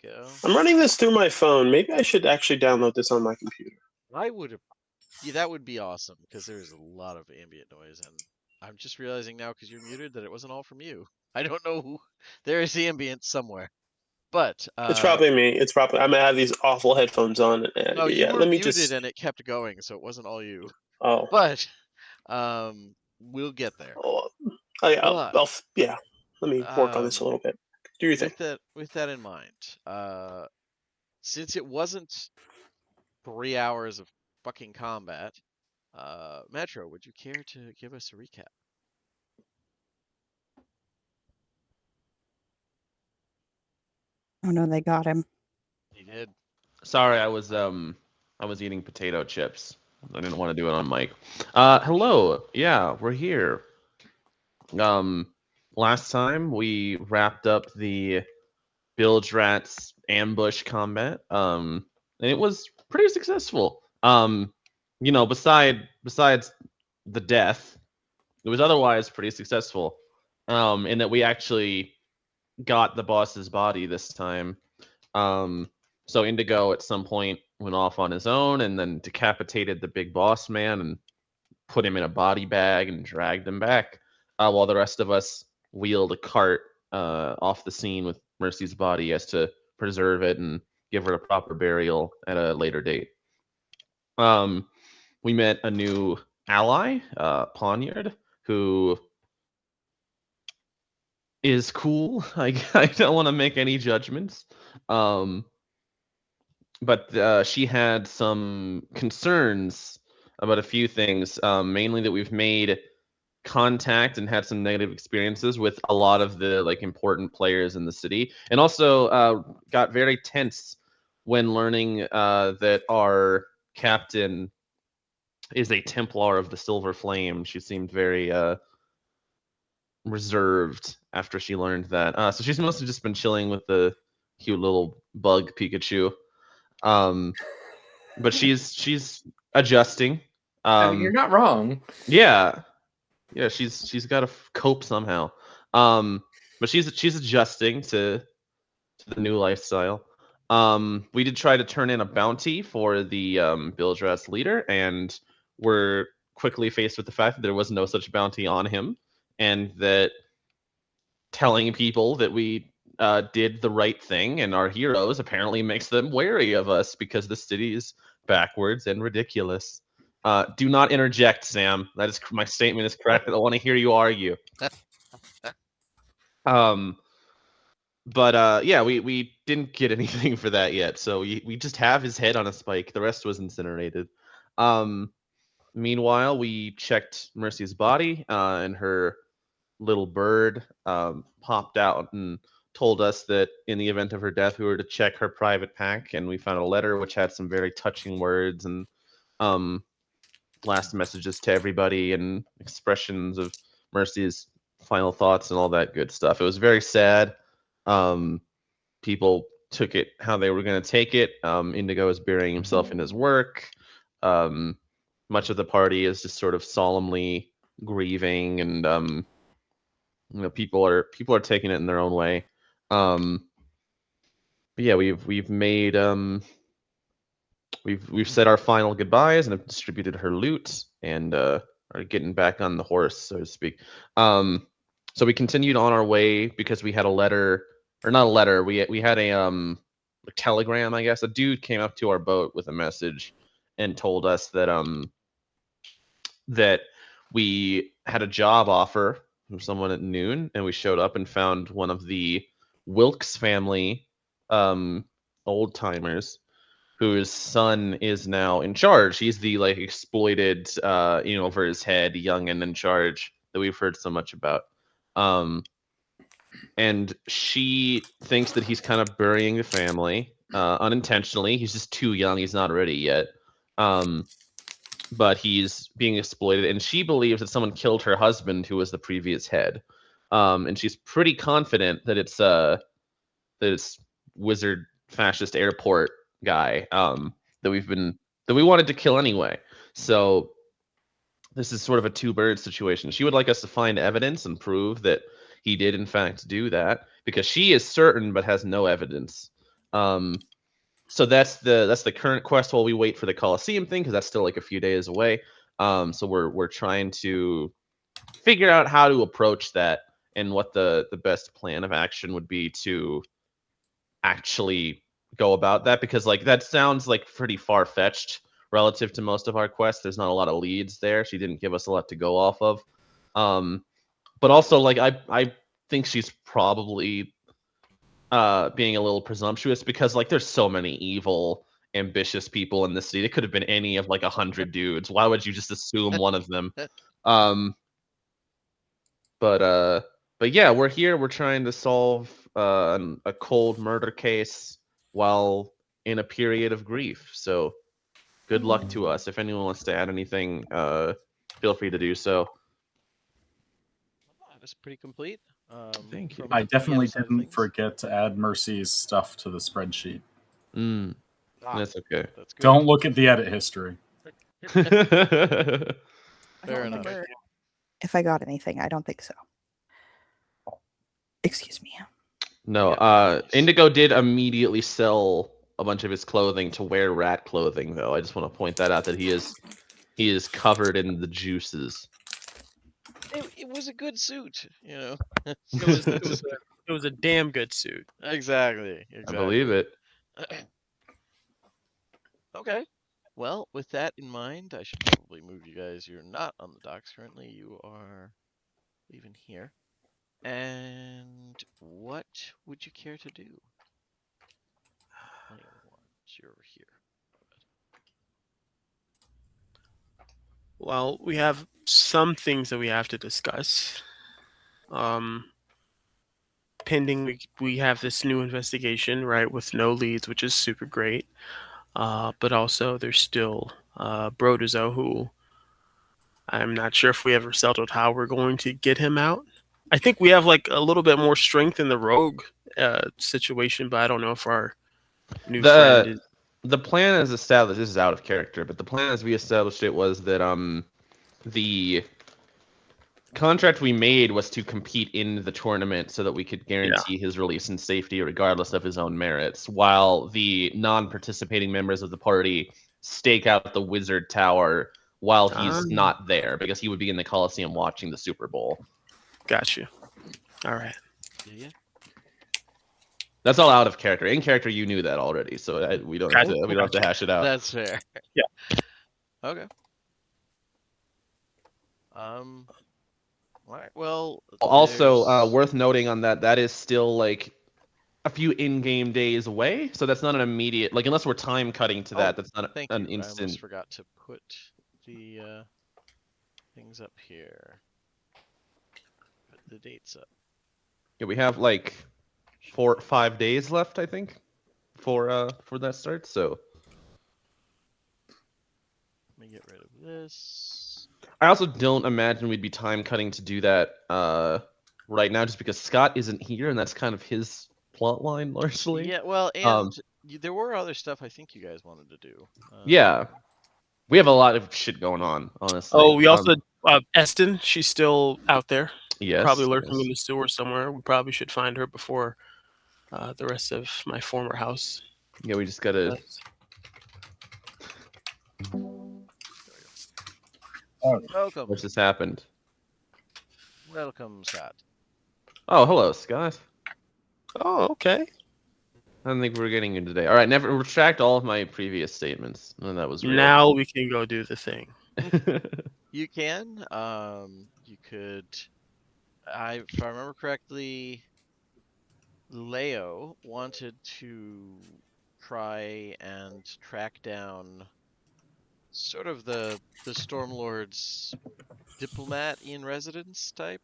go. I'm running this through my phone. Maybe I should actually download this on my computer. I would, yeah, that would be awesome because there's a lot of ambient noise, and I'm just realizing now because you're muted that it wasn't all from you. I don't know who. There is ambient somewhere, but It's probably me. It's probably I'm gonna have these awful headphones on. no, you Yeah, were let me muted just. and it kept going, so it wasn't all you. Oh, But we'll get there. oh, oh yeah, But yeah. Let me work on this a um, little bit. Do your thing. with that in mind, since it wasn't 3 hours of fucking combat, Metro, would you care to give us a recap? Oh no, they got him. He did. Sorry, I was eating potato chips. I didn't want to do it on mic. Hello. Yeah, we're here. Last time we wrapped up the Bilge Rats ambush combat. And it was pretty successful. Besides the death, it was otherwise pretty successful. In that we actually got the boss's body this time. So Indigo at some point went off on his own and then decapitated the big boss man and put him in a body bag and dragged him back, while the rest of us wheeled a cart off the scene with Mercy's body as to preserve it and give her a proper burial at a later date. We met a new ally, Poniard, who is cool. I don't want to make any judgments. But she had some concerns about a few things, mainly that we've made contact and had some negative experiences with a lot of the important players in the city, and also got very tense when learning that our captain is a Templar of the Silver Flame. She seemed very reserved after she learned that. So she's mostly just been chilling with the cute little bug Pikachu. But she's adjusting. You're not wrong. Yeah, she's got to cope somehow. But she's adjusting to the new lifestyle. We did try to turn in a bounty for the Bilge Rats leader, and we're quickly faced with the fact that there was no such bounty on him, and that telling people that we did the right thing and our heroes apparently makes them wary of us because the city is backwards and ridiculous. Do not interject, Sam. That is my statement is correct. I don't want to hear you argue. But yeah, we didn't get anything for that yet, so we just have his head on a spike. The rest was incinerated. Meanwhile, we checked Mercy's body, and her little bird popped out and told us that in the event of her death, we were to check her private pack, and we found a letter which had some very touching words and last messages to everybody and expressions of Mercy's final thoughts and all that good stuff. It was very sad. People took it how they were going to take it. Indigo is burying himself in his work. Much of the party is just sort of solemnly grieving, and people are taking it in their own way. But yeah, we've made we've said our final goodbyes and have distributed her loot and are getting back on the horse, so to speak. So we continued on our way because we had a letter, or not a letter. We had a telegram, I guess. A dude came up to our boat with a message and told us that that we had a job offer from someone at noon, and we showed up and found one of the Wilkes family old timers whose son is now in charge. He's the exploited over his head young and in charge that we've heard so much about. And she thinks that he's kind of burying the family unintentionally. He's just too young. He's not ready yet. But he's being exploited, and she believes that someone killed her husband, who was the previous head. And she's pretty confident that it's wizard fascist airport guy that we wanted to kill anyway. So this is sort of a two-bird situation. She would like us to find evidence and prove that he did in fact do that, because she is certain but has no evidence. So that's the current quest while we wait for the Coliseum thing, because that's still like a few days away. So we're trying to figure out how to approach that and what the best plan of action would be to actually go about that, because like that sounds like pretty far-fetched relative to most of our quests. There's not a lot of leads there. She didn't give us a lot to go off of. But also like I think she's probably being a little presumptuous, because like there's so many evil ambitious people in the city. It could have been any of like 100 dudes. Why would you just assume one of them? um but yeah, we're here, we're trying to solve a cold murder case while in a period of grief. So good luck to us. If anyone wants to add anything, feel free to do so. That's pretty complete. Thank you. From I the definitely DM side of didn't things. forget to add Mercy's stuff to the spreadsheet. That's okay. That's good. Don't look at the edit history. I Fair don't enough. remember if I got anything. I don't think so. Excuse me. No, Yeah, nice. Indigo did immediately sell a bunch of his clothing to wear rat clothing, though. I just want to point that out, that he is covered in the juices. It was a good suit, you know. It was a damn good suit. Exactly. I believe it. Okay. Well, with that in mind, I should probably move you guys. You're not on the docks currently. You are leaving here. And what would you care to do? Once you're here. Well, we have some things that we have to discuss. Pending, we have this new investigation, right, with no leads, which is super great. But also, there's still Brodazo, who I'm not sure if we ever settled how we're going to get him out. I think we have like a little bit more strength in the rogue situation, but I don't know if our new friend is. The plan is established. This is out of character, but the plan as we established it was that the contract we made was to compete in the tournament so that we could guarantee his release in safety regardless of his own merits, while the non-participating members of the party stake out the wizard tower while he's not there, because he would be in the Coliseum watching the Super Bowl. Got you. All right. Yeah. That's all out of character. In character, you knew that already, so we don't have to hash it out. That's fair. Yeah. Okay. All right. Well. Also, worth noting on that is still like a few in-game days away, so that's not an immediate, like, unless we're time cutting to that. That's not thank an you. I instant. almost forgot to put the things up here. Put the dates up. Yeah, we have like 4 or 5 days left, I think, for that start. So Let me get rid of this. I also don't imagine we'd be time cutting to do that right now, just because Scott isn't here, and that's kind of his plot line largely. Yeah. Well, and there were other stuff I think you guys wanted to do. Yeah, we have a lot of shit going on, honestly. Oh, we also Eston. She's still out there. Yes, probably lurking in the sewer somewhere. We probably should find her before the rest of my former house. Yeah, we just gotta. Welcome. What's just happened? Welcome, Scott. Oh, hello, Scott. Oh, okay. I don't think we're getting you today. All right, never retract all of my previous statements. None of that was real. Now we can go do the thing. You can. You could. If I remember correctly, Leo wanted to try and track down sort of the Stormlord's diplomat in residence type.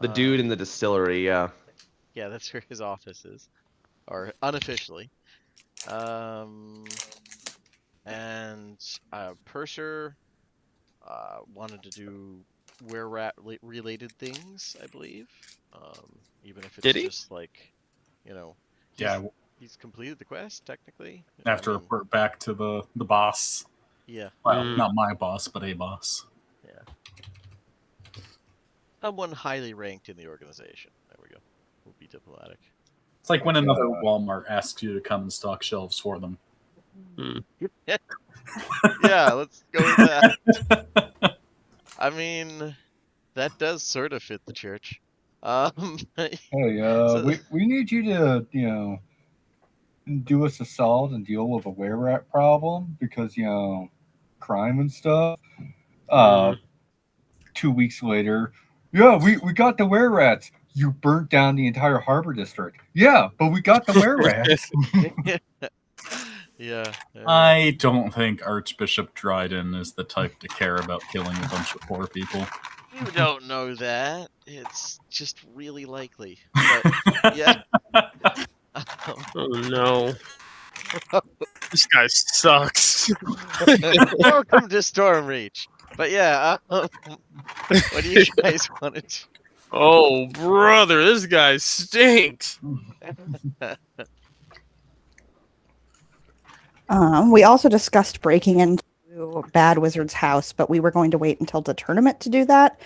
The dude in the distillery, yeah. Yeah, that's where his office is, or unofficially. And Purser wanted to do were-rat related things, I believe. Even if it's just like, you know, he's completed the quest technically. I have to report back to the boss. Yeah. Well, not my boss, but a boss. Yeah. Someone highly ranked in the organization. There we go. We'll be diplomatic. It's like when another Walmart asks you to come and stock shelves for them. Yeah, let's go with that. I mean, that does sort of fit the church. Hey, so, we need you to, do us a solid and deal with a were rat problem because, crime and stuff. 2 weeks later, yeah, we got the were rats. You burnt down the entire harbor district. Yeah, but we got the were rats. yeah. I don't think Archbishop Dryden is the type to care about killing a bunch of poor people. You don't know that. It's just really likely. But yeah. Oh no. This guy sucks. Welcome to Stormreach. But yeah, what do you guys want to do? Oh brother, this guy stinks. We also discussed breaking into Bad Wizard's house, but we were going to wait until the tournament to do that.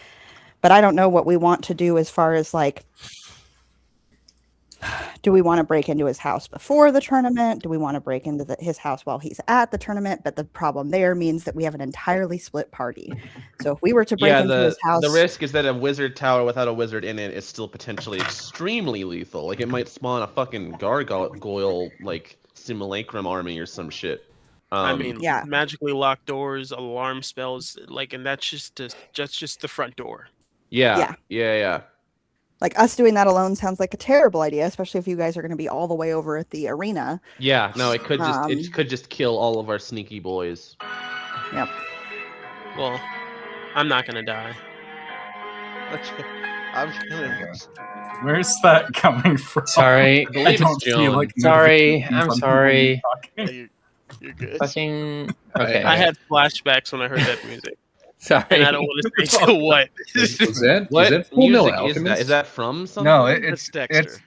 But I don't know what we want to do as far as like, do we want to break into his house before the tournament? Do we want to break into his house while he's at the tournament? But the problem there means that we have an entirely split party. So if we were to break into his house, the risk is that a wizard tower without a wizard in it is still potentially extremely lethal. Like it might spawn a fucking gargoyle like simulacrum army or some shit. I mean, magically locked doors, alarm spells, like, and that's just the front door. Yeah. Like us doing that alone sounds like a terrible idea, especially if you guys are going to be all the way over at the arena. Yeah, no, it could just kill all of our sneaky boys. Yep. Well, I'm not gonna die. Okay. I'm gonna. Where's that coming from? Sorry, I don't feel like sorry, I'm sorry. You're good. Fucking okay. I had flashbacks when I heard that music. Sorry. And I don't want to say to what. Is that Full Metal Alchemist? Is that from something? No, it's Dexter.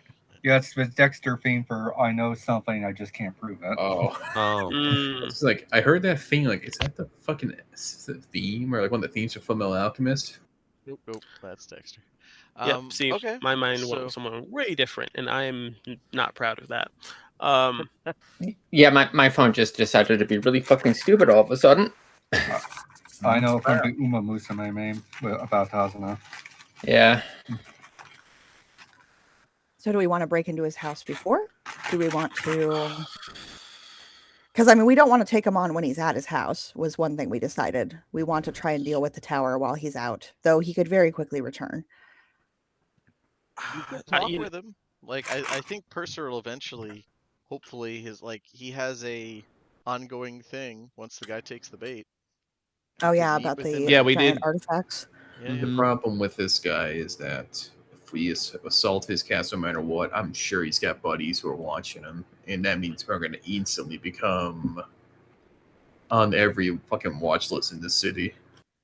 It's Dexter theme for I know something, I just can't prove it. It's like I heard that thing. Like, is that the fucking theme or like one of the themes for Full Metal Alchemist? Nope, that's Dexter. Yep. See, okay. my mind went somewhere way different, and I am not proud of that. Yeah, my phone just decided to be really fucking stupid all of a sudden. I know from the Uma Musume meme about Hazuna. Yeah. So do we want to break into his house before? Do we want to? Because, I mean, we don't want to take him on when he's at his house, was one thing we decided. We want to try and deal with the tower while he's out, though he could very quickly return. You could talk with him. Like, I think Purser will eventually, hopefully, he has a ongoing thing once the guy takes the bait. Oh, yeah, about the giant artifacts. Yeah. The problem with this guy is that if we assault his castle no matter what, I'm sure he's got buddies who are watching him. And that means we're going to instantly become on every fucking watch list in this city.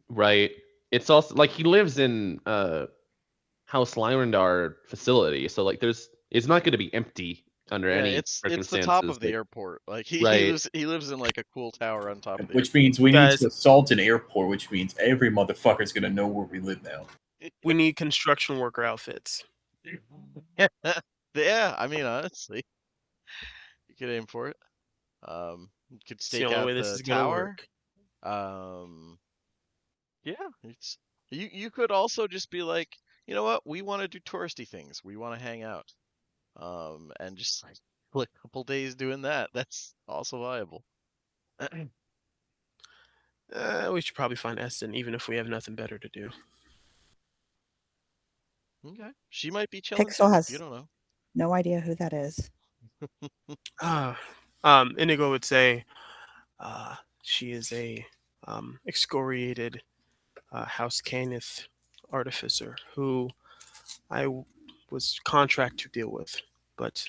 Right. It's also like he lives in House Lyrandar facility, so like it's not going to be empty under any circumstances. It's the top of the airport. Like he lives in like a cool tower on top of the Which means we need to assault an airport, which means every motherfucker is going to know where we live now. We need construction worker outfits. Yeah, I mean, honestly, you could aim for it. You could stake out the tower. Yeah, it's you could also just be like, you know what? We want to do touristy things. We want to hang out. And just like a couple days doing that. That's also viable. We should probably find Eston, even if we have nothing better to do. Okay, she might be chilling. Pixel has you don't know. No idea who that is. Inigo would say she is a excoriated House Canith artificer who I was contract to deal with, but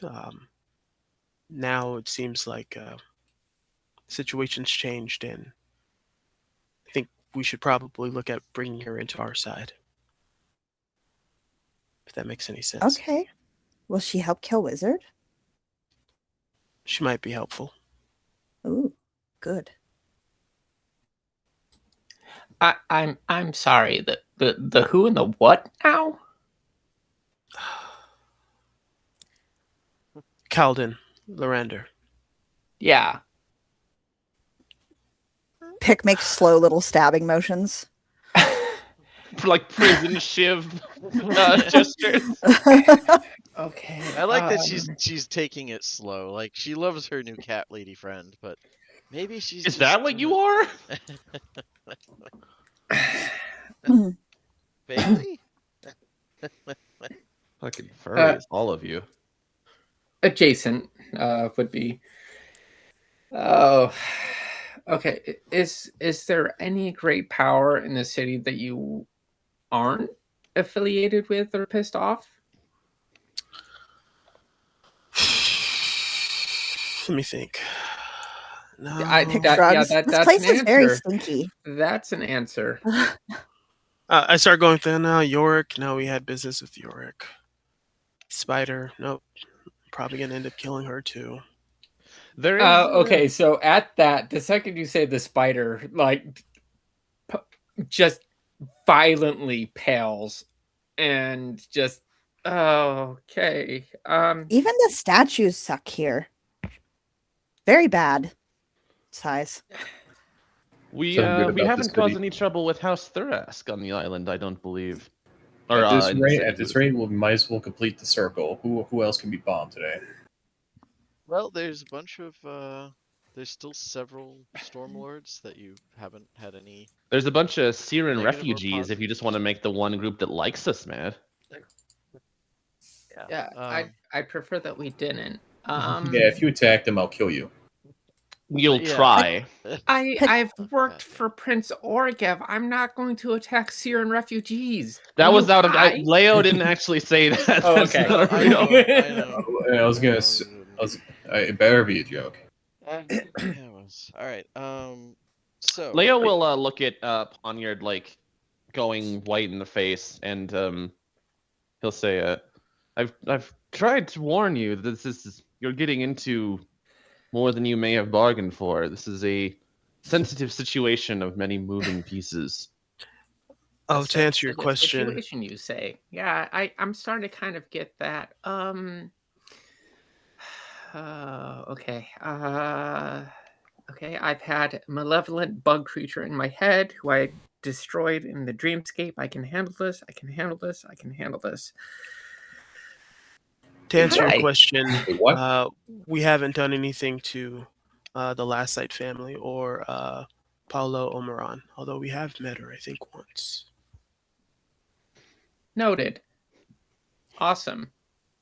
now it seems like situation's changed, and I think we should probably look at bringing her into our side. If that makes any sense. Okay. Will she help kill Wizard? She might be helpful. Ooh, good. I'm sorry. The who and the what now? Calden, Lorander. Yeah. Pick makes slow little stabbing motions. Like prison shiv gestures. Okay. I like that she's taking it slow. Like she loves her new cat lady friend, but maybe she's Is just that what you are? vaguely. Fucking furries, all of you. Adjacent would be. Oh, okay. Is there any great power in the city that you aren't affiliated with or pissed off? Let me think. No. I Pick that, yeah, shrugs. that This that's place an is very answer. stinky. That's an answer. I start going through now. Yorick. No, we had business with Yorick. Spider. Nope. Probably gonna end up killing her too. There is Okay, so at that, the second you say the spider, like, just violently pales, and just okay. Even the statues suck here. Very bad size. We Something good we about this haven't caused city. any trouble with House Thurask on the island, I don't believe. Or At this in the rate, city, at this who- rate, we might as well complete the circle. Who else can be bombed today? Well, there's a bunch of there's still several Stormlords that you haven't had any. There's a bunch of Syrian Negative or refugees. If positive? you just want to make the one group that likes us mad. Yeah, I prefer that we didn't. Yeah, if you attack them, I'll kill you. You'll Yeah. try. I've worked for Prince Orgev. I'm not going to attack Syrian refugees. That Will was you out of. die? Leo didn't actually say that. Oh, That's okay. not a I real. know. I know. I was gonna. It better be a joke. Yeah, it was. All right. So Leo will look at Poniard like going white in the face, and he'll say, "I've tried to warn you that this is you're getting into more than you may have bargained for. This is a sensitive situation of many moving pieces." Oh, to answer your Sensitive question, situation, you say? Yeah, I'm starting to kind of get that. Okay. Okay. I've had a malevolent bug creature in my head who I destroyed in the dreamscape. I can handle this. I can handle this. I can handle this. to answer Hi. your question, What? we haven't done anything to the Last Sight family or Paulo Omeron, although we have met her, I think, once. Noted. Awesome.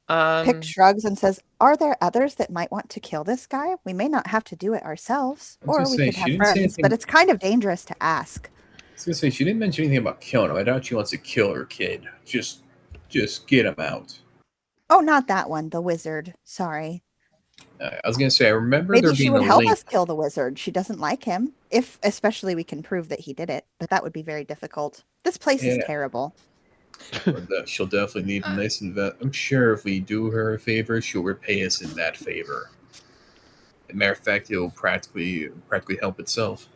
Pick shrugs and says, "Are there others that might want to kill this guy? We may not have to do it ourselves, I was or gonna we say, could she have didn't say friends. But anything- it's kind of dangerous to ask." I was gonna say she didn't mention anything about killing him. I doubt she wants to kill her kid. Just get him out. Oh, not that one. The wizard. Sorry. I was gonna say I remember Maybe there she being would a help link. us kill the wizard. She doesn't like him, if especially we can prove that he did it. But that would be very difficult. This place is Yeah. terrible. She'll definitely need a nice invest. I'm sure if we do her a favor, she'll repay us in that favor. As a matter of fact, it'll practically help itself.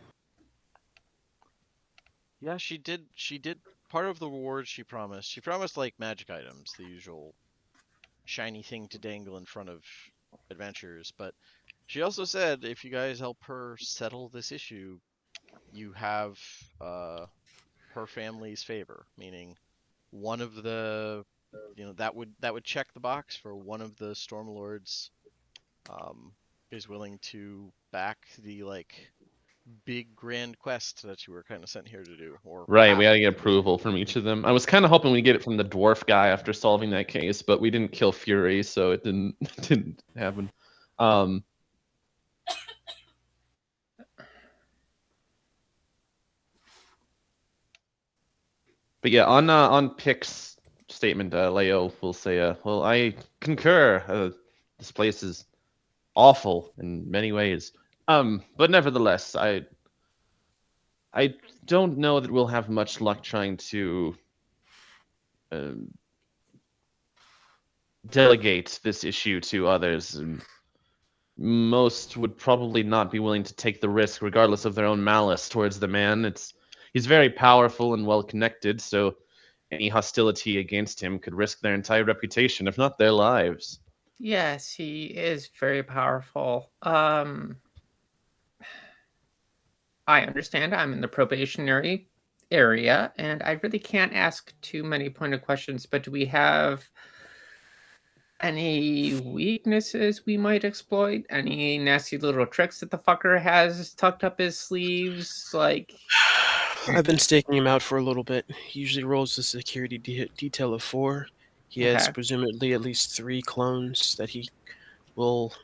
yeah, she did. She did part of the reward she promised. She promised like magic items, the usual shiny thing to dangle in front of adventurers. But she also said if you guys help her settle this issue, you have her family's favor, meaning one of the that would check the box for one of the Stormlords is willing to back the like big grand quest that you were kind of sent here to do. Or Right, we had to get approval from each of them. I was kind of hoping we'd get it from the dwarf guy after solving that case, but we didn't kill Fury, so it didn't didn't happen. But yeah, on Pick's statement, Leo will say, "Well, I concur. This place is awful in many ways. But nevertheless, I don't know that we'll have much luck trying to delegate this issue to others. Most would probably not be willing to take the risk, regardless of their own malice towards the man. He's very powerful and well connected, so any hostility against him could risk their entire reputation, if not their lives." Yes, he is very powerful. I understand I'm in the probationary area, and I really can't ask too many pointed questions, but do we have any weaknesses we might exploit? Any nasty little tricks that the fucker has tucked up his sleeves? Like, I've been staking him out for a little bit. He usually rolls a security detail of 4. He has Okay. presumably at least 3 clones that he will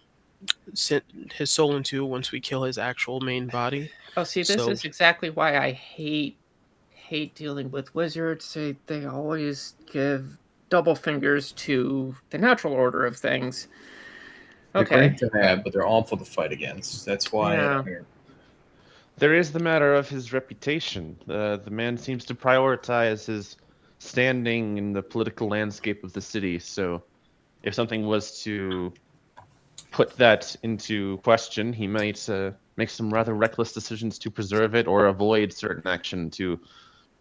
send his soul into once we kill his actual main body. oh, see, this So is exactly why I hate dealing with wizards. They always give double fingers to the natural order of things. They're Okay. great to have, but they're awful to fight against. That's why. Yeah. There is the matter of his reputation. The man seems to prioritize his standing in the political landscape of the city. So, if something was to put that into question, he might make some rather reckless decisions to preserve it or avoid certain action to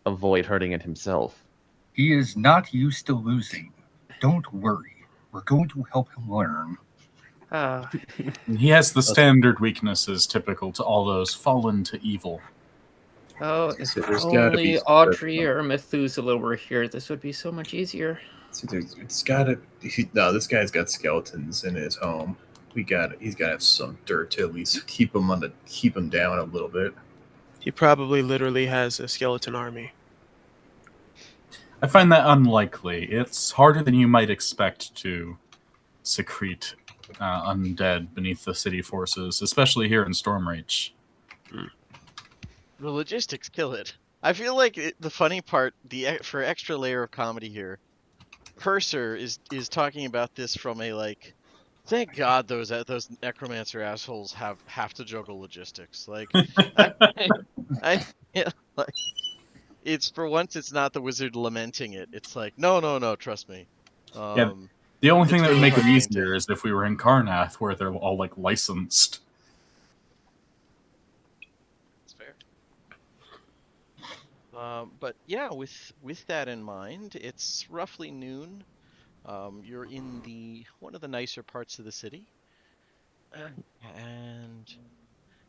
avoid hurting it himself. He is not used to losing. Don't worry. We're going to help him learn. He has the standard weaknesses typical to all those fallen to evil. Oh, if So there's gotta be only some Audrey or Methuselah were here, this would be so much easier. So it's gotta. No, this guy's got skeletons in his home. He's gotta have some dirt to at least keep him down a little bit. he probably literally has a skeleton army. I find that unlikely. It's harder than you might expect to secrete undead beneath the city forces, especially here in Stormreach. The logistics kill it. I feel like the funny part, for extra layer of comedy here, Purser is talking about this from a like, thank God those necromancer assholes have to juggle logistics. Like, yeah, like, it's for once it's not the wizard lamenting it. It's like, no, trust me. Yeah, the only thing that would really make hard it to easier maintain. is if we were in Karnath, where they're all like licensed. It's fair. But yeah, with that in mind, it's roughly noon. You're in one of the nicer parts of the city, and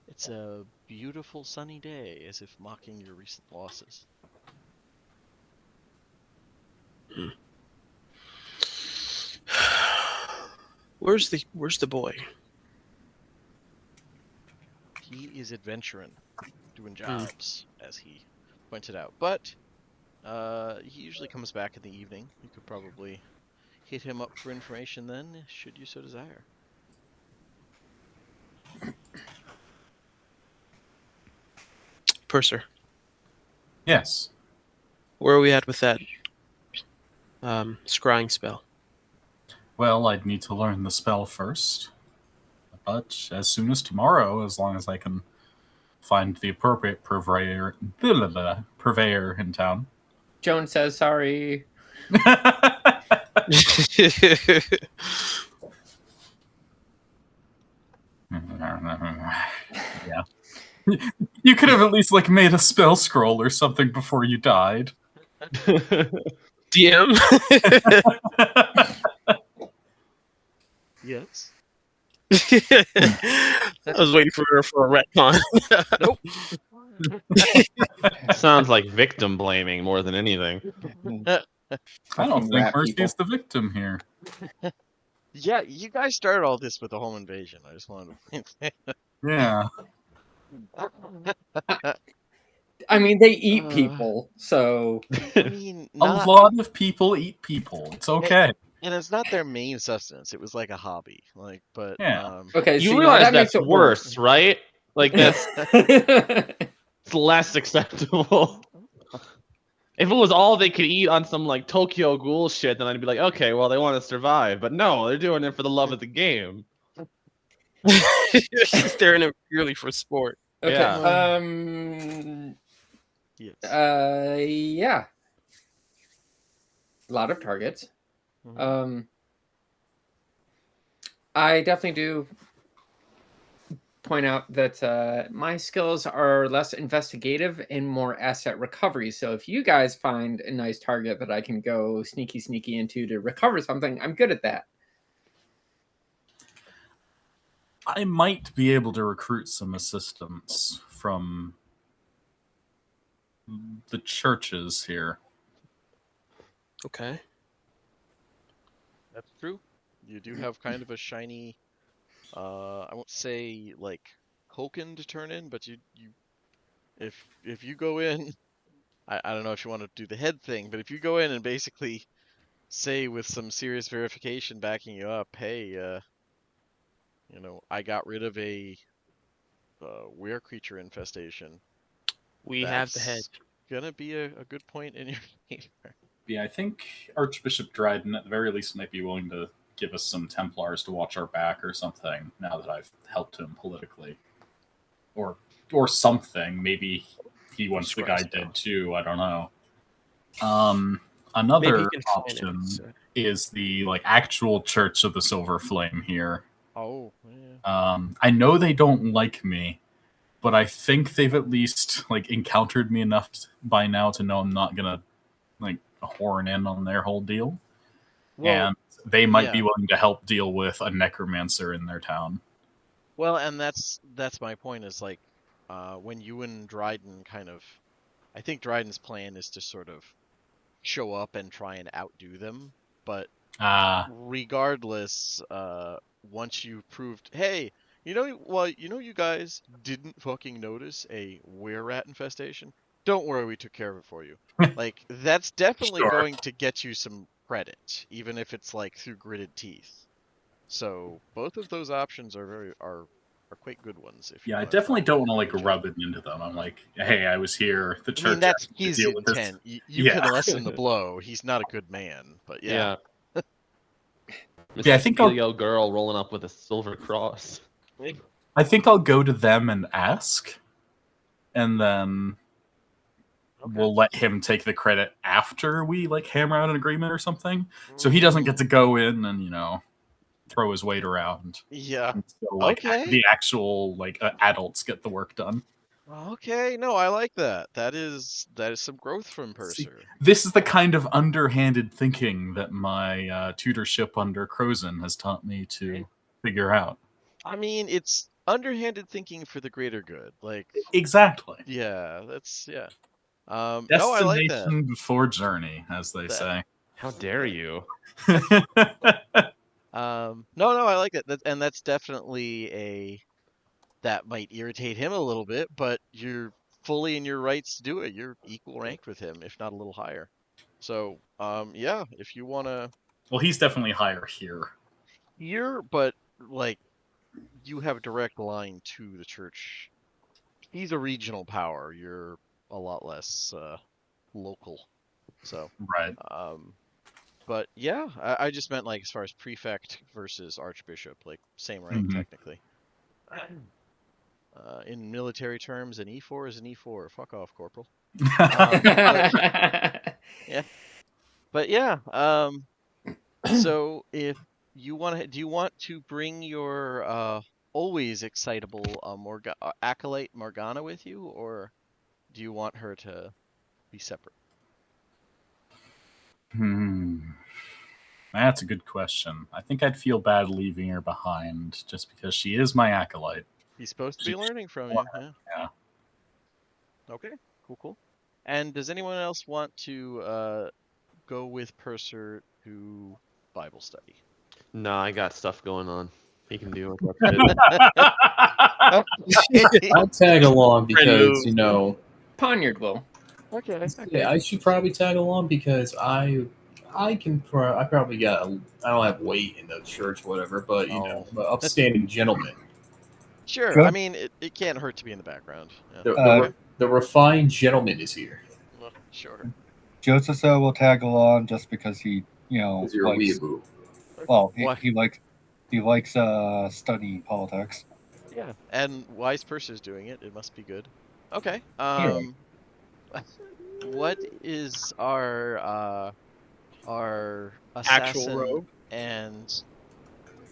it's a beautiful sunny day, as if mocking your recent losses. Where's the boy? He is adventuring, doing jobs, as he pointed out. But he usually comes back in the evening. You could probably hit him up for information then, should you so desire. Purser. Yes. Where are we at with that scrying spell? Well, I'd need to learn the spell first. But as soon as tomorrow, as long as I can find the appropriate purveyor in town. Joan says sorry. Yeah. You could have at least like made a spell scroll or something before you died. DM. Yes. I was waiting for a retcon. Nope. Sounds like victim blaming more than anything. I don't think rat Mercy people. is the victim here. Yeah, you guys started all this with the home invasion. I just wanted to. Yeah. I mean, they eat people, so I mean, A lot of people eat people. It's okay. and it's not their main sustenance. It was like a hobby. Like, but Yeah. okay. You see, now realize that makes that's it worse, right? Like that's it's less acceptable. If it was all they could eat on some like Tokyo Ghoul shit, then I'd be like, okay, well they want to survive. But no, they're doing it for the love of the game. They're in it purely for sport. Okay. Yeah. yes. Yeah. A lot of targets. Mhm. I definitely do point out that my skills are less investigative and more asset recovery. So if you guys find a nice target that I can go sneaky into to recover something, I'm good at that. I might be able to recruit some assistance from the churches here. Okay. That's true. You do have kind of a shiny, I won't say like Hulken to turn in, but if you go in, I don't know if you want to do the head thing, but if you go in and basically say with some serious verification backing you up, hey, I got rid of a were creature infestation. We have the head. That's gonna be a good point in your favor. Yeah, I think Archbishop Dryden, at the very least, might be willing to give us some Templars to watch our back or something. Now that I've helped him politically, or something. Maybe he wants the guy dead too. I don't know. Another option is the actual Church of the Silver Flame here. Oh, yeah. I know they don't like me, but I think they've at least encountered me enough by now to know I'm not gonna horn in on their whole deal. Well, and they might be willing to help deal with a necromancer in their town. Well, and that's my point is when you and Dryden I think Dryden's plan is to sort of show up and try and outdo them, but regardless, once you've proved, hey, you guys didn't fucking notice a were-rat infestation? Don't worry, we took care of it for you. That's definitely going to get you some credit, even if it's through gritted teeth. So both of those options are quite good ones. I definitely don't want to rub it into them. I'm hey, I was here. The church. I mean, that's his intent. You can lessen the blow. He's not a good man, but yeah. I think I'll girl rolling up with a silver cross. I think I'll go to them and ask, and then we'll let him take the credit after we hammer out an agreement or something. So he doesn't get to go in and throw his weight around. Yeah. So, the actual adults get the work done. Okay, no, I like that. That is some growth from Purser. This is the kind of underhanded thinking that my tutorship under Crozen has taught me to figure out. I mean, it's underhanded thinking for the greater good. Exactly. Yeah, that's Destination no, I like that. Before journey, as they say. How dare you? No, I like that. And that's definitely that might irritate him a little bit, but you're fully in your rights to do it. You're equal ranked with him, if not a little higher. So, yeah, if you want to... Well, he's definitely higher here. Here, but, you have a direct line to the church. He's a regional power. You're a lot less local. So, right. But yeah, I just meant as far as prefect versus archbishop, same rank technically. In military terms, an E4 is an E4. Fuck off, corporal. Yeah, but yeah. So if you want, do you want to bring your always excitable acolyte Morgana with you, or do you want her to be separate? That's a good question. I think I'd feel bad leaving her behind just because she is my acolyte. He's supposed to be learning from you. Yeah. Okay, cool. And does anyone else want to go with Purser to Bible study? No, I got stuff going on. He can do it. I'll tag along because, Poniard will. Okay. Yeah, I should probably tag along because I probably got I don't have weight in the church, whatever, but but upstanding gentleman. Sure. Good. I mean, it can't hurt to be in the background. Yeah. The refined gentleman is here. Well, sure. Joseph will tag along just because he, Because you're a weeaboo. Well, he likes studying politics. Yeah, and wise Purser's doing it. It must be good. Okay. What is our assassin rogue and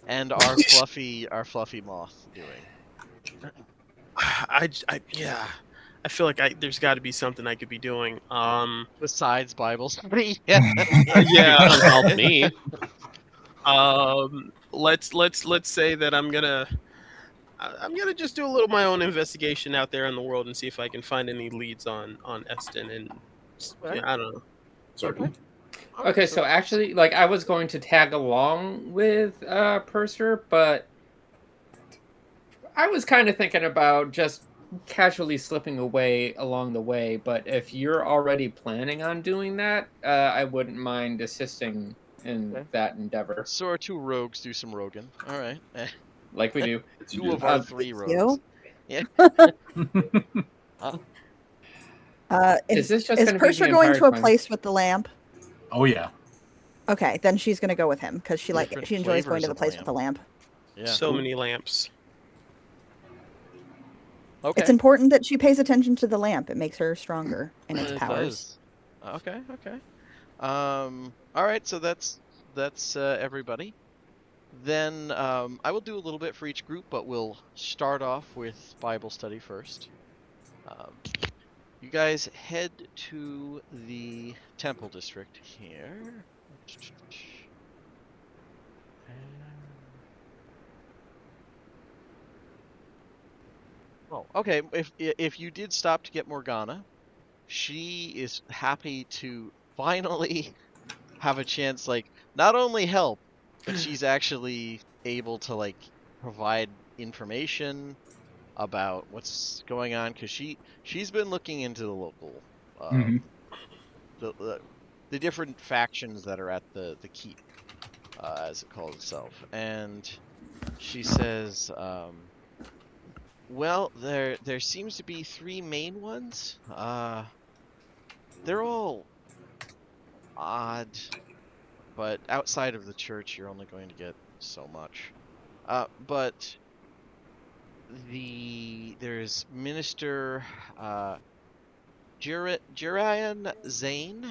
our fluffy moth doing? I feel like there's got to be something I could be doing. Besides Bible study. Yeah, help me. Let's say that I'm gonna I'm gonna just do a little my own investigation out there in the world and see if I can find any leads on Eston and Okay. I don't know. Certainly. Okay, so actually, like, I was going to tag along with Purser, but I was kind of thinking about just casually slipping away along the way. But if you're already planning on doing that, I wouldn't mind assisting in Okay. that endeavor, So our two rogues do some roguing. All right. like we do. Two of our Uh, three Thank rogues. you. Yeah. Is this just is going to be Purser the going entire to a time? place with the lamp? Oh yeah. Okay, then she's gonna go with him because she Different enjoys going flavors to the of place with the lamp. Yeah. So many lamps. Okay. It's important that she pays attention to the lamp. It makes her stronger in its It powers. does. Okay. Okay. All right. So that's everybody. Then I will do a little bit for each group, but we'll start off with Bible study first. You guys head to the temple district here. Oh, okay. If you did stop to get Morgana, she is happy to finally have a chance, like, not only help, but she's actually able to, like, provide information about what's going on, because she's been looking into the local Mhm. the different factions that are at the keep, as it calls itself. And she says, well, there seems to be three main ones. They're all odd, but outside of the church, you're only going to get so much. But there's Minister Jerian Zane.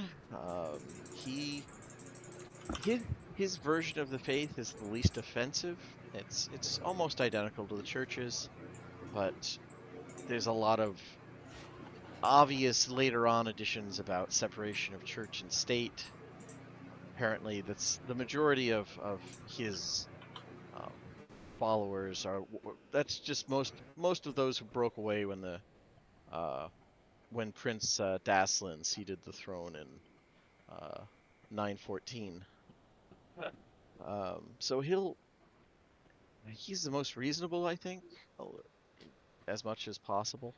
He his version of the faith is the least offensive. It's almost identical to the church's, but there's a lot of obvious later on additions about separation of church and state. Apparently, that's the majority of his um, followers are. That's just most of those who broke away when Prince Daslin ceded the throne in 914. So he's the most reasonable, I think, as much as possible.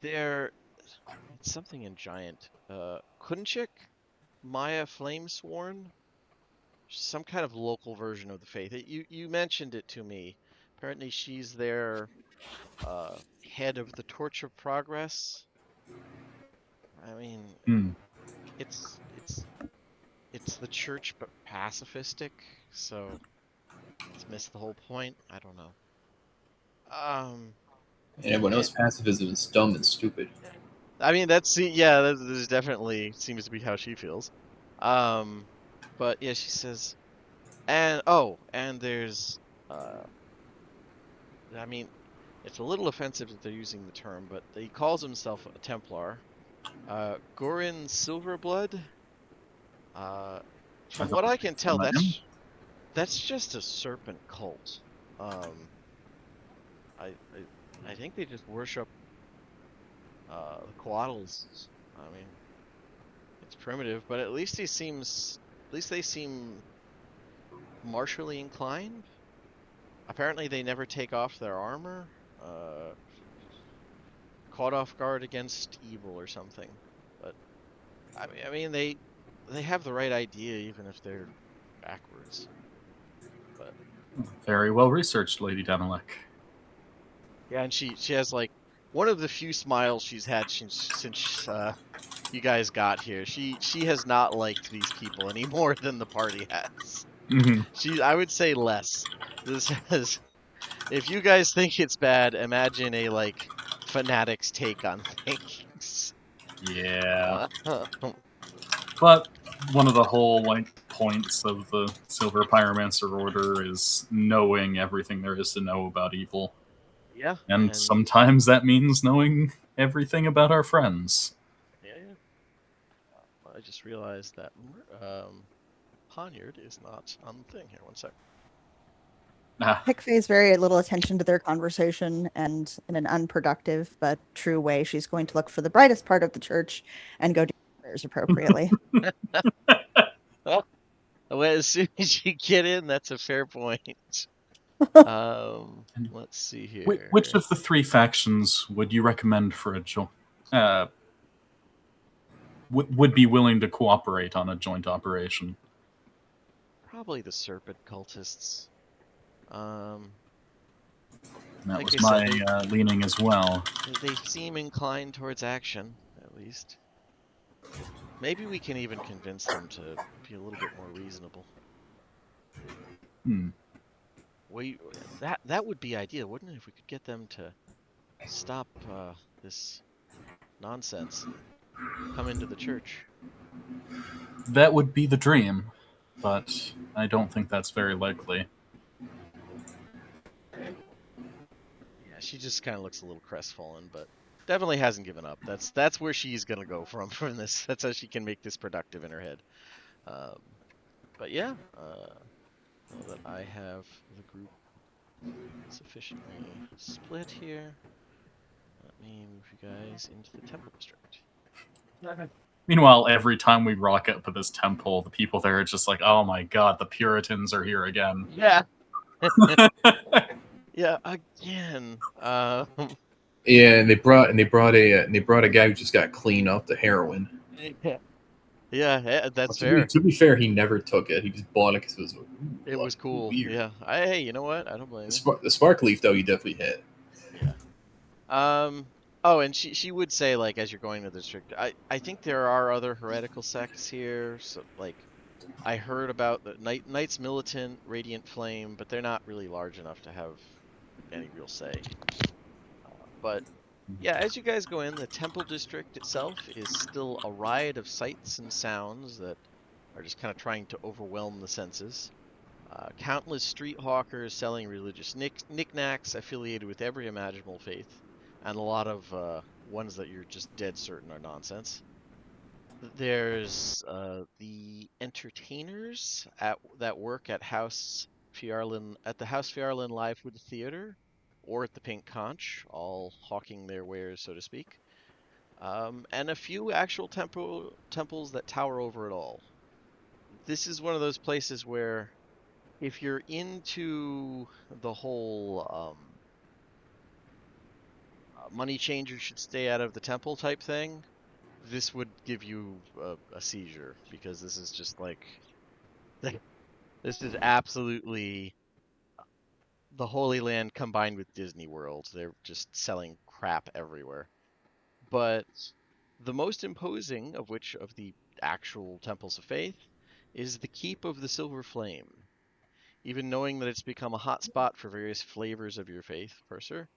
There, it's something in Giant. Kunchik, Maya Flamesworn, some kind of local version of the faith. You mentioned it to me. Apparently, she's their head of the Torch of Progress. I mean, Hmm. it's the church but pacifistic, so it's missed the whole point. I don't know. And everyone knows pacifism is dumb and stupid. I mean, that definitely seems to be how she feels. But yeah, she says, and there's, I mean, it's a little offensive that they're using the term, but he calls himself a Templar. Gorin Silverblood. From what I can tell, that's just a serpent cult. I think they just worship the Coatls. I mean, it's primitive, but at least they seem martially inclined. Apparently, they never take off their armor. Caught off guard against evil or something. But I mean, they have the right idea, even if they're backwards. But Very well researched, Lady Danilek. yeah, and she has like one of the few smiles she's had since you guys got here. She has not liked these people any more than the party has. Mm-hmm. I would say less. This has, if you guys think it's bad, imagine a like fanatic's take on things. Yeah. But one of the whole points of the Silver Pyromancer Order is knowing everything there is to know about evil. Yeah. And sometimes that means knowing everything about our friends. Yeah. I just realized that Poniard is not on the thing here. One sec. Pick pays very little attention to their conversation, and in an unproductive but true way, she's going to look for the brightest part of the church and go do prayers appropriately. Well, as soon as you get in, that's a fair point. Let's see here. Which of the three factions would you recommend for a would be willing to cooperate on a joint operation? Probably the Serpent cultists. That like was I my said, leaning as well. they seem inclined towards action, at least. Maybe we can even convince them to be a little bit more reasonable. That would be ideal, wouldn't it, if we could get them to stop this nonsense and come into the church. That would be the dream, but I don't think that's very likely. Yeah, she just kind of looks a little crestfallen, but definitely hasn't given up. That's where she's gonna go from this. That's how she can make this productive in her head. But yeah, now that I have the group sufficiently split here, let me move you guys into the temple district. Meanwhile, every time we rock up to this temple, the people there are just like, "Oh my god, the Puritans are here again." Yeah. Yeah, again. Yeah, and they brought a guy who just got clean off the heroin. Yeah, that's fair. To be fair, he never took it. He just bought it because it was cool. Weird. Yeah. Hey, you know what? I don't blame you. The spark leaf though, he definitely hit. Yeah. Oh, and she would say, like, as you're going to the district, I think there are other heretical sects here. So, like, I heard about the Knights Militant, Radiant Flame, but they're not really large enough to have any real say. But yeah, as you guys go in, the temple district itself is still a riot of sights and sounds that are just kind of trying to overwhelm the senses. Countless street hawkers selling religious knickknacks affiliated with every imaginable faith, and a lot of ones that you're just dead certain are nonsense. There's the entertainers that work at the House Fjarlin Livewood Theater, or at the Pink Conch, all hawking their wares, so to speak. And a few actual temples that tower over it all. This is one of those places where, if you're into the whole money changers should stay out of the temple type thing, this would give you a seizure, because this is just like, this is absolutely the Holy Land combined with Disney World. They're just selling crap everywhere. But the most imposing of which of the actual temples of faith is the Keep of the Silver Flame. Even knowing that it's become a hot spot for various flavors of your faith, Purser,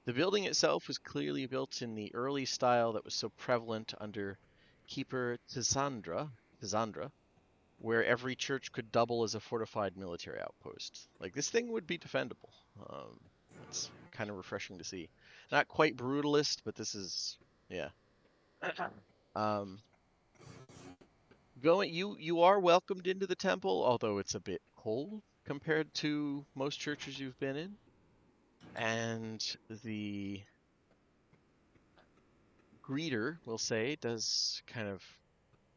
the building itself was clearly built in the early style that was so prevalent under Keeper Tisandra, where every church could double as a fortified military outpost. Like, this thing would be defendable. It's kind of refreshing to see. Not quite brutalist, but this is, yeah. You are welcomed into the temple, although it's a bit cold compared to most churches you've been in. And the greeter, we'll say, does kind of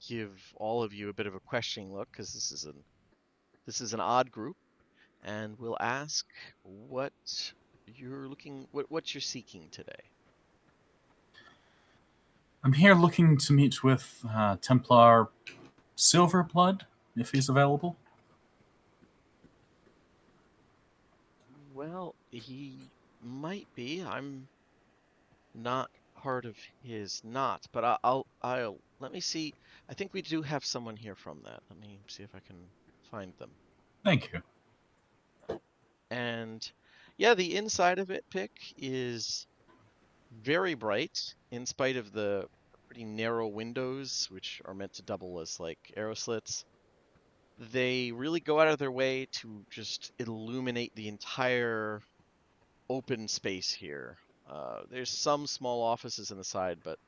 give all of you a bit of a questioning look, because this is an odd group, and we'll ask what you're seeking today. I'm here looking to meet with Templar Silverblood, if he's available. Well, he might be. I'm not part of his knot, but I'll let me see. I think we do have someone here from that. Let me see if I can find them. Thank you. And yeah, the inside of it, Pick, is very bright, in spite of the pretty narrow windows, which are meant to double as like arrow slits. They really go out of their way to just illuminate the entire open space here. There's some small offices in the side, but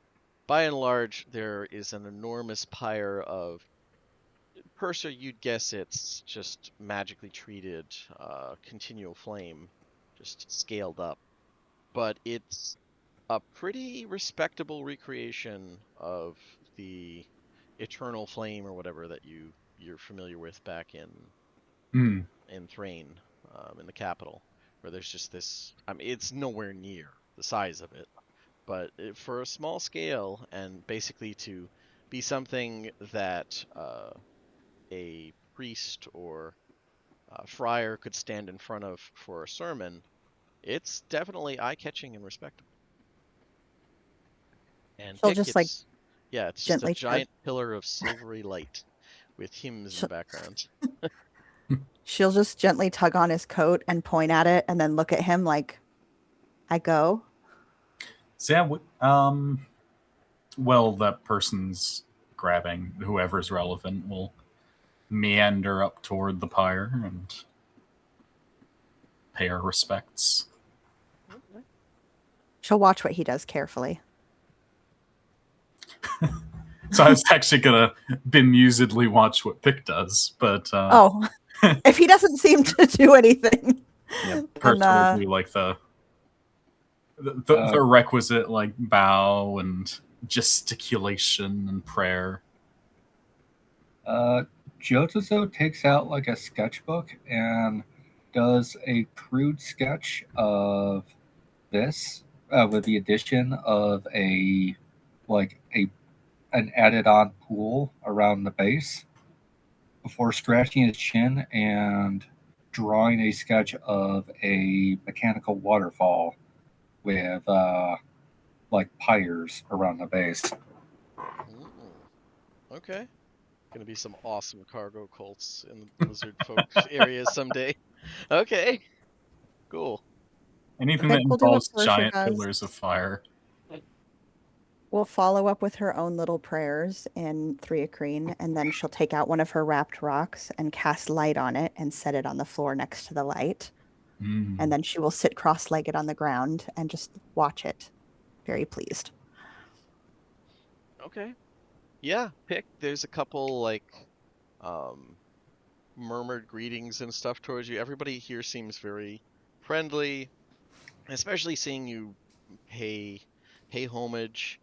by and large, there is an enormous pyre of Purser, you'd guess it's just magically treated continual flame, just scaled up. But it's a pretty respectable recreation of the eternal flame or whatever that you're familiar with back in Thrain, in the capital, where there's just this. I mean, it's nowhere near the size of it, but for a small scale and basically to be something that a priest or friar could stand in front of for a sermon, it's definitely eye-catching and respectable. And She'll Pick, just like it's just a gently giant pillar of silvery light with hymns in the She'll- background. she'll just gently tug on his coat and point at it, and then look at him like, "I go." So yeah, well, that person's grabbing whoever's relevant will meander up toward the pyre and pay our respects. Okay. She'll watch what he does carefully. So I was actually gonna bemusedly watch what Pick does, but Oh, if he doesn't seem to do anything, yeah, Purser will do like the requisite like bow and gesticulation and prayer. Jotazo takes out like a sketchbook and does a crude sketch of this with the addition of an added on pool around the base before scratching his chin and drawing a sketch of a mechanical waterfall with like pyres around the base. Okay. Gonna be some awesome cargo cults in the lizard folk areas someday. Okay. Cool. Anything I that think we'll do what involves Purser giant does. pillars of fire. We'll follow up with her own little prayers in Threacrine, and then she'll take out one of her wrapped rocks and cast light on it and set it on the floor next to the light. And then she will sit cross-legged on the ground and just watch it, very pleased. Okay. Yeah, Pick, there's a couple like murmured greetings and stuff towards you. Everybody here seems very friendly, especially seeing you pay homage.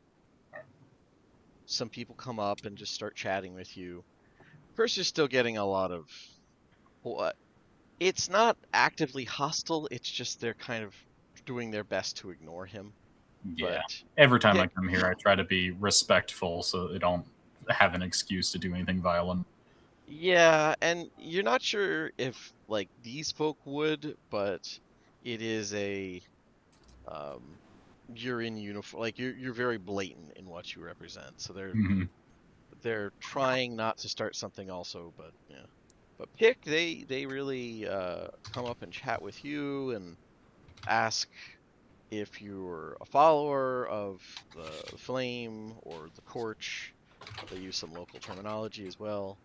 Some people come up and just start chatting with you. Purser's still getting a lot of what? It's not actively hostile, it's just they're kind of doing their best to ignore him. Yeah. But Every time I Pick, come here, I try to be respectful so they don't have an excuse to do anything violent. yeah, and you're not sure if like these folk would, but it is a you're in uniform, like you're very blatant in what you represent. So they're trying not to start something also, but yeah. But Pick, they really come up and chat with you and ask if you're a follower of the Flame or the Torch. They use some local terminology as well.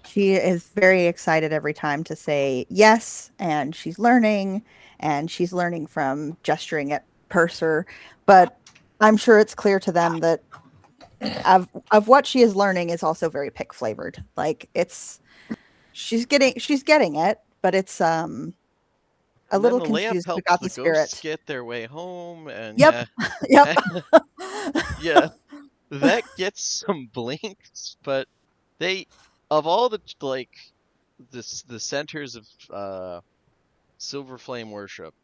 She is very excited every time to say yes, and she's learning from gesturing at Purser. But I'm sure it's clear to them that of what she is learning is also very Pick flavored. Like she's getting it, but it's a And little then the lamp confused helps about the the ghosts spirit. get their way home, and Yep. yeah, Yep. yeah, that gets some blinks. But they, of all the like, the centers of Silver Flame worship,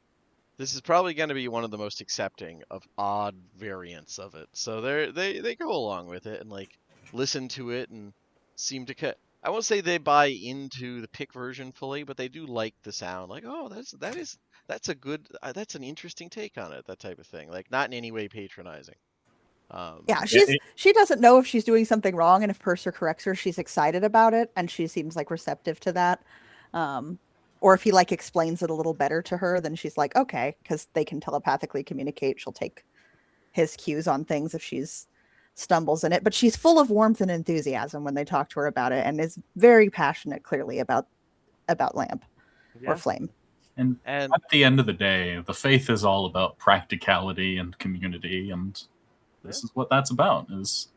this is probably going to be one of the most accepting of odd variants of it. So they go along with it and like listen to it and seem to I won't say they buy into the Pick version fully, but they do like the sound. Like, oh, that's a good that's an interesting take on it, that type of thing. Like not in any way patronizing. Yeah, she doesn't know if she's doing something wrong, and if Purser corrects her, she's excited about it, and she seems like receptive to that. Or if he like explains it a little better to her, then she's like, okay, because they can telepathically communicate. She'll take his cues on things if she's stumbles in it. But she's full of warmth and enthusiasm when they talk to her about it, and is very passionate, clearly, about Lamp or Flame. And at the end of the day, the faith is all about practicality and community, and this is what that's about: is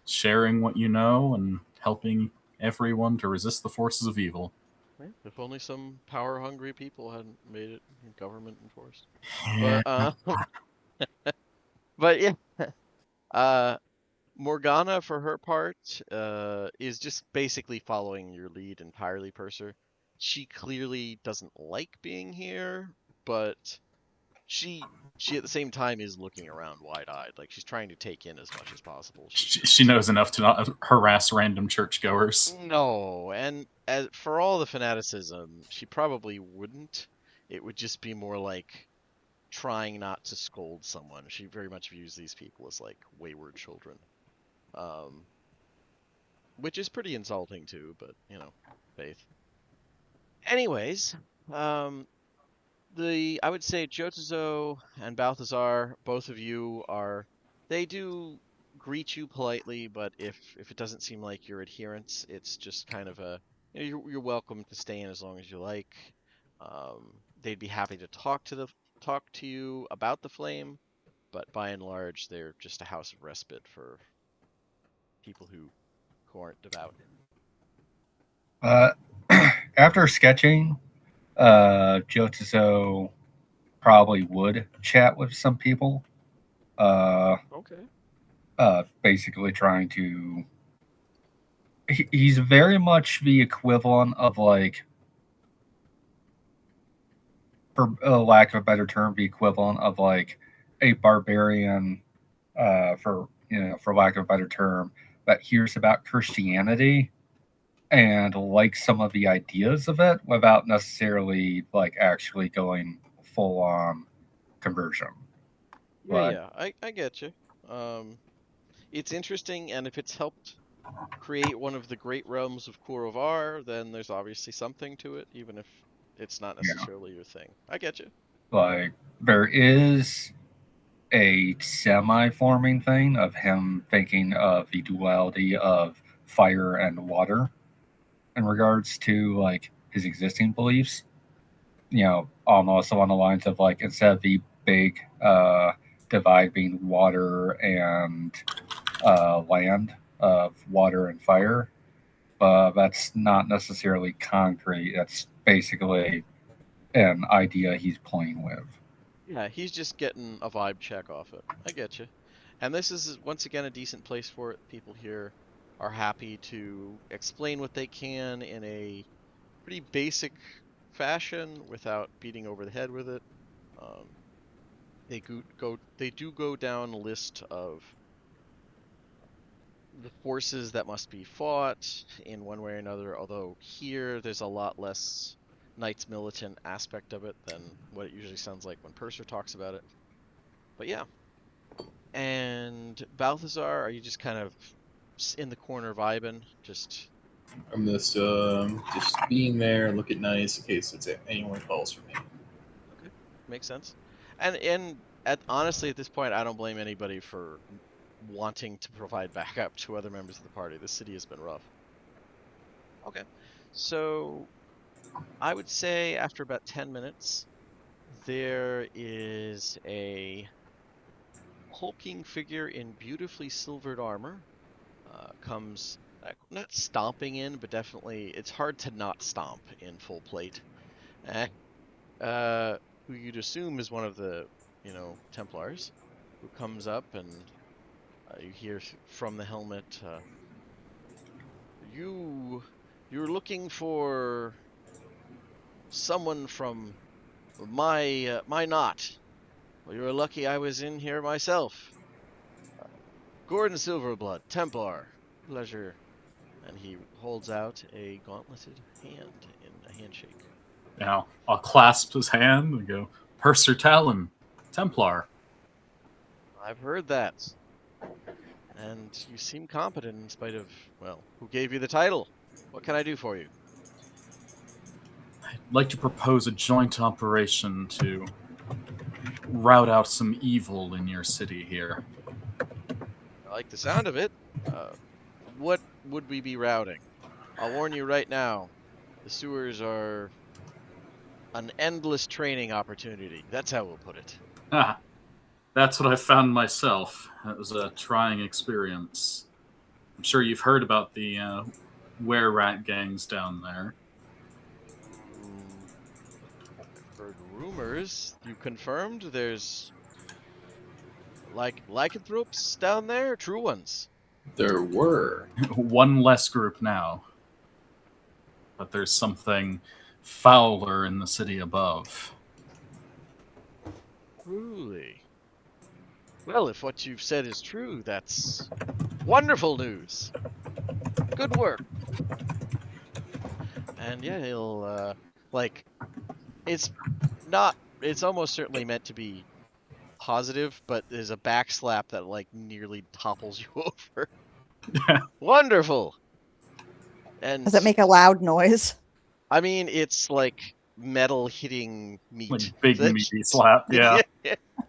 sharing what you know and helping everyone to resist the forces of evil. Right? If only some power-hungry people hadn't made it government enforced. Yeah. But yeah, uh, Morgana, for her part, is just basically following your lead entirely, Purser. She clearly doesn't like being here, but she at the same time is looking around wide-eyed. Like, she's trying to take in as much as possible. She knows enough to not harass random churchgoers. No, and for all the fanaticism, she probably wouldn't. It would just be more like trying not to scold someone. She very much views these people as like wayward children. Which is pretty insulting too, but you know, faith. Anyways, I would say Jotazo and Balthazar, both of you they do greet you politely, but if it doesn't seem like your adherence, it's just kind of you're welcome to stay in as long as you like. They'd be happy to talk to you about the flame, but by and large, they're just a house of respite for people who aren't devout. After sketching, Jotazo probably would chat with some people. Okay. Basically trying to. He's very much the equivalent of like, for lack of a better term, the equivalent of like a barbarian, for lack of a better term, that hears about Christianity and likes some of the ideas of it without necessarily like actually going full on conversion. Yeah, I get you. It's interesting, and if it's helped create one of the great realms of Kurovar, then there's obviously something to it, even if it's not necessarily your thing. I get you. Like, there is a semi-forming thing of him thinking of the duality of fire and water in regards to like his existing beliefs. Almost along the lines of like, instead of the big divide being water and land, of water and fire, that's not necessarily concrete. That's basically an idea he's playing with. Yeah, he's just getting a vibe check off it. I get you. And this is, once again, a decent place for it. People here are happy to explain what they can in a pretty basic fashion without beating over the head with it. They do go down a list of the forces that must be fought in one way or another, although here there's a lot less Knights Militant aspect of it than what it usually sounds like when Purser talks about it. But yeah. And Balthazar, are you just kind of in the corner vibing? I'm just being there, looking nice in case anyone calls for me. Okay, makes sense. And honestly, at this point, I don't blame anybody for wanting to provide backup to other members of the party. This city has been rough. Okay, so I would say after about 10 minutes, there is a hulking figure in beautifully silvered armor. Comes not stomping in, but definitely it's hard to not stomp in full plate. Who you'd assume is one of the, Templars, who comes up and you hear from the helmet, you're looking for someone from my knot. Well, you're lucky I was in here myself. Gordon Silverblood, Templar. Pleasure. And he holds out a gauntleted hand in a handshake. Now, I'll clasp his hand and go, Purser Talon, Templar. I've heard that. And you seem competent in spite of, who gave you the title? What can I do for you? I'd like to propose a joint operation to rout out some evil in your city here. I like the sound of it. What would we be routing? I'll warn you right now. The sewers are an endless training opportunity. That's how we'll put it. That's what I found myself. It was a trying experience. I'm sure you've heard about the were-rat gangs down there. I've heard rumors. You confirmed there's lycanthropes down there? True ones? There were. One less group now. But there's something fouler in the city above. Truly. Well, if what you've said is true, that's wonderful news. Good work. And yeah, he'll, it's not, it's almost certainly meant to be positive, but there's a backslap that, nearly topples you over. Wonderful! And Does it make a loud noise? I mean, it's like metal hitting meat. Like big meaty slap, yeah.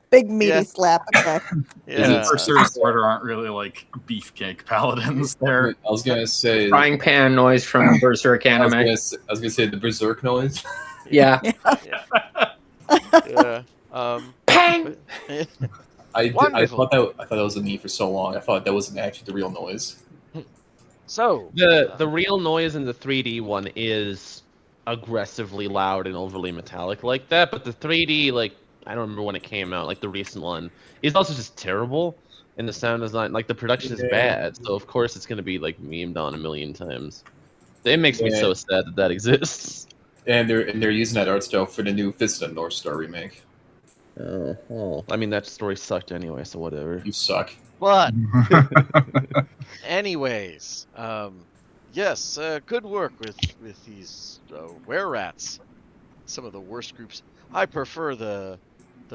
Big meaty slap. Okay. Yeah. Berserk's order aren't really like beefcake paladins. They're I was gonna say frying pan noise from Berserk anime. I was gonna say the Berserk noise. Yeah. Yeah. Bang! I thought that was a meme for so long. I thought that wasn't actually the real noise. So the real noise in the 3D one is aggressively loud and overly metallic like that, but the 3D, I don't remember when it came out, the recent one, is also just terrible, and the sound design, the production is bad, so of course it's gonna be memed on a million times. It makes me so sad that exists. And they're using that art style for the new Fist of North Star remake. Oh, I mean that story sucked anyway, so whatever. You suck. But anyways, yes, good work with these were-rats. Some of the worst groups. I prefer the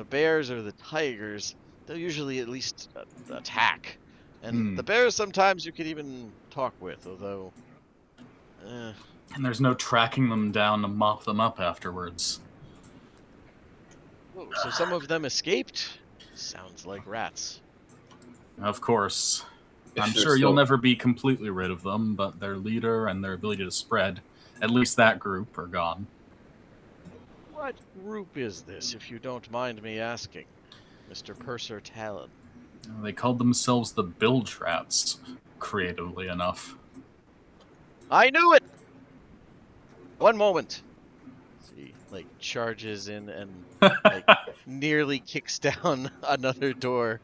bears or the tigers. They'll usually at least attack, and the bears sometimes you could even talk with, although. And there's no tracking them down to mop them up afterwards. Oh, so some of them escaped? Sounds like rats. Of course. I'm If they're sure you'll still- never be completely rid of them, but their leader and their ability to spread, at least that group, are gone. What group is this, if you don't mind me asking, Mr. Purser Talon? They called themselves the Bilge Rats, creatively enough. I knew it! One moment. He, charges in and, nearly kicks down another door.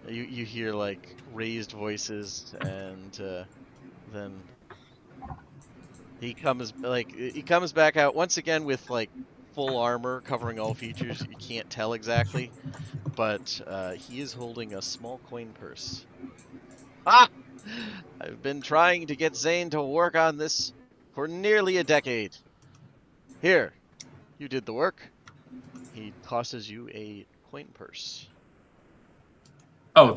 You hear, raised voices, and, then he comes back out once again with, full armor covering all features. You can't tell exactly, but, he is holding a small coin purse. Ah! I've been trying to get Zane to work on this for nearly a decade. Here, you did the work. He tosses you a coin purse. Oh,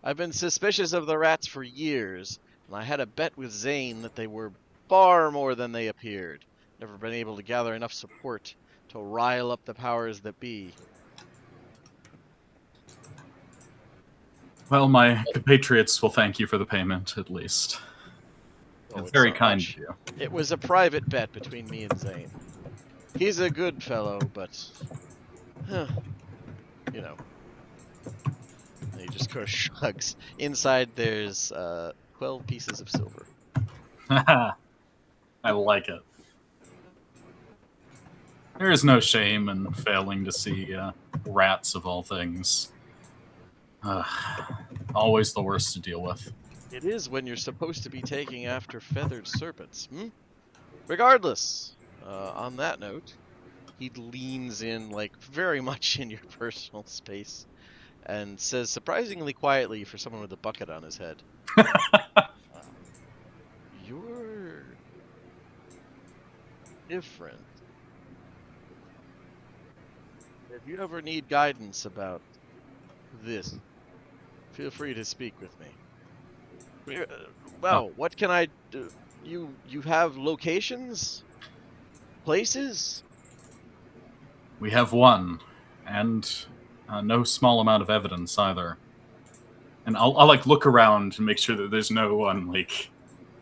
I've been suspicious of the rats for years, and I had a bet with Zane that they were far more than they appeared. Never been able to gather enough support to rile up the powers that be. Well, my compatriots will thank you for the payment, at least. Oh, It's very not kind much. of you. It was a private bet between me and Zane. He's a good fellow, but... you know. And he just kind of shrugs. Inside there's 12 pieces of silver. I like it. There is no shame in failing to see rats of all things. Always the worst to deal with. It is when you're supposed to be taking after feathered serpents, Regardless, on that note, he leans in, very much in your personal space, and says surprisingly quietly for someone with a bucket on his head, you're different. If you ever need guidance about this, feel free to speak with me. Well, what can I do? You have locations? Places? We have one, and no small amount of evidence either. And I'll look around and make sure that there's no one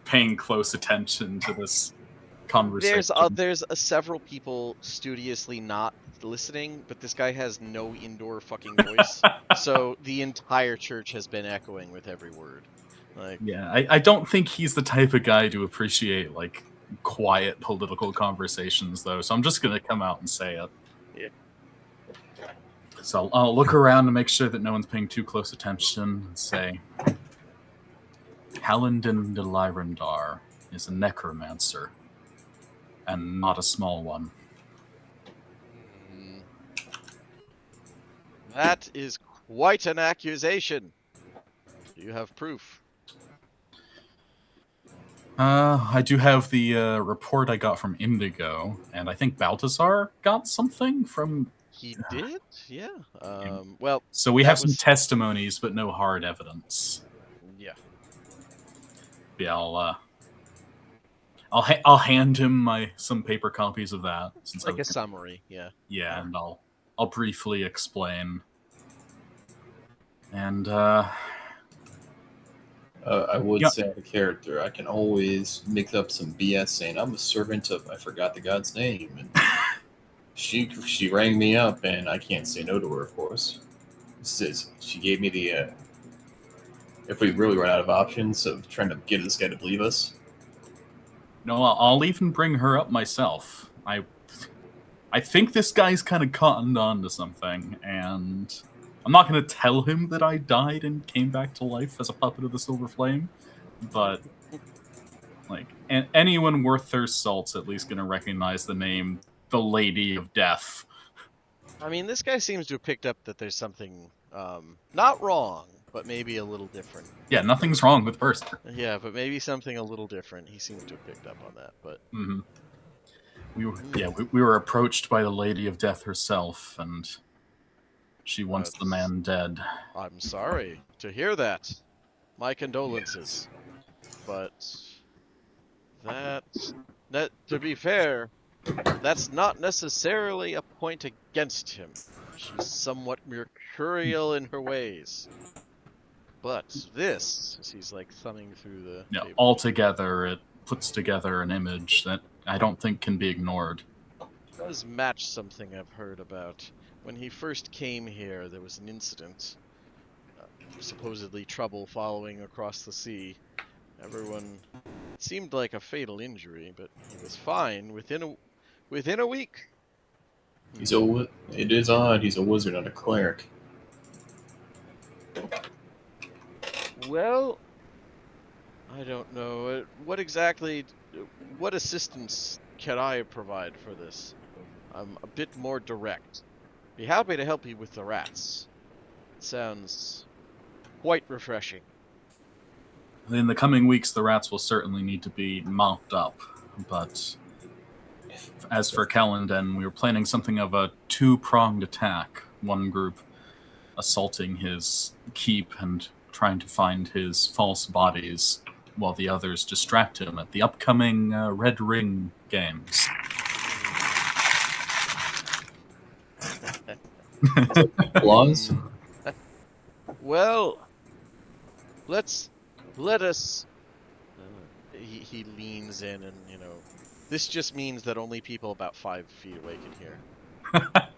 paying close attention to this conversation. There's several people studiously not listening, but this guy has no indoor fucking voice, so the entire church has been echoing with every word. Like, Yeah, I don't think he's the type of guy to appreciate like quiet political conversations, though. So I'm just gonna come out and say it. Yeah. So I'll look around to make sure that no one's paying too close attention and say, Hallandin de Lyrandar is a necromancer, and not a small one. That is quite an accusation. Do you have proof? I do have the report I got from Indigo, and I think Baltazar got something from. He did? Yeah. Well, so we that have some was- testimonies, but no hard evidence. Yeah. Yeah, I'll hand him some paper copies of that. Since like a summary, yeah. Yeah, and I'll briefly explain. And I would Yeah. say out of character, I can always mix up some BS saying I'm a servant of I forgot the god's name, and she rang me up, and I can't say no to her, of course. She gave me the if we really run out of options of trying to get this guy to believe us. no, I'll even bring her up myself. I think this guy's kind of cottoned on to something, and I'm not going to tell him that I died and came back to life as a puppet of the Silver Flame, but like anyone worth their salt's at least going to recognize the name, the Lady of Death. I mean, this guy seems to have picked up that there's something not wrong, but maybe a little different. Yeah, nothing's wrong with Purser. Yeah, but maybe something a little different. He seems to have picked up on that, but... Mm-hmm. We were approached by the Lady of Death herself, and she wants the man dead. I'm sorry to hear that. My condolences. But that to be fair, that's not necessarily a point against him. She's somewhat mercurial in her ways. But this, as he's like thumbing through the paper. Altogether, it puts together an image that I don't think can be ignored. It does match something I've heard about. When he first came here, there was an incident. Supposedly trouble following across the sea. Everyone... It seemed like a fatal injury, but he was fine within a week. It is odd. He's a wizard, not a cleric. Well, I don't know. What assistance can I provide for this? I'm a bit more direct. Be happy to help you with the rats. It sounds quite refreshing. In the coming weeks, the rats will certainly need to be mopped up, but as for Calendon, we were planning something of a two-pronged attack. One group assaulting his keep and trying to find his false bodies, while the others distract him at the upcoming Red Ring games. Applause? Well, let us... He leans in and, this just means that only people about 5 feet away can hear.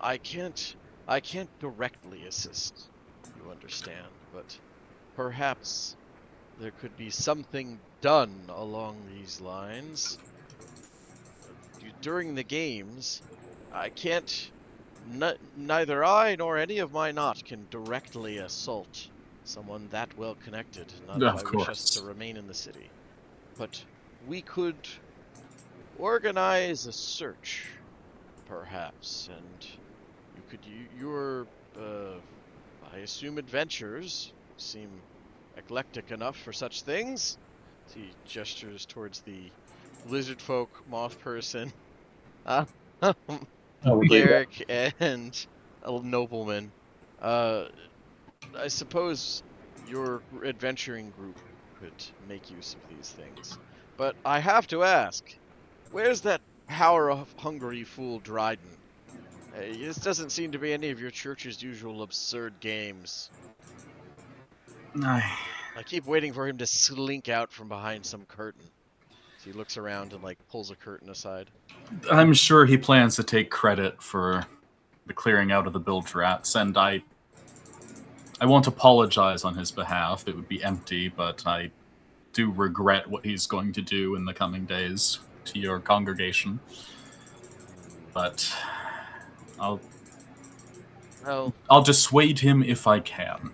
I can't directly assist, you understand, but perhaps there could be something done along these lines. During the games, I can't... neither I nor any of my not can directly assault someone that well connected. Not if I wish us to remain in the city. But we could organize a search, perhaps, and you could... Your, I assume adventurers seem eclectic enough for such things. He gestures towards the lizard folk, moth person, cleric, and a nobleman. I suppose your adventuring group could make use of these things. But I have to ask, where's that power-hungry fool Dryden? This doesn't seem to be any of your church's usual absurd games. I keep waiting for him to slink out from behind some curtain. He looks around and like pulls a curtain aside. I'm sure he plans to take credit for the clearing out of the bilge rats, and I won't apologize on his behalf. It would be empty, but I do regret what he's going to do in the coming days to your congregation. But Well, I'll dissuade him if I can.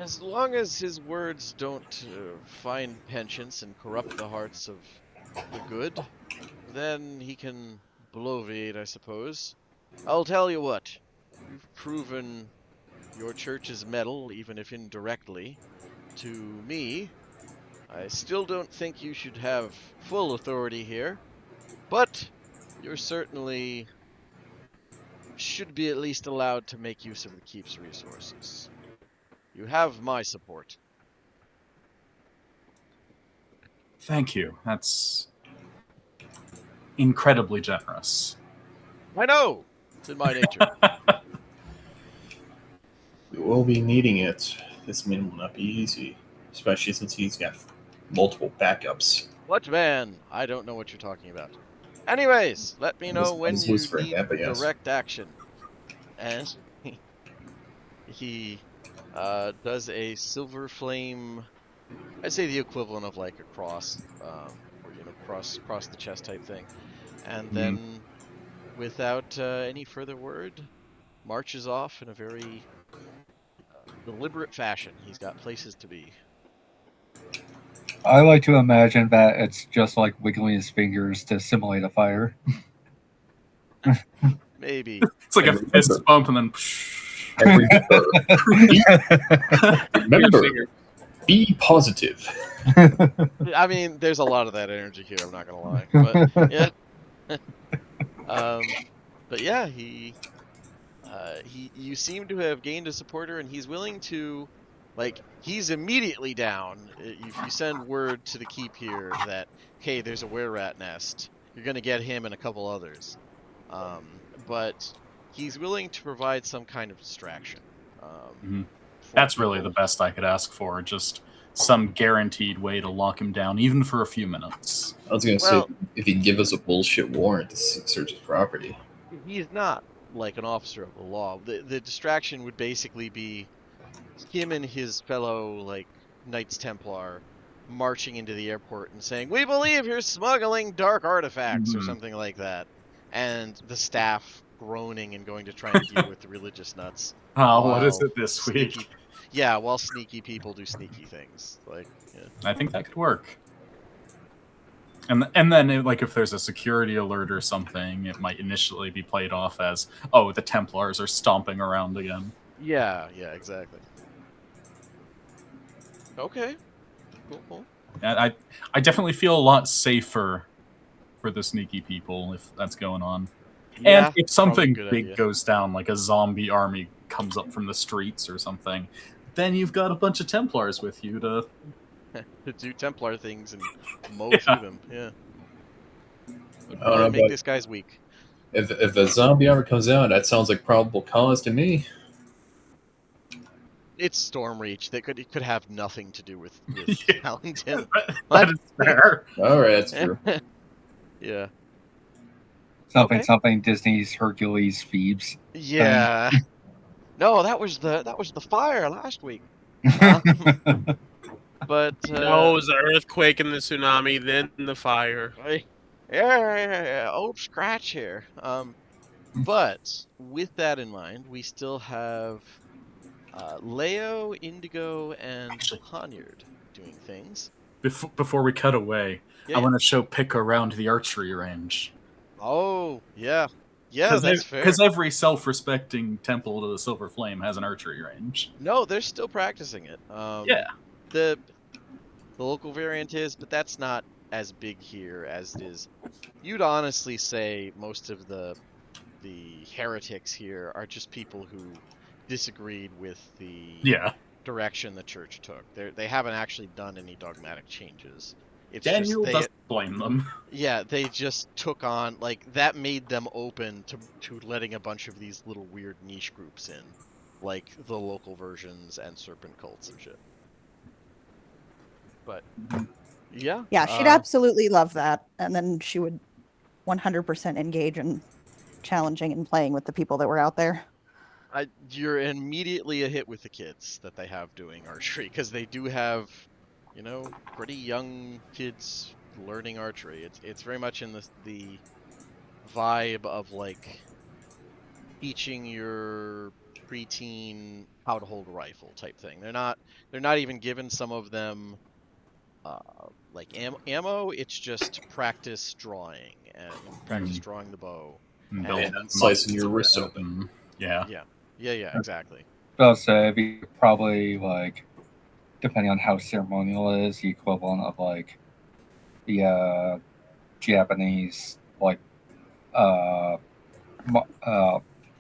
as long as his words don't find penchants and corrupt the hearts of the good, then he can bloviate, I suppose. I'll tell you what, you've proven your church's mettle, even if indirectly, to me. I still don't think you should have full authority here, but you're certainly should be at least allowed to make use of the keep's resources. You have my support. Thank you. That's incredibly generous. I know! It's in my nature. We will be needing it. This man will not be easy, especially since he's got multiple backups. What man? I don't know what you're talking about. Anyways, let me know when This you was for need him, I guess. direct action. And he does a silver flame. I'd say the equivalent of like a cross, or cross the chest type thing. And then, without any further word, marches off in a very deliberate fashion. He's got places to be. I like to imagine that it's just like wiggling his fingers to simulate a fire. Maybe. It's like a fist bump and then... Remember, be positive. I mean, there's a lot of that energy here, I'm not gonna lie. But yeah. But yeah, you seem to have gained a supporter, and he's willing to, like, he's immediately down. If you send word to the keep here that, hey, there's a were-rat nest, you're gonna get him and a couple others. But he's willing to provide some kind of distraction. That's really the best I could ask for, just some guaranteed way to lock him down, even for a few minutes. I was going to say, if he'd give us a bullshit warrant to search his property. He's not like an officer of the law. The distraction would basically be him and his fellow, like, Knights Templar marching into the airport and saying, "We believe you're smuggling dark artifacts," or something like that. And the staff groaning and going to try and deal with the religious nuts. Oh, what is it this week? Yeah, while sneaky people do sneaky things. Like, yeah. I think that could work. And then, like, if there's a security alert or something, it might initially be played off as, oh, the Templars are stomping around again. Yeah, exactly. Okay. Cool. And I definitely feel a lot safer for the sneaky people if that's going on. Yeah, and if something big idea. Goes down, like a zombie army comes up from the streets or something, then you've got a bunch of Templars with you to do Templar things and mow through them. Yeah. Make this guy's weak. If a zombie armor comes out, that sounds like probable cause to me. It's Stormreach. It could have nothing to do with Hallington. That is fair. All right, that's true. Yeah. Something Disney's Hercules Phoebes. Yeah. No, that was the fire last week. But no, it was the earthquake and the tsunami, then the fire. Yeah. Old scratch here. But with that in mind, we still have Leo, Indigo, and Honyard doing things. Before we cut away, I want to show Pick around the archery range. Oh, yeah. Yeah, that's fair. Because every self-respecting temple to the Silver Flame has an archery range. No, they're still practicing it. Yeah. The local variant is, but that's not as big here as it is. You'd honestly say most of the heretics here are just people who disagreed with the direction the church took. They haven't actually done any dogmatic changes. It's Daniel just doesn't blame them. Yeah, they just took on, like, that made them open to letting a bunch of these little weird niche groups in, like the local versions and serpent cults and shit. But Yeah. Yeah, she'd absolutely love that. And then she would 100% engage in challenging and playing with the people that were out there. You're immediately a hit with the kids that they have doing archery because they do have, pretty young kids learning archery. It's very much in the vibe of like teaching your preteen how to hold a rifle type thing. They're not even given some of them uh, like ammo. It's just practice drawing and practice drawing the bow. And And build slicing your muskets wrist with it, open. and yeah. Yeah, exactly. I'll say it'd be probably like, depending on how ceremonial it is, the equivalent of like the Japanese like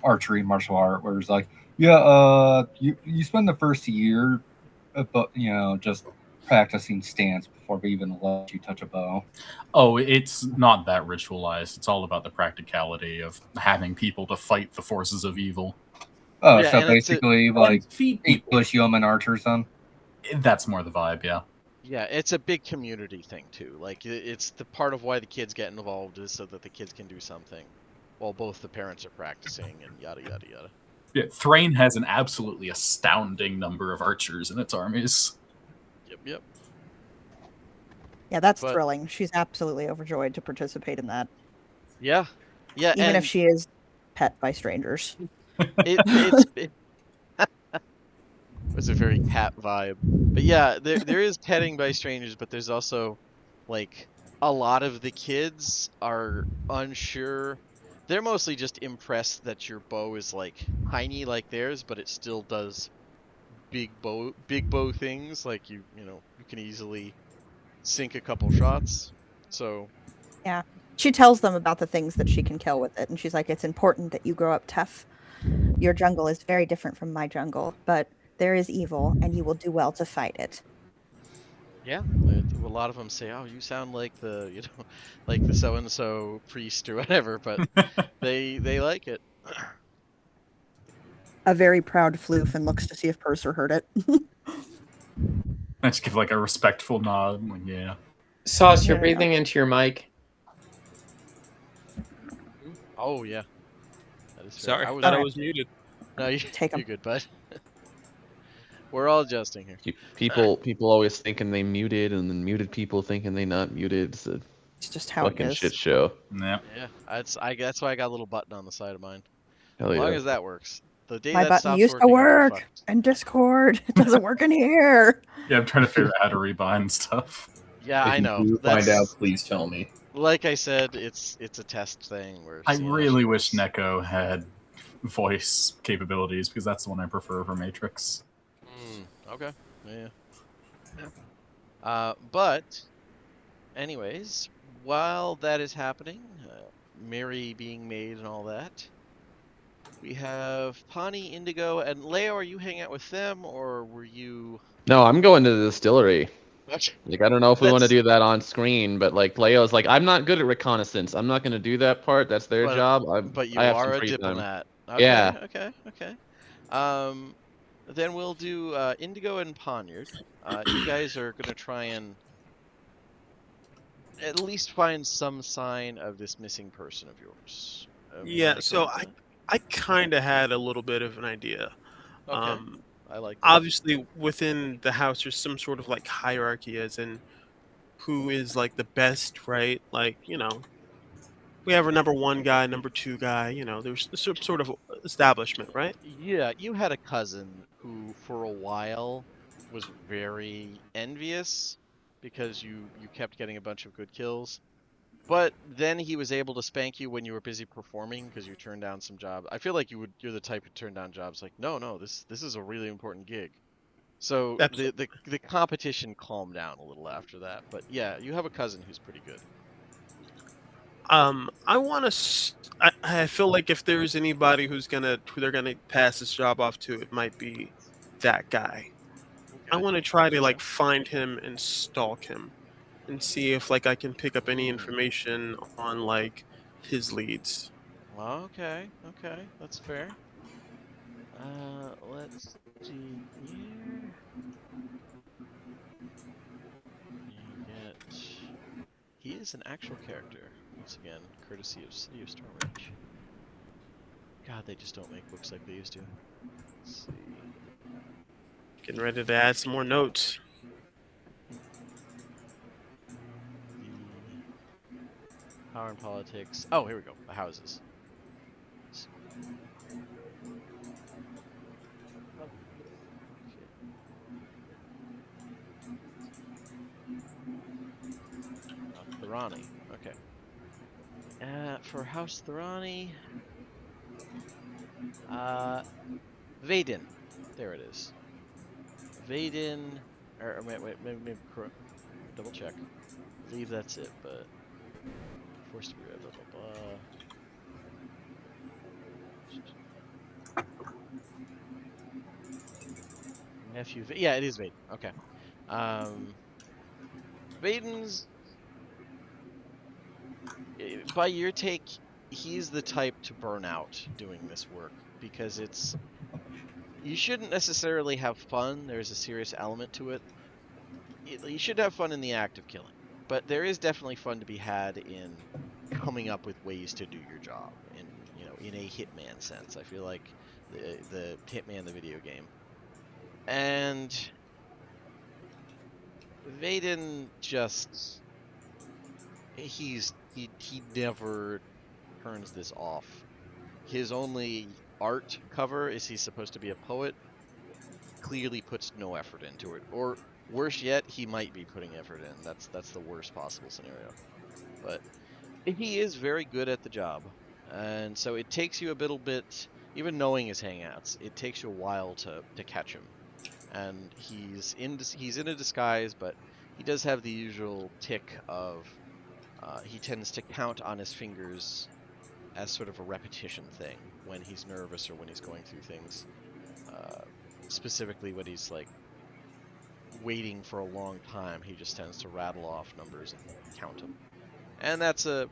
archery martial art, where it's like, you spend the first year, but just practicing stance before we even let you touch a bow. Oh, it's not that ritualized. It's all about the practicality of having people to fight the forces of evil. Oh, Yeah, so and basically And like feed people. English yeoman archers then? That's more the vibe, yeah. Yeah, it's a big community thing too. Like it's the part of why the kids get involved is so that the kids can do something while both the parents are practicing and yada yada yada. Yeah, Thrain has an absolutely astounding number of archers in its armies. Yep. Yeah, that's But thrilling. She's absolutely overjoyed to participate in that, yeah, even if and she is pet by strangers. it was a very cat vibe. But yeah, there is petting by strangers, but there's also like a lot of the kids are unsure. They're mostly just impressed that your bow is like tiny like theirs, but it still does big bow things. Like you can easily sink a couple shots. So Yeah. She tells them about the things that she can kill with it, and she's like, it's important that you grow up tough. Your jungle is very different from my jungle, but there is evil, and you will do well to fight it. yeah, a lot of them say, "Oh, you sound like the like the so and so priest or whatever," but they like it. A very proud floof and looks to see if Purser heard it. I just give like a respectful nod. Like, yeah. Sauce, you're Yeah. breathing into your mic. Oh yeah, that is fair. Sorry, I was thought I Alright. was muted. no, Take 'em. you're good, bud. We're all adjusting here. People always thinking they muted, and then muted people thinking they not muted. It's a It's just how it fucking is. shit show. Yeah. Yeah, that's why I got a little button on the side of mine. Hell As long yeah. as that works. The day My that button stops used to working, I'm work fucked. in Discord. It doesn't work in here. Yeah, I'm trying to figure out how to rebind stuff. Yeah, If I you know. do find That's out, please tell me. like I said, it's a test thing. We're I seeing how really she wish works. Neko had voice capabilities because that's the one I prefer for Matrix. Okay. Yeah. But anyways, while that is happening, Mary being made and all that, we have Pawnee, Indigo, and Leo. Are you hanging out with them, or were you? No, I'm going to the distillery. That's Like, I don't know if we want to do that on screen, but like Leo's like, I'm not good at reconnaissance. I'm not going to do that part. That's their job. but I you have some are a free time. diplomat. Yeah. Okay. Um, then we'll do Indigo and Poniard. You guys are gonna try and at least find some sign of this missing person of yours. You Yeah, want to go so with that? I kind of had a little bit of an idea. Okay, I like that. Obviously, within the house, there's some sort of like hierarchy, as in who is like the best, right? Like, we have our number one guy, number two guy. There's some sort of establishment, right? Yeah, you had a cousin who, for a while, was very envious because you kept getting a bunch of good kills. But then he was able to spank you when you were busy performing because you turned down some jobs. I feel like you're the type who turn down jobs like, no, this is a really important gig. So That's the competition calmed down a little after that. But yeah, you have a cousin who's pretty good. I want to. I feel like if there's anybody who they're gonna pass this job off to, it might be that guy. I Okay. want to try to like find him and stalk him, and see if like I can pick up any information on like his leads. Okay, that's fair. Let's see here. You get He is an actual character. Once again, courtesy of City of Stormreach. God, they just don't make books like they used to. Let's see. Getting ready to add some more notes. The power and politics. Oh, here we go. The houses. Thorani. Okay. For House Thorani, Vaden. There it is. Vaden, or wait, maybe double check. I believe that's it, but forced to be read, blah blah blah. Nephew, yeah, it is Vaden. Okay. Vaden's, by your take, he's the type to burn out doing this work because it's, you shouldn't necessarily have fun. There's a serious element to it. You should have fun in the act of killing, but there is definitely fun to be had in coming up with ways to do your job in, you know, in a Hitman sense. I feel like the Hitman, the video game, and Vaden just, he never turns this off. His only art cover is he's supposed to be a poet. Clearly puts no effort into it, or worse yet, he might be putting effort in. That's the worst possible scenario. But he is very good at the job, and so it takes you a little bit, even knowing his hangouts, it takes you a while to catch him. And he's in a disguise, but he does have the usual tick of he tends to count on his fingers as sort of a repetition thing when he's nervous or when he's going through things. Specifically when he's like waiting for a long time, he just tends to rattle off numbers and count them. And that's a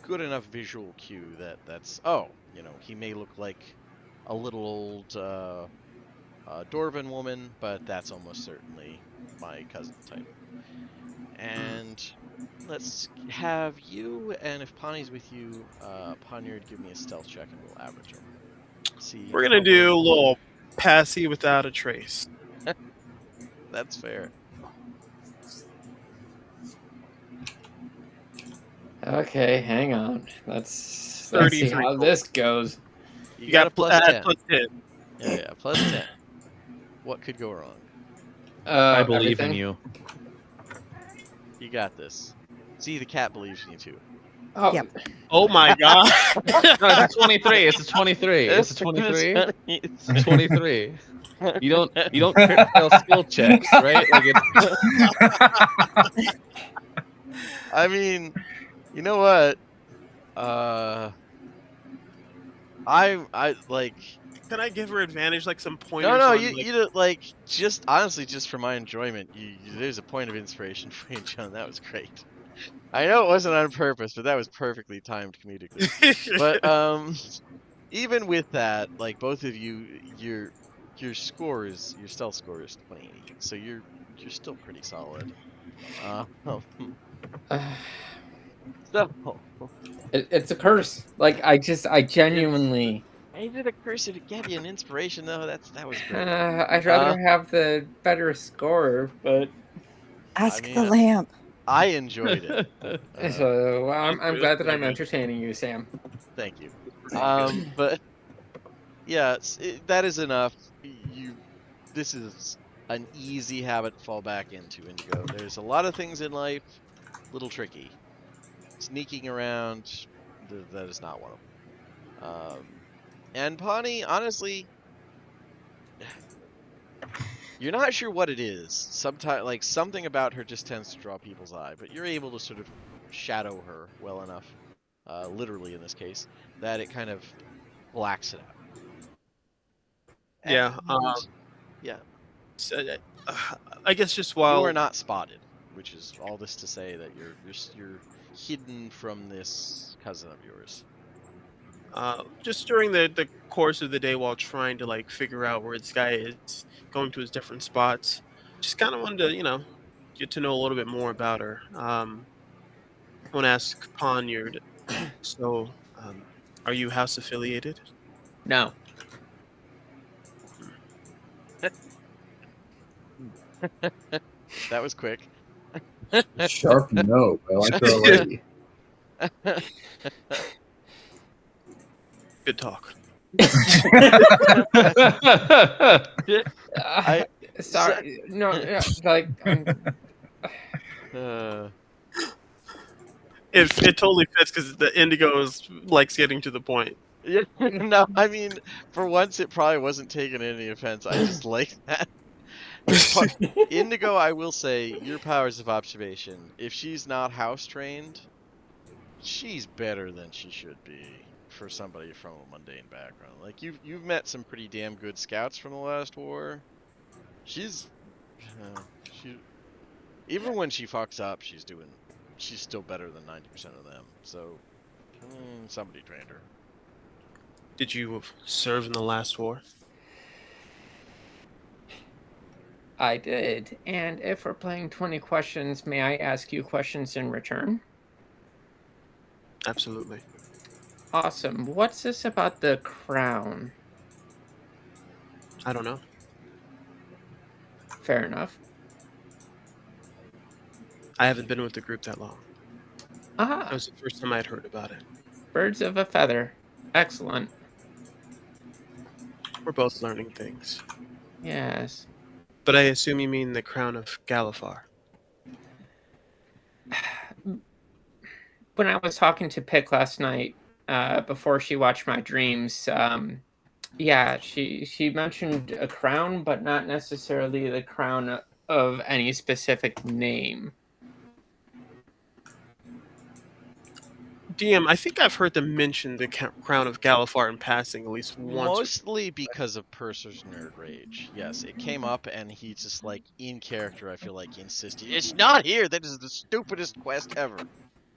good enough visual cue that's, oh, you know, he may look like a little old Dwarven woman, but that's almost certainly my cousin type. And let's have you, and if Pawnee's with you, Poniard, give me a stealth check and we'll average them. See, We're gonna do a little passy without a trace. That's fair. Okay, hang on. Let's see how this goes. You got a plus 10. Plus 10. Yeah, plus 10. What could go wrong? I believe everything. in you. You got this. See, the cat believes in you too. Oh, Yep. Oh my god. No, it's a 23. It's a 23. It's a 23. It's a 23. You don't fail skill checks, right? Like it's... I mean, you know what? I like. Can I give her advantage, like some pointers? No, on, you like just honestly, just for my enjoyment, there's a point of inspiration for you, John. That was great. I know it wasn't on purpose, but that was perfectly timed comedically. But even with that, like both of you, your stealth score is 20, so you're still pretty solid. So it's a curse. Like I genuinely. I did a curse to give you an inspiration though. That was great. I'd rather have the better score, but Ask I the mean, lamp. I enjoyed it. so I'm glad that I'm entertaining you, Sam. Thank you. But yeah, that is enough. This is an easy habit to fall back into, Indigo. There's a lot of things in life, a little tricky. Sneaking around, that is not one of them. And Pawnee, honestly, you're not sure what it is. Sometimes, like, something about her just tends to draw people's eye, but you're able to sort of shadow her well enough, literally in this case, that it kind of blacks it out. Yeah. Yeah. So, I guess just while you are not spotted, which is all this to say that you're hidden from this cousin of yours. Just during the course of the day, while trying to like figure out where this guy is, going to his different spots, just kind of wanted to, get to know a little bit more about her. I want to ask Poniard. So, are you house affiliated? No. That was quick. Sharp no. I like her already. Good talk. I Sorry. No, like uh, It totally fits because the Indigo likes getting to the point. yeah, no, I mean, for once it probably wasn't taking any offense. I just like that. Indigo, I will say, your powers of observation. If she's not house trained, she's better than she should be for somebody from a mundane background. Like you've met some pretty damn good scouts from the last war. She's she even when she fucks up, she's still better than 90% of them. So somebody trained her. Did you serve in the last war? I did. And if we're playing 20 questions, may I ask you questions in return? Absolutely. Awesome. What's this about the crown? I don't know. Fair enough. I haven't been with the group that long. Ah, That was the first time I'd heard about it. birds of a feather. Excellent. We're both learning things. Yes. But I assume you mean the crown of Galifar. When I was talking to Pick last night, before she watched my dreams, yeah, she mentioned a crown, but not necessarily the crown of any specific name. DM, I think I've heard them mention the crown of Galifar in passing at least once. Mostly because of Purser's nerd rage. Yes, it came up and he just like in character, I feel like insisted, it's not here. That is the stupidest quest ever.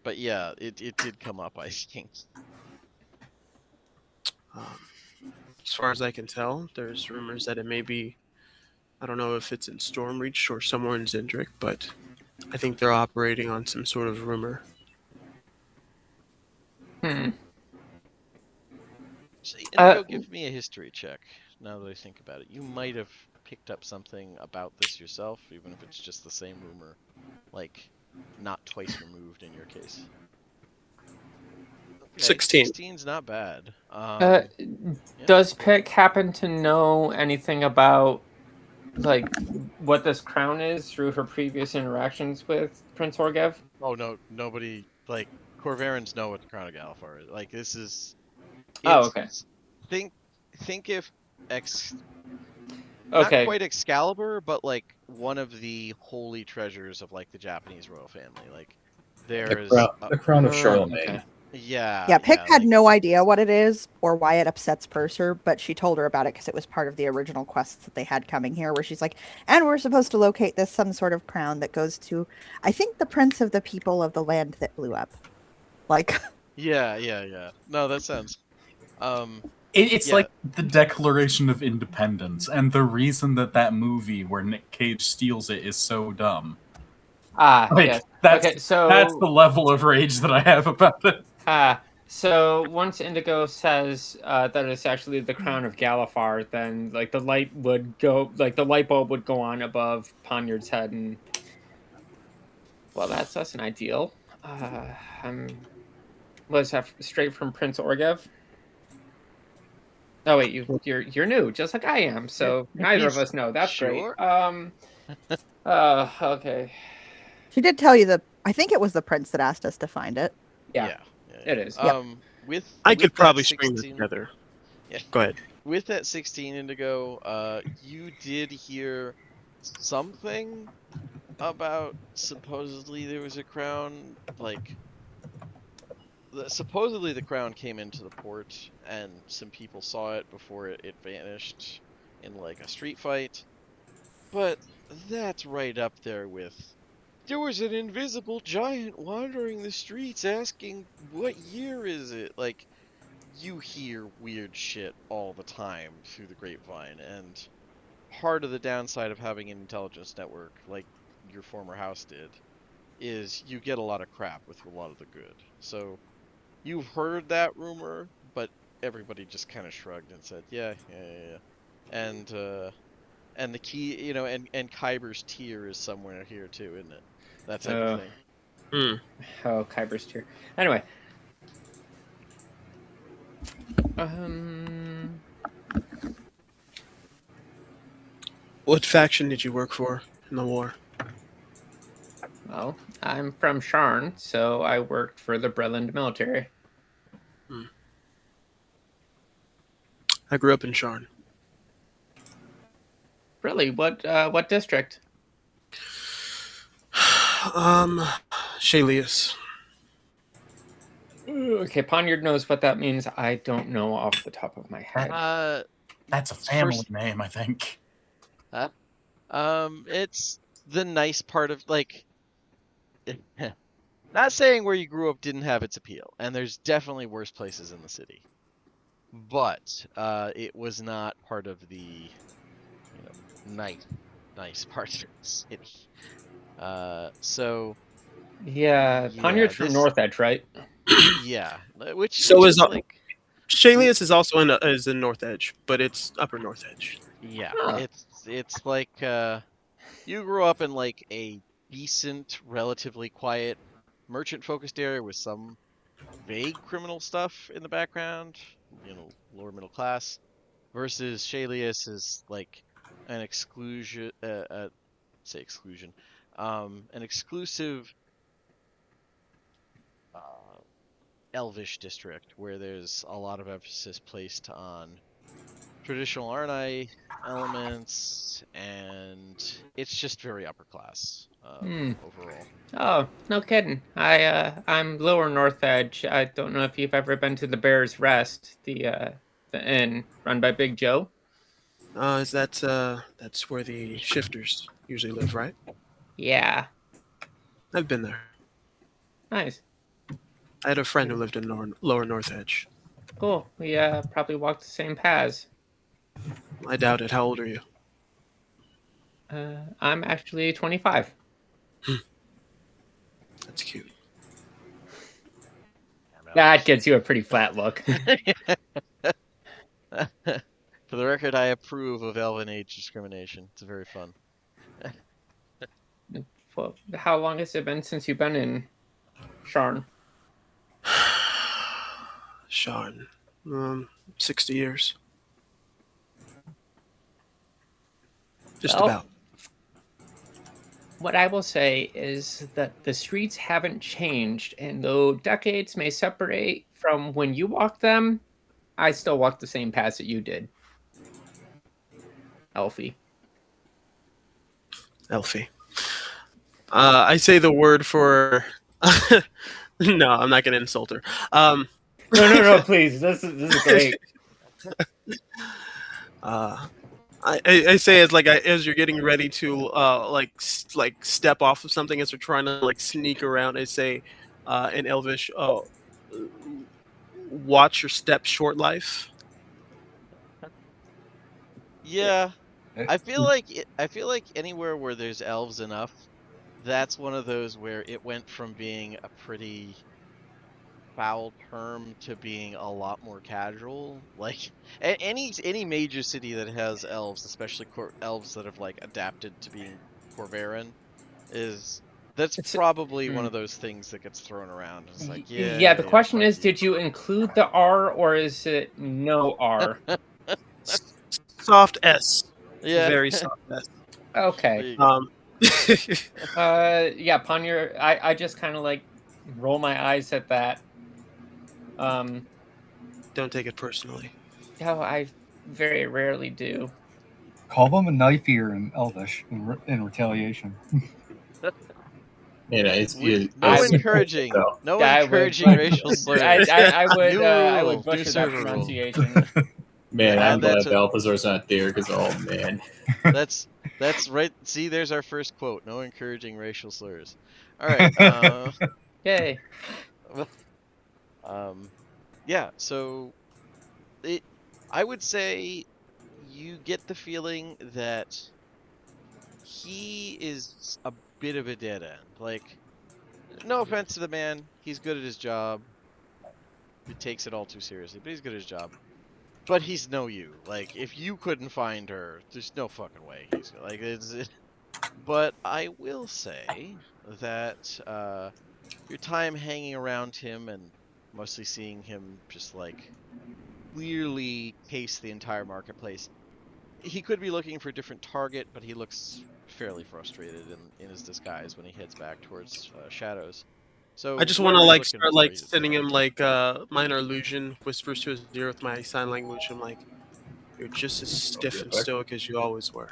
But yeah, it did come up, I think. As far as I can tell, there's rumors that it may be, I don't know if it's in Stormreach or somewhere in Zendrick, but I think they're operating on some sort of rumor. So, Indigo, give me a history check. Now that I think about it, you might have picked up something about this yourself, even if it's just the same rumor, like not twice removed in your case. Okay, 16. 16's not bad. Does Pick happen to know anything about like what this crown is through her previous interactions with Prince Orgev? Oh no, nobody like Corvarans know what the Crown of Galifar is. Like this is. Oh, okay. Think if Okay. not quite Excalibur, but like one of the holy treasures of like the Japanese royal family. Like there's The crown of Charlemagne. Okay. Yeah, Pick had like, no idea what it is or why it upsets Purser, but she told her about it because it was part of the original quests that they had coming here, where she's like, and we're supposed to locate this some sort of crown that goes to, I think, the prince of the people of the land that blew up. Like, yeah. No, that sounds. It's Yeah. like the Declaration of Independence, and the reason that movie where Nick Cage steals it is so dumb. Like, Yes. that's Okay, the level of rage that I have about it. So once Indigo says that it's actually the crown of Galifar, then like the light would go, like the light bulb would go on above Poniard's head, and well, that's an ideal. Was that straight from Prince Orgev? Oh wait, you're new, just like I am. So neither of us know. That's Sure. great. Okay. she did tell you I think it was the prince that asked us to find it. Yeah. It is. I could with probably that string this 16 together. Yeah. Go ahead. With that 16 Indigo, you did hear something about supposedly there was a crown, like supposedly the crown came into the port and some people saw it before it vanished in like a street fight. But that's right up there with there was an invisible giant wandering the streets asking what year is it? Like you hear weird shit all the time through the grapevine, and part of the downside of having an intelligence network like your former house did is you get a lot of crap with a lot of the good. So you've heard that rumor, but everybody just kind of shrugged and said, yeah. And the key, and Kyber's tier is somewhere here too, isn't it? That type of thing. Oh, Kyber's tier. Anyway. What faction did you work for in the war? Well, I'm from Sharn, so I worked for the Breland military. I grew up in Sharn. Really? What district? Shalius. Okay, Poniard knows what that means. I don't know off the top of my head. That's a family name, I think. It's the nice part of, like, not saying where you grew up didn't have its appeal, and there's definitely worse places in the city, but it was not part of the nice parts of the city. So yeah, Poniard's from North Edge, right? Yeah, which is like Shalius is also in North Edge, but it's Upper North Edge. Yeah, it's like you grew up in like a decent, relatively quiet, merchant-focused area with some vague criminal stuff in the background, lower middle class, versus Shalius is like an exclusion, an exclusive elvish district where there's a lot of emphasis placed on traditional Arnai elements, and it's just very upper class overall. Oh, no kidding. I'm Lower North Edge. I don't know if you've ever been to the Bear's Rest, the inn run by Big Joe. That's where the shifters usually live, right? Yeah. I've been there. Nice. I had a friend who lived in Lower North Edge. Cool. We probably walked the same paths. I doubt it. How old are you? I'm actually 25. That's cute. That gives you a pretty flat look. For the record, I approve of elven age discrimination. It's very fun. Well, how long has it been since you've been in Sharn? Sharn. 60 years. Just about. What I will say is that the streets haven't changed, and though decades may separate from when you walked them, I still walk the same paths that you did. Elfie. I say the word for... No, I'm not going to insult her. No, please. This is great. I say as you're getting ready to like step off of something, as you're trying to like sneak around, I say in Elvish, watch your step, short life. Yeah, I feel like anywhere where there's elves enough, that's one of those where it went from being a pretty foul term to being a lot more casual. Like any major city that has elves, especially elves that have like adapted to being Corvaran, that's probably one of those things that gets thrown around. It's like, yeah. The question is, did you include the R or is it no R? Soft S. Yeah. Very soft S. Okay. Yeah, Poniard. I just kind of like roll my eyes at that. Don't take it personally. No, I very rarely do. Call them a knife ear in Elvish in retaliation. No encouraging racial slurs. I would butcher that pronunciation. Man, I'm glad Balthazar's not there because, oh man. That's right. See, there's our first quote. No encouraging racial slurs. All right. Yay. Yeah. So, I would say you get the feeling that he is a bit of a dead end. Like, no offense to the man, he's good at his job. He takes it all too seriously, but he's good at his job. But he's no you. Like, if you couldn't find her, there's no fucking way he's like it's. But I will say that your time hanging around him and mostly seeing him just like clearly case the entire marketplace, he could be looking for a different target, but he looks fairly frustrated in his disguise when he heads back towards Shadows. So I just want to whoever he's like looking start for, like he's sending him like minor illusion whispers to his ear with my sign language. I'm like, you're just as stiff and stoic as you always were.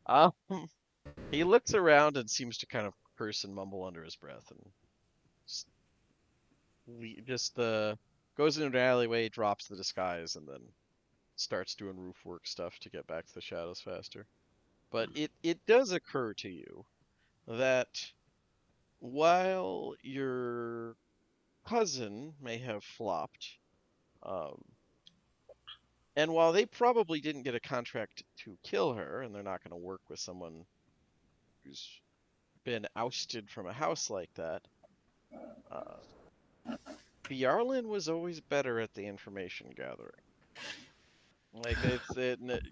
um, he looks around and seems to kind of curse and mumble under his breath, and just, goes into an alleyway, drops the disguise, and then starts doing roof work stuff to get back to the shadows faster. But it does occur to you that while your cousin may have flopped, um, and while they probably didn't get a contract to kill her, and they're not going to work with someone who's been ousted from a house like that, Bjarlin was always better at the information gathering. Like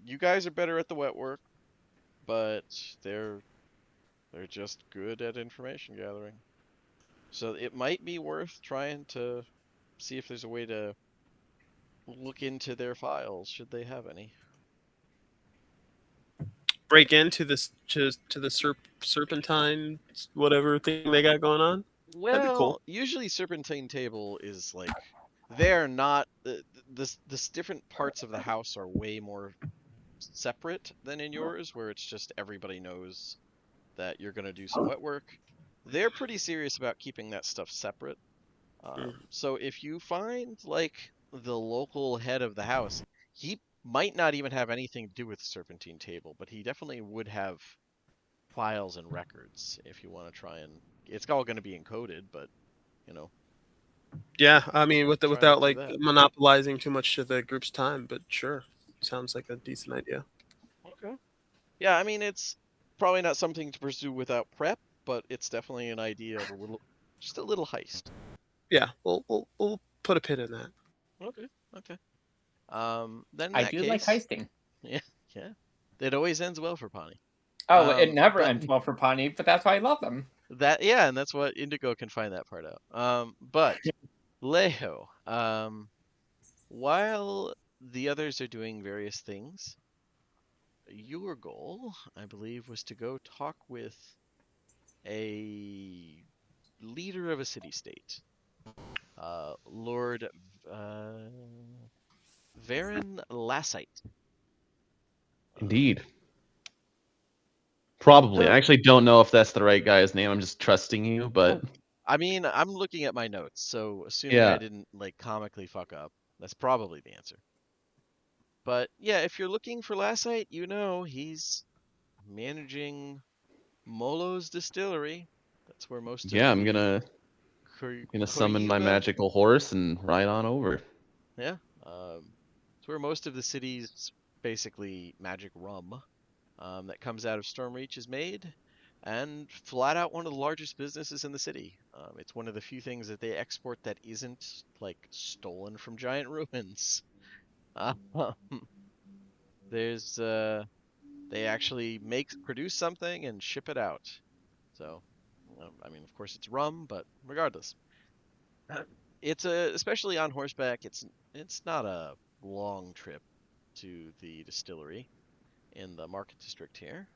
you guys are better at the wet work, but they're just good at information gathering. So it might be worth trying to see if there's a way to look into their files, should they have any. Break into this to the serpentine whatever thing they got going on. That'd be cool. Well, usually Serpentine Table is like they're not this different parts of the house are way more separate than in yours, where it's just everybody knows that you're gonna do some wet work. They're pretty serious about keeping that stuff separate. So if you find like the local head of the house, he might not even have anything to do with the Serpentine Table, but he definitely would have files and records if you want to try and. It's all going to be encoded, but you know. Yeah, I mean, without like that. monopolizing too much of the group's time, but sure, sounds like a decent idea. Okay. Yeah, I mean, it's probably not something to pursue without prep, but it's definitely an idea of just a little heist. Yeah, we'll put a pin in that. Okay. Then in I that do case, like heisting. Yeah. It always ends well for Pawnee. Oh, it never ends well for Pawnee, but that's why I love them. And that's what Indigo can find that part out. But Leho, while the others are doing various things, your goal, I believe, was to go talk with a leader of a city-state, Lord Varen Lassite. Indeed. Probably. So- I actually don't know if that's the right guy's name. I'm just trusting you, but I mean, I'm looking at my notes, so assuming Yeah. I didn't like comically fuck up, that's probably the answer. But yeah, if you're looking for Lassite, you know he's managing Molo's distillery. That's where most of yeah, I'm the gonna summon my Koryuga- magical horse and ride on over. Yeah, it's where most of the city's basically magic rum that comes out of Stormreach is made, and flat out one of the largest businesses in the city. It's one of the few things that they export that isn't like stolen from giant ruins. There's they actually produce something and ship it out. So, I mean, of course it's rum, but regardless, it's especially on horseback. It's not a long trip to the distillery in the market district here.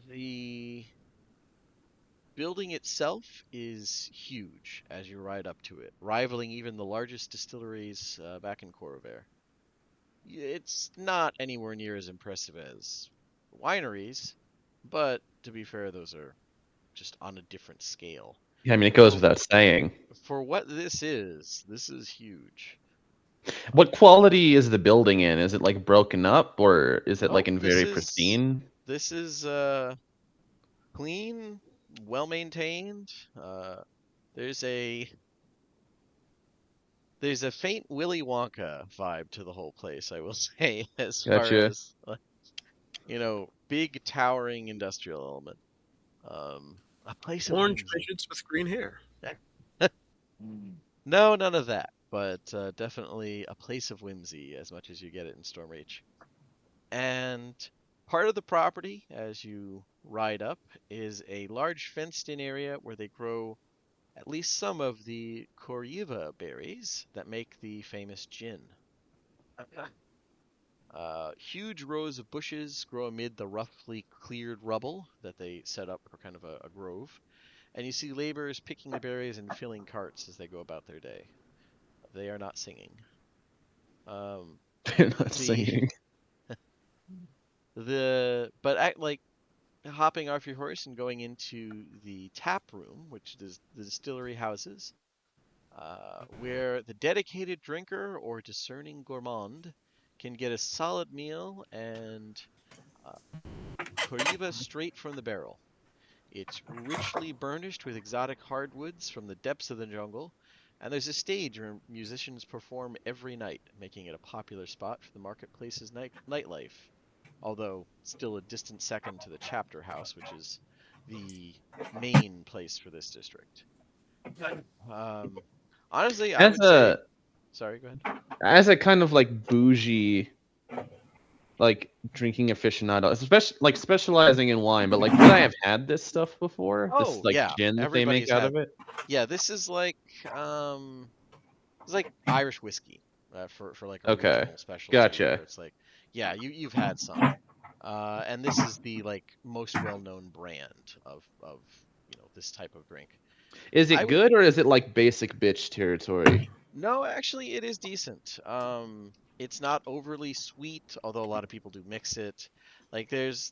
The building itself is huge as you ride up to it, rivaling even the largest distilleries back in Corvair. It's not anywhere near as impressive as wineries, but to be fair, those are just on a different scale. Yeah, I mean, it goes without saying. For what this is huge. What quality is the building in? Is it like broken up, or is it like in This very is- pristine? This is clean, well maintained. There's a faint Willy Wonka vibe to the whole place, I will say, as far Gotcha. as big towering industrial element. A place of Orange whimsy. midgets with green hair. No, none of that, but definitely a place of whimsy as much as you get it in Stormreach. And part of the property, as you ride up, is a large fenced-in area where they grow at least some of the Coriva berries that make the famous gin. Huge rows of bushes grow amid the roughly cleared rubble that they set up for kind of a grove, and you see laborers picking the berries and filling carts as they go about their day. They are not singing. They're not The singing. like hopping off your horse and going into the tap room, which is the distillery houses, where the dedicated drinker or discerning gourmand can get a solid meal and Coriba straight from the barrel. It's richly burnished with exotic hardwoods from the depths of the jungle, and there's a stage where musicians perform every night, making it a popular spot for the marketplace's nightlife. Although still a distant second to the chapter house, which is the main place for this district. Honestly, I As would say. a Sorry, go ahead. as a kind of like bougie, like drinking aficionado, especially like specializing in wine, but like would I have had this stuff before? This Oh like yeah, gin that they make everybody's out had. of it? Yeah, this is like it's like Irish whiskey for like a Okay, regional specialty where gotcha. it's like, yeah, you've had some. And this is the like most well-known brand of this type of drink. Is I it would good or is it like basic bitch territory? No, actually, it is decent. It's not overly sweet, although a lot of people do mix it. Like, it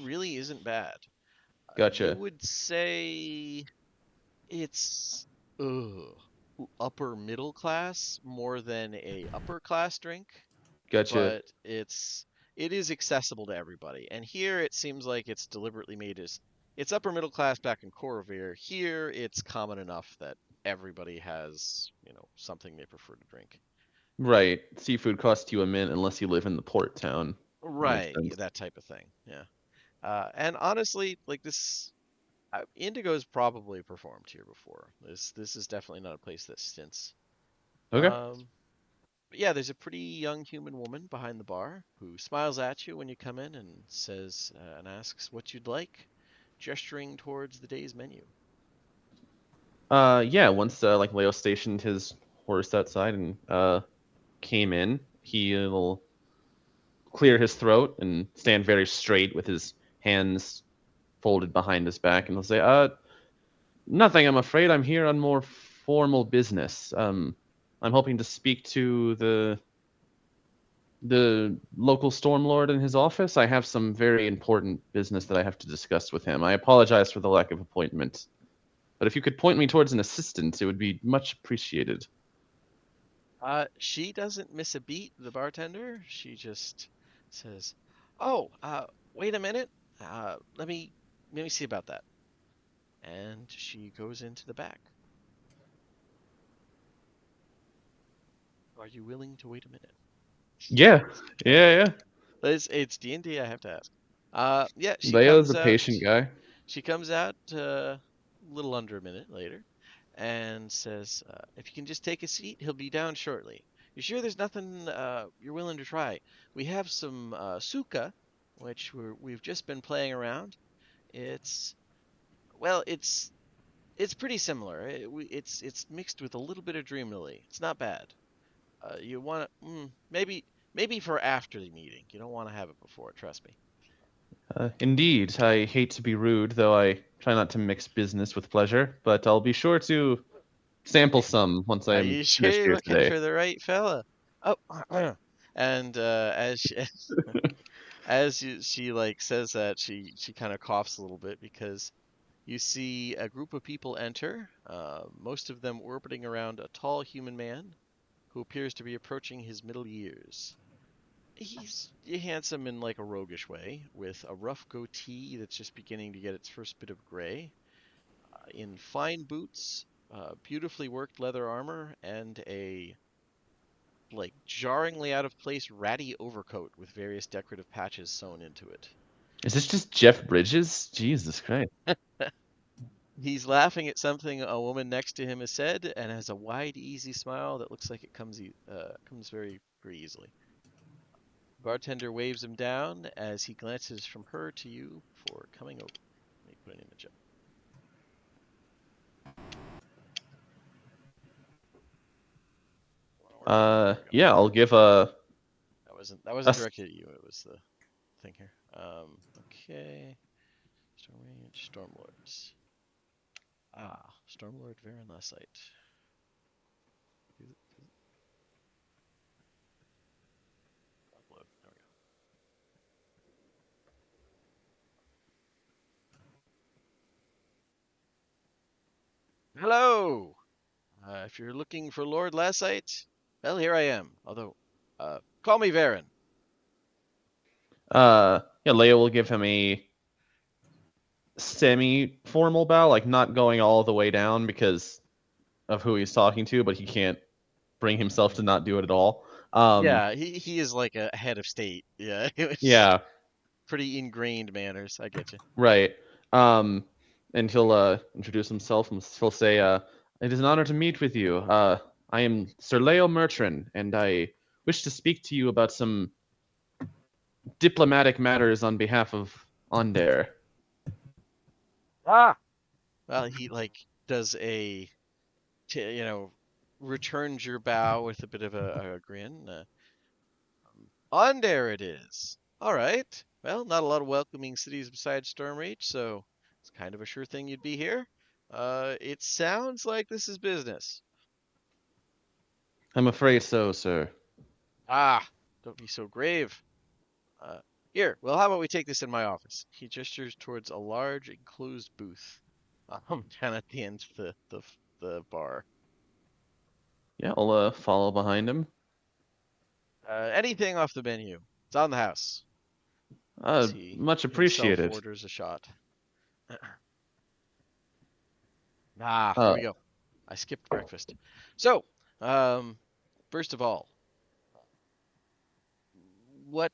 really isn't bad. You Gotcha, would say it's upper middle class more than a upper class drink, gotcha. but it is accessible to everybody. And here it seems like it's deliberately made as it's upper middle class back in Corvair. Here it's common enough that everybody has, something they prefer to drink. Right. Seafood costs you a mint unless you live in the port town. That makes Right, sense. that type of thing. Yeah. And honestly, like Indigo's probably performed here before. This is definitely not a place that stints. Okay. But yeah, there's a pretty young human woman behind the bar who smiles at you when you come in and says and asks what you'd like, gesturing towards the day's menu. Yeah, once like Leo stationed his horse outside and came in, he'll clear his throat and stand very straight with his hands folded behind his back, and he'll say, nothing, I'm afraid. I'm here on more formal business. I'm hoping to speak to the local stormlord in his office. I have some very important business that I have to discuss with him. I apologize for the lack of appointment, but if you could point me towards an assistant, it would be much appreciated. She doesn't miss a beat, the bartender. She just says, "Oh, wait a minute. Let me see about that." And she goes into the back. Are you willing to wait a minute? Yeah, yeah. It's D&D. I have to ask. Yeah, she Leo's comes a out. patient guy. She comes out a little under a minute later, and says, "If you can just take a seat, he'll be down shortly. You sure there's nothing you're willing to try? We have some Sooka, which we've just been playing around. It's it's pretty similar. It's mixed with a little bit of Dream Lily. It's not bad. You want to maybe for after the meeting. You don't want to have it before. Trust me." Indeed, I hate to be rude, though I try not to mix business with pleasure, but I'll be sure to sample some once Are I'm you sure finished you're here looking today. for the right fella? Oh, and she like says that, she kind of coughs a little bit because you see a group of people enter, most of them orbiting around a tall human man who appears to be approaching his middle years. He's handsome in like a roguish way, with a rough goatee that's just beginning to get its first bit of gray, in fine boots, beautifully worked leather armor, and a like jarringly out of place ratty overcoat with various decorative patches sewn into it. Is this just Jeff Bridges? Jesus Christ. He's laughing at something a woman next to him has said and has a wide, easy smile that looks like it comes very, very easily. Bartender waves him down as he glances from her to you for coming over. Let me put an image up. Yeah, I'll give a. That wasn't directed at you. It was the thing here. Okay. Stormlords. Stormlord Varen Lesite. Upload. There we go. Hello. If you're looking for Lord Lesite, well, here I am. Although, call me Varen. Yeah, Leia will give him a semi-formal bow, like not going all the way down because of who he's talking to, but he can't bring himself to not do it at all. Yeah, he is like a head of state. Yeah, it was Yeah, pretty ingrained manners. I get you. right. And he'll introduce himself and he'll say, "It is an honor to meet with you. I am Sir Leo Mertrin, and I wish to speak to you about some diplomatic matters on behalf of Onder." Well, he like does returns your bow with a bit of a grin. On there it is. All right. Well, not a lot of welcoming cities besides Stormreach, so it's kind of a sure thing you'd be here. It sounds like this is business. I'm afraid so, sir. Don't be so grave. Here, well, how about we take this in my office? He gestures towards a large enclosed booth, down at the end of the bar. Yeah, I'll follow behind him. Anything off the menu? It's on the house. He Much appreciated. orders a shot. Here we go. I skipped breakfast. So, first of all, what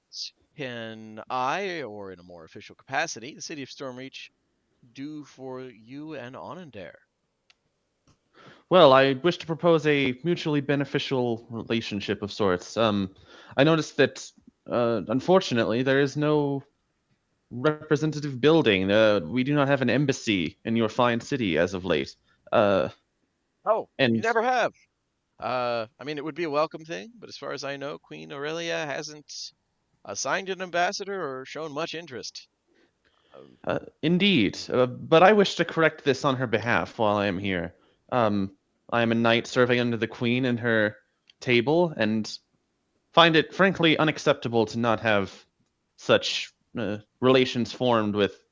can I, or in a more official capacity, the city of Stormreach, do for you and Onondair? Well, I wish to propose a mutually beneficial relationship of sorts. I noticed that, unfortunately, there is no representative building. We do not have an embassy in your fine city as of late. You And never have. I mean, it would be a welcome thing, but as far as I know, Queen Aurelia hasn't assigned an ambassador or shown much interest. Indeed, but I wish to correct this on her behalf while I am here. I am a knight serving under the Queen and her table, and find it frankly unacceptable to not have such relations formed with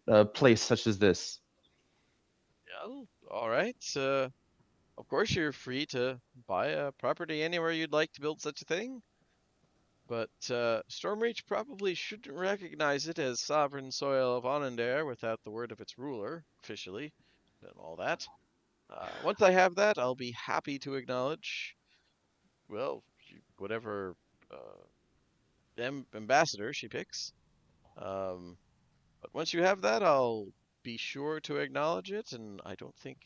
a place such as this. Yeah, all right. Of course, you're free to buy a property anywhere you'd like to build such a thing. But Stormreach probably shouldn't recognize it as sovereign soil of Onondair without the word of its ruler, officially, and all that. Once I have that, I'll be happy to acknowledge, well, whatever ambassador she picks. But once you have that, I'll be sure to acknowledge it, and I don't think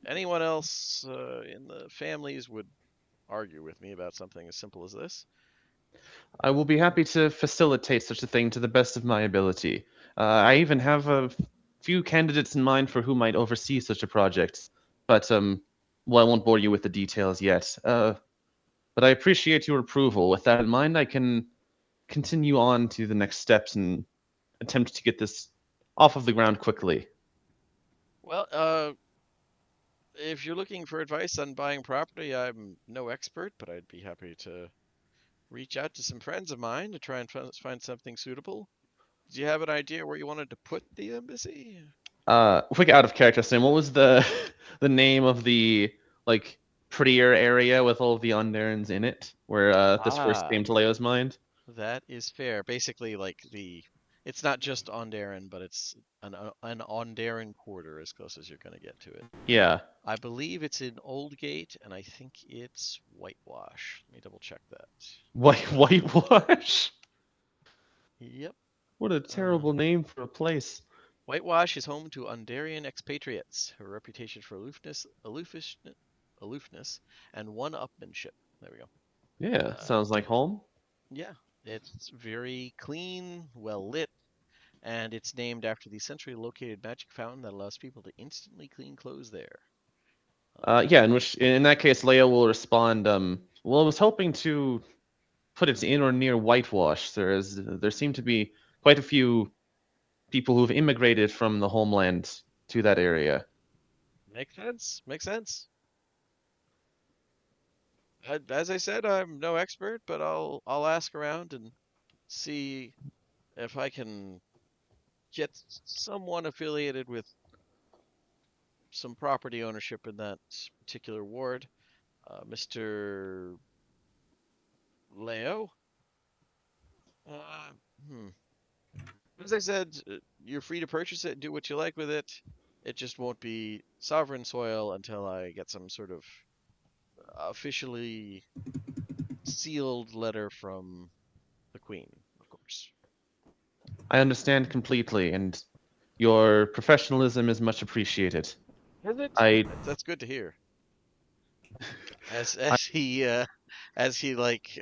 anyone else in the families would argue with me about something as simple as this. I will be happy to facilitate such a thing to the best of my ability. I even have a few candidates in mind for who might oversee such a project, but well, I won't bore you with the details yet. But I appreciate your approval. With that in mind, I can continue on to the next steps and attempt to get this off of the ground quickly. Well, if you're looking for advice on buying property, I'm no expert, but I'd be happy to reach out to some friends of mine to try and find something suitable. Do you have an idea where you wanted to put the embassy? Quick out of character, Sam. What was the the name of the like prettier area with all of the Onderns in it, where this first came to Leo's mind? That is fair. Basically, like it's not just Ondern, but it's an Ondern quarter as close as you're gonna get to it. Yeah. I believe it's in Oldgate, and I think it's Whitewash. Let me double check that. Whitewash? Yep. What a terrible name for a place. Whitewash is home to Undarian expatriates, who have a reputation for aloofness, and one-upmanship. There we go. Yeah, sounds like home. Yeah, it's very clean, well lit, and it's named after the centrally located magic fountain that allows people to instantly clean clothes there. Yeah, in that case, Leia will respond. Well, I was hoping to put it in or near Whitewash. There seem to be quite a few people who've immigrated from the homeland to that area. Makes sense. Makes sense. As I said, I'm no expert, but I'll ask around and see if I can get someone affiliated with some property ownership in that particular ward. Mr. Leo? Hmm. As I said, you're free to purchase it, do what you like with it. It just won't be sovereign soil until I get some sort of officially sealed letter from the Queen, of course. I understand completely, and your professionalism is much appreciated. Is it? I That's good to hear. As I, he like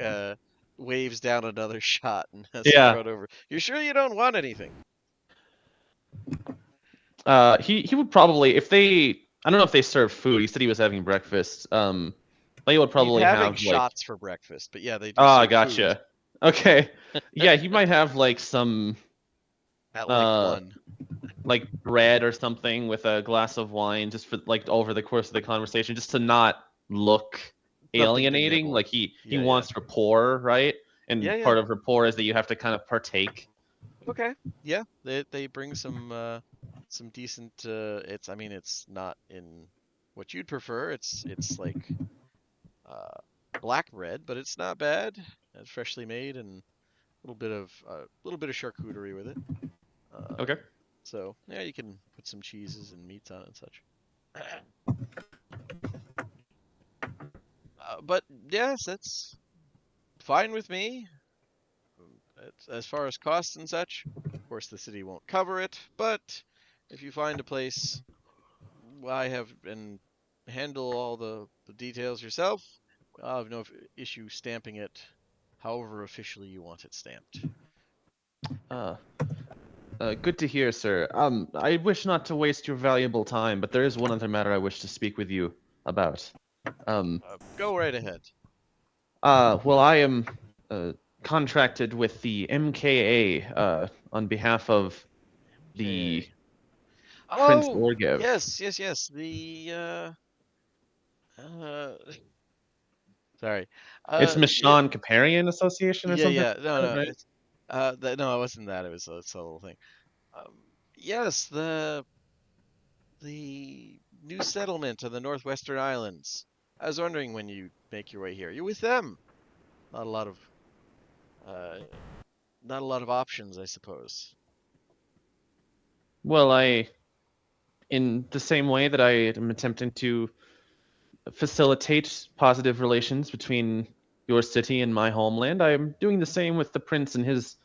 waves down another shot and has to yeah. throw it over. You sure you don't want anything? He would probably, if they, I don't know if they serve food. He said he was having breakfast. They would He's probably having have like. shots for breakfast, but yeah, they do Ah, serve food gotcha. Okay. Yeah, he might have like some at like 1. like bread or something with a glass of wine, just for like over the course of the conversation, just to not look Something to alienating. nibble. Like he Yeah, wants rapport, right? And Yeah, yeah. part of rapport is that you have to kind of partake. Okay. Yeah, they bring some decent I mean it's not in what you'd prefer. It's like black bread, but it's not bad. It's freshly made and a little bit of charcuterie with it. Okay. So yeah, you can put some cheeses and meats on it and such. But yes, that's fine with me. As far as costs and such, of course the city won't cover it, but if you find a place I have and handle all the details yourself, I'll have no issue stamping it however officially you want it stamped. Good to hear, sir. I wish not to waste your valuable time, but there is one other matter I wish to speak with you about. Go right ahead. Well, I am contracted with the MKA on behalf of the Prince Oh, Orgev. yes. The sorry. It's Yeah, Mishann Kaparian Association or something. yeah. No, Right? it's no, it wasn't that. It was a whole thing. Yes, the new settlement of the Northwestern Islands. I was wondering when you make your way here. You're with them. Not a lot of uh, not a lot of options, I suppose. Well, in the same way that I am attempting to facilitate positive relations between your city and my homeland, I am doing the same with the prince and his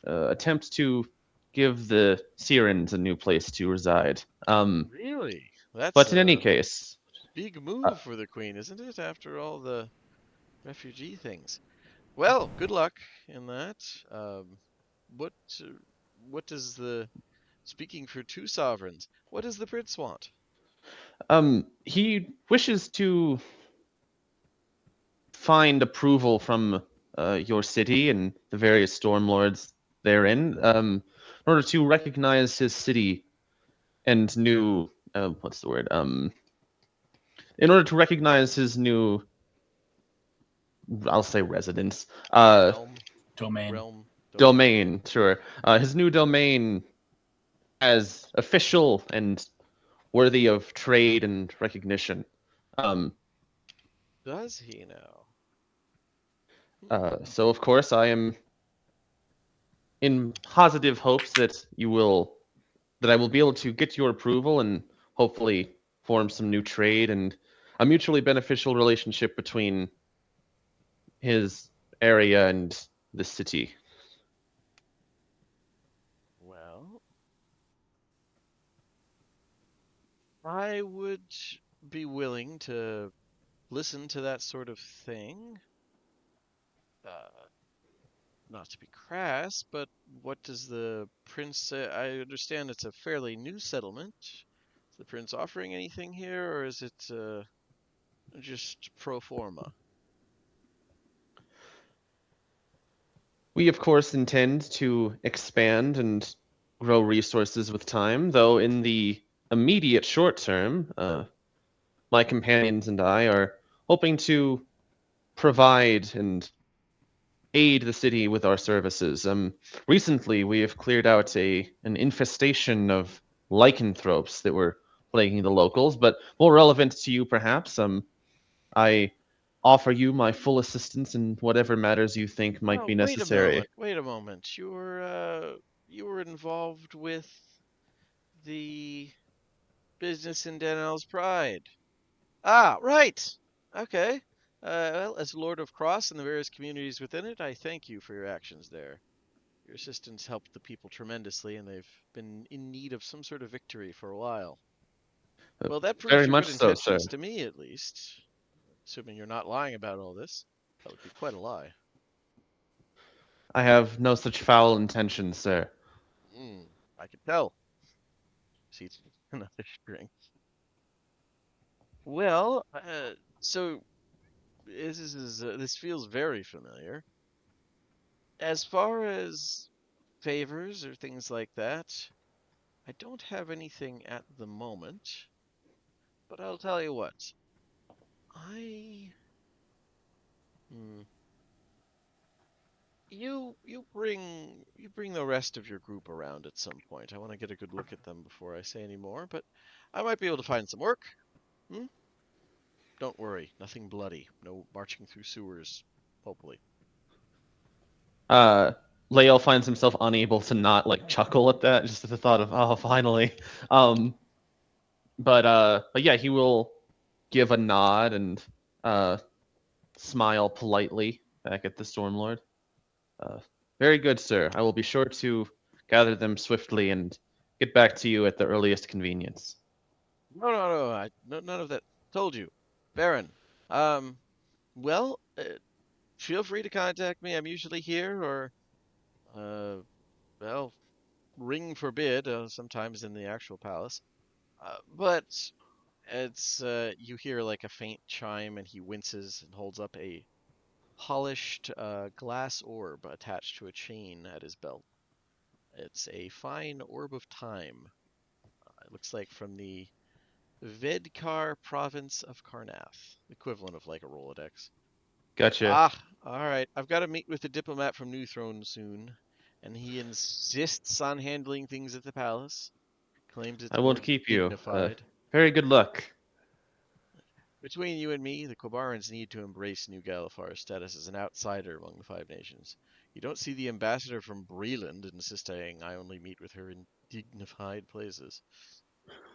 attempts to give the Sirens a new place to reside. Really? That's But in any a case, big move for the Queen, isn't it? After all the refugee things. Well, good luck in that. What what does the speaking for two sovereigns? What does the prince want? he wishes to find approval from your city and the various stormlords therein, in order to recognize his city and new what's the word? In order to recognize his new, I'll say residence, Domain. domain, sure, his new domain as official and worthy of trade and recognition. Does he now? So of course I am in positive hopes that I will be able to get your approval and hopefully form some new trade and a mutually beneficial relationship between his area and the city. I would be willing to listen to that sort of thing. Not to be crass, but what does the prince say? I understand it's a fairly new settlement. Is the prince offering anything here, or is it just pro forma? We, of course, intend to expand and grow resources with time, though in the immediate short term, my companions and I are hoping to provide and aid the city with our services. Recently, we have cleared out an infestation of lycanthropes that were plaguing the locals, but more relevant to you, perhaps. I offer you my full assistance in whatever matters you think might Oh, be wait a necessary. moment. Wait a moment. You were involved with the business in Danel's Pride. Ah, right. Okay. Well, as Lord of Cross and the various communities within it, I thank you for your actions there. Your assistance helped the people tremendously, and they've been in need of some sort of victory for a while. Well, that proves Very your good much so, sir. intentions to me, at least. Assuming you're not lying about all this. That would be quite a lie. I have no such foul intentions, sir. I can tell. See, another drink. Well, so this feels very familiar. As far as favors or things like that, I don't have anything at the moment. But I'll tell you what. I you bring the rest of your group around at some point. I want to get a good look at them before I say any more, but I might be able to find some work. Don't worry, nothing bloody. No marching through sewers, hopefully. Leo finds himself unable to not like chuckle at that, just at the thought of, oh, finally. But yeah, he will give a nod and smile politely back at the Stormlord. Very good, sir. I will be sure to gather them swiftly and get back to you at the earliest convenience. No, none of that. Told you, Baron. Well, feel free to contact me. I'm usually here, or, well, ring forbid, sometimes in the actual palace. But it's you hear like a faint chime, and he winces and holds up a polished glass orb attached to a chain at his belt. It's a fine orb of time. It looks like from the Vedkar province of Karnath, equivalent of like a Rolodex. Gotcha. Ah, all right. I've got to meet with the diplomat from New Throne soon, and he insists on handling things at the palace. Claims it's I more won't keep you. dignified. Very good luck. Between you and me, the Kobarans need to embrace New Galafar's status as an outsider among the Five Nations. You don't see the ambassador from Breland insisting I only meet with her in dignified places.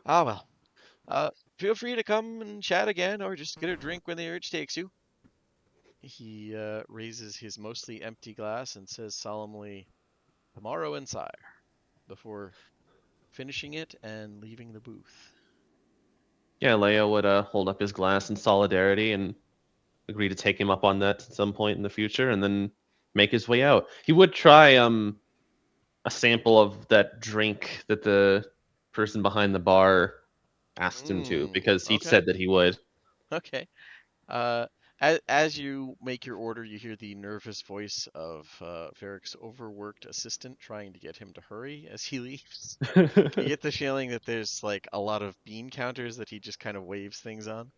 Ah, well. Feel free to come and chat again, or just get a drink when the urge takes you. He raises his mostly empty glass and says solemnly, "Tomorrow and sire," before finishing it and leaving the booth. Yeah, Leo would hold up his glass in solidarity and agree to take him up on that at some point in the future, and then make his way out. He would try a sample of that drink that the person behind the bar asked him to, because he Okay. said that he would. Okay. As you make your order, you hear the nervous voice of Varric's overworked assistant trying to get him to hurry as he leaves. You get the feeling that there's like a lot of bean counters that he just kind of waves things on.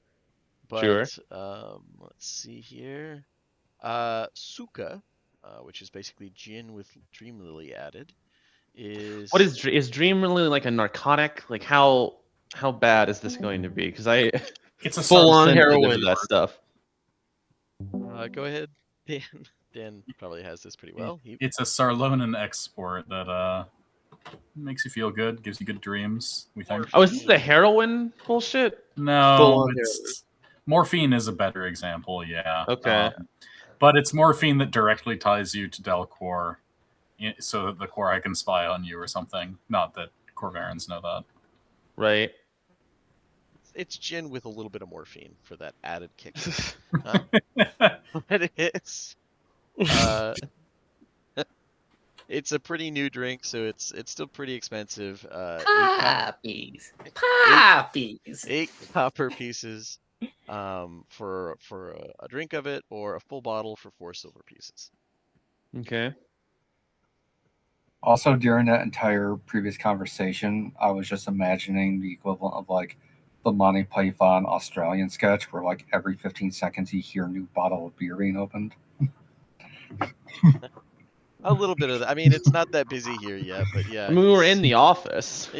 Sure. But let's see here. Sooka, which is basically gin with Dream Lily added, is What is Dream really like a narcotic? Like how bad is this going to be? Because It's a Full-on sensitive heroin. to that stuff. Go ahead, Dan. Dan probably has this pretty well. It's a Sarlonan export that makes you feel good, gives you good dreams. We think. Oh, is this the heroin bullshit? No, Full-on morphine is a better example. Yeah. Okay. But it's morphine that directly ties you to Delcor, so that the Quorhai can spy on you or something. Not that Corvarans know that. Right. it's gin with a little bit of morphine for that added kick. But it's a pretty new drink, so it's still pretty expensive. Poppies. Eight, Poppies. 8 copper pieces for a drink of it, or a full bottle for 4 silver pieces. Okay. Also, during that entire previous conversation, I was just imagining the equivalent of like the Monty Python Australian sketch, where like every 15 seconds you hear a new bottle of beer being opened. A little bit of that. I mean, it's not that busy here yet, but yeah. I mean, we were in the office.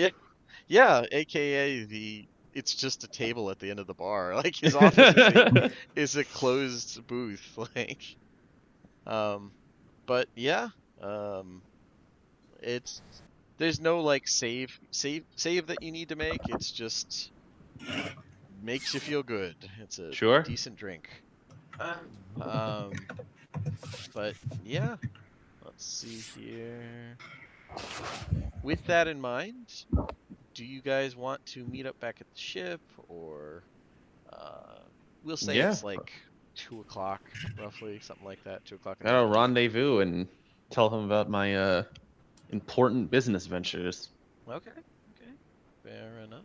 Yeah, aka it's just a table at the end of the bar. Like his office is a closed booth. Like, but yeah, there's no like save that you need to make. It's just makes you feel good. It's a Sure. decent drink. But yeah, let's see here. With that in mind, do you guys want to meet up back at the ship, or we'll say it's like 2 o'clock, roughly, something like that. 2 o'clock. Gotta rendezvous and tell him about my important business ventures. Okay. Fair enough.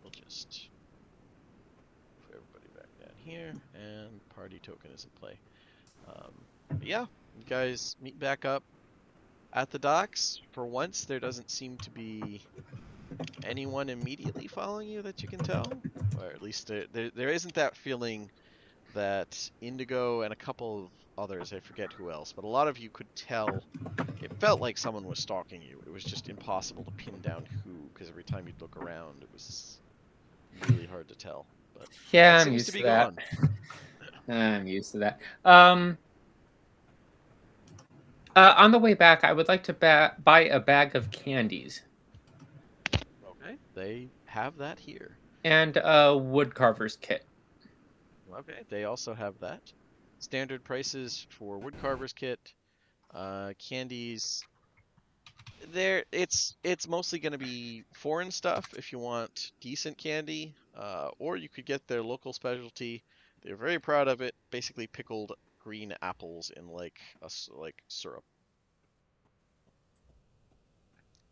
We'll just put everybody back down here, and party token is in play. But yeah, you guys meet back up at the docks. For once, there doesn't seem to be anyone immediately following you that you can tell, or at least there isn't that feeling that Indigo and a couple of others, I forget who else, but a lot of you could tell. It felt like someone was stalking you. It was just impossible to pin down who, because every time you'd look around, it was really hard to tell. But Yeah, it I'm seems used to to be that. gone. I'm used to that. On the way back, I would like to buy a bag of candies Okay, they have that here. and a woodcarver's kit. Okay, they also have that. Standard prices for woodcarver's kit, candies. It's mostly going to be foreign stuff if you want decent candy, or you could get their local specialty. They're very proud of it. Basically, pickled green apples in like syrup.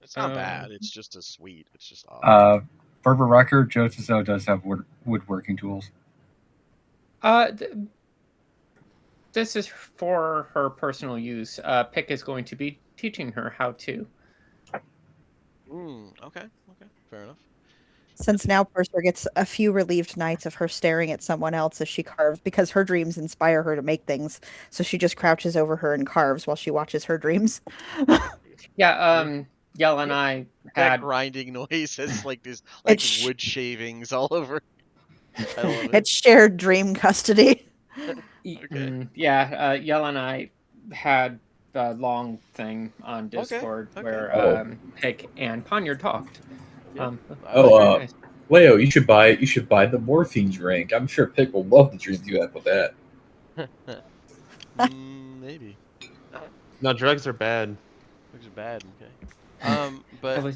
It's not bad. It's just a sweet. It's just odd. For the record, Joe does have woodworking tools. This is for her personal use. Pick is going to be teaching her how to. Okay, fair enough. Since now Purser gets a few relieved nights of her staring at someone else as she carves, because her dreams inspire her to make things. So she just crouches over her and carves while she watches her dreams. Yeah, Yell and I That had grinding noise has like this like wood shavings all over. I love it. It's shared dream custody. Okay. Yeah, Yell and I had a long thing on Discord where Pick and Poniard talked. Leo, you should buy the morphine drink. I'm sure Pick will love the dreams you have with that. Maybe. No, drugs are bad. Drugs are bad. Okay. But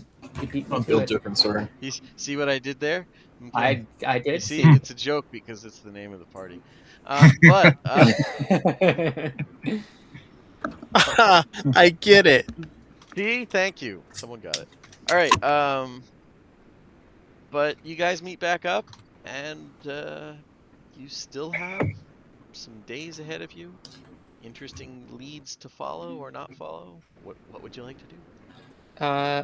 I'm built different, sir. You see what I did there? Okay. I did. You see, it's a joke because it's the name of the party. But I get it. See, thank you. Someone got it. All right. But you guys meet back up, and you still have some days ahead of you. Interesting leads to follow or not follow. What would you like to do?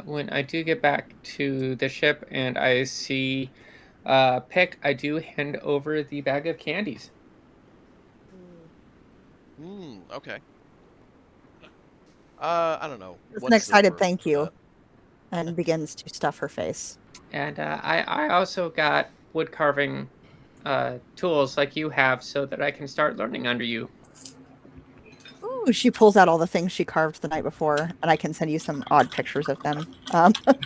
When I do get back to the ship and I see Pick, I do hand over the bag of candies. Okay. I don't know. It's an excited thank you, and begins to stuff her face. And I also got wood carving tools like you have so that I can start learning under you. Ooh, she pulls out all the things she carved the night before, and I can send you some odd pictures of them.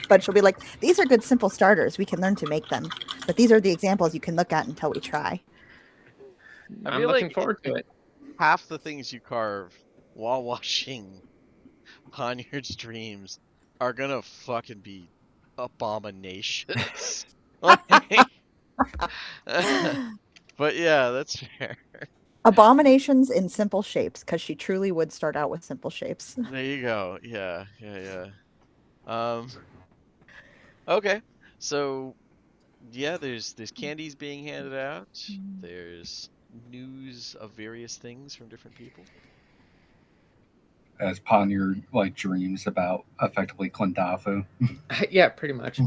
But she'll be like, these are good simple starters. We can learn to make them. But these are the examples you can look at until we try. I'm looking forward to it. Half the things you carve while watching Poniard's dreams are gonna fucking be abominations. Like, but yeah, that's fair. Abominations in simple shapes, because she truly would start out with simple shapes. There you go. Yeah, yeah, yeah. Okay. So yeah, there's candies being handed out. There's news of various things from different people. As Poniard like dreams about effectively Clendafu. Yeah, pretty much.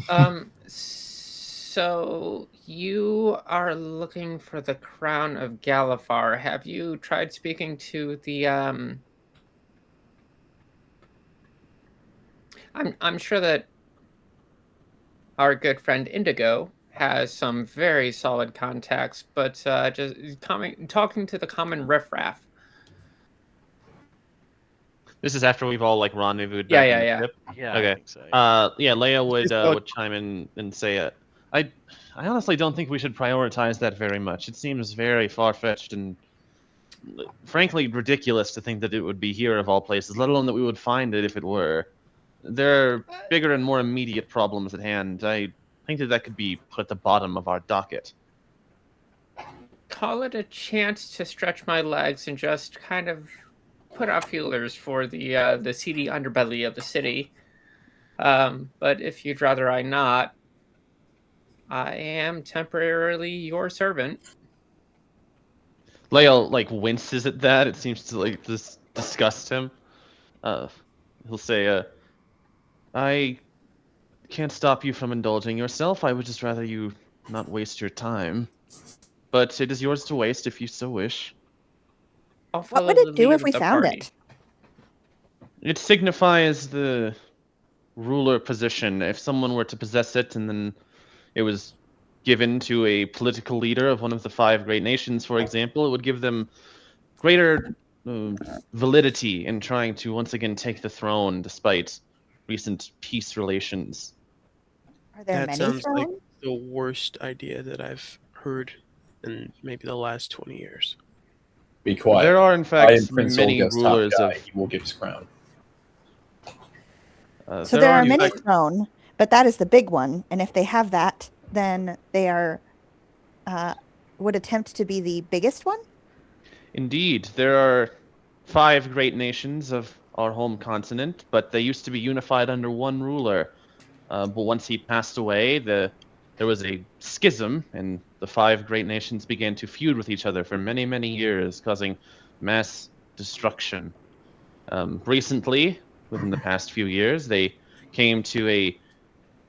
So you are looking for the crown of Galifar. Have you tried speaking to the I'm sure that our good friend Indigo has some very solid contacts, but just talking to the common riffraff. This is after we've all like rendezvoused Yeah, back yeah, on the yeah. ship. Yeah, I Okay. think so. Yeah. Yeah, Leia Just go- would chime in and say, I honestly don't think we should prioritize that very much. It seems very far fetched and frankly ridiculous to think that it would be here of all places, let alone that we would find it if it were. There are bigger and more immediate problems at hand. I think that could be put at the bottom of our docket. Call it a chance to stretch my legs and just kind of put out feelers for the seedy underbelly of the city. But if you'd rather I not, I am temporarily your servant. Leia like winces at that. It seems to like disgust him. He'll say, I can't stop you from indulging yourself. I would just rather you not waste your time. But it is yours to waste if you so wish. I'll What follow would the it do lead if of we the found party. it? It signifies the ruler position. If someone were to possess it and then it was given to a political leader of one of the 5 great nations, for example, it would give them greater validity in trying to once again take the throne despite recent peace relations. Are there That many sounds like thrones? the worst idea that I've heard in maybe the last 20 years. Be quiet. There are, in I fact, am Prince many Olga's top rulers guy. of. He will get his crown. So there are in many fact, thrones, but that is the big one. And if they have that, then they are would attempt to be the biggest one. Indeed, there are 5 great nations of our home continent, but they used to be unified under one ruler. But once he passed away, there was a schism, and the 5 great nations began to feud with each other for many, many years, causing mass destruction. Recently, within the past few years, they came to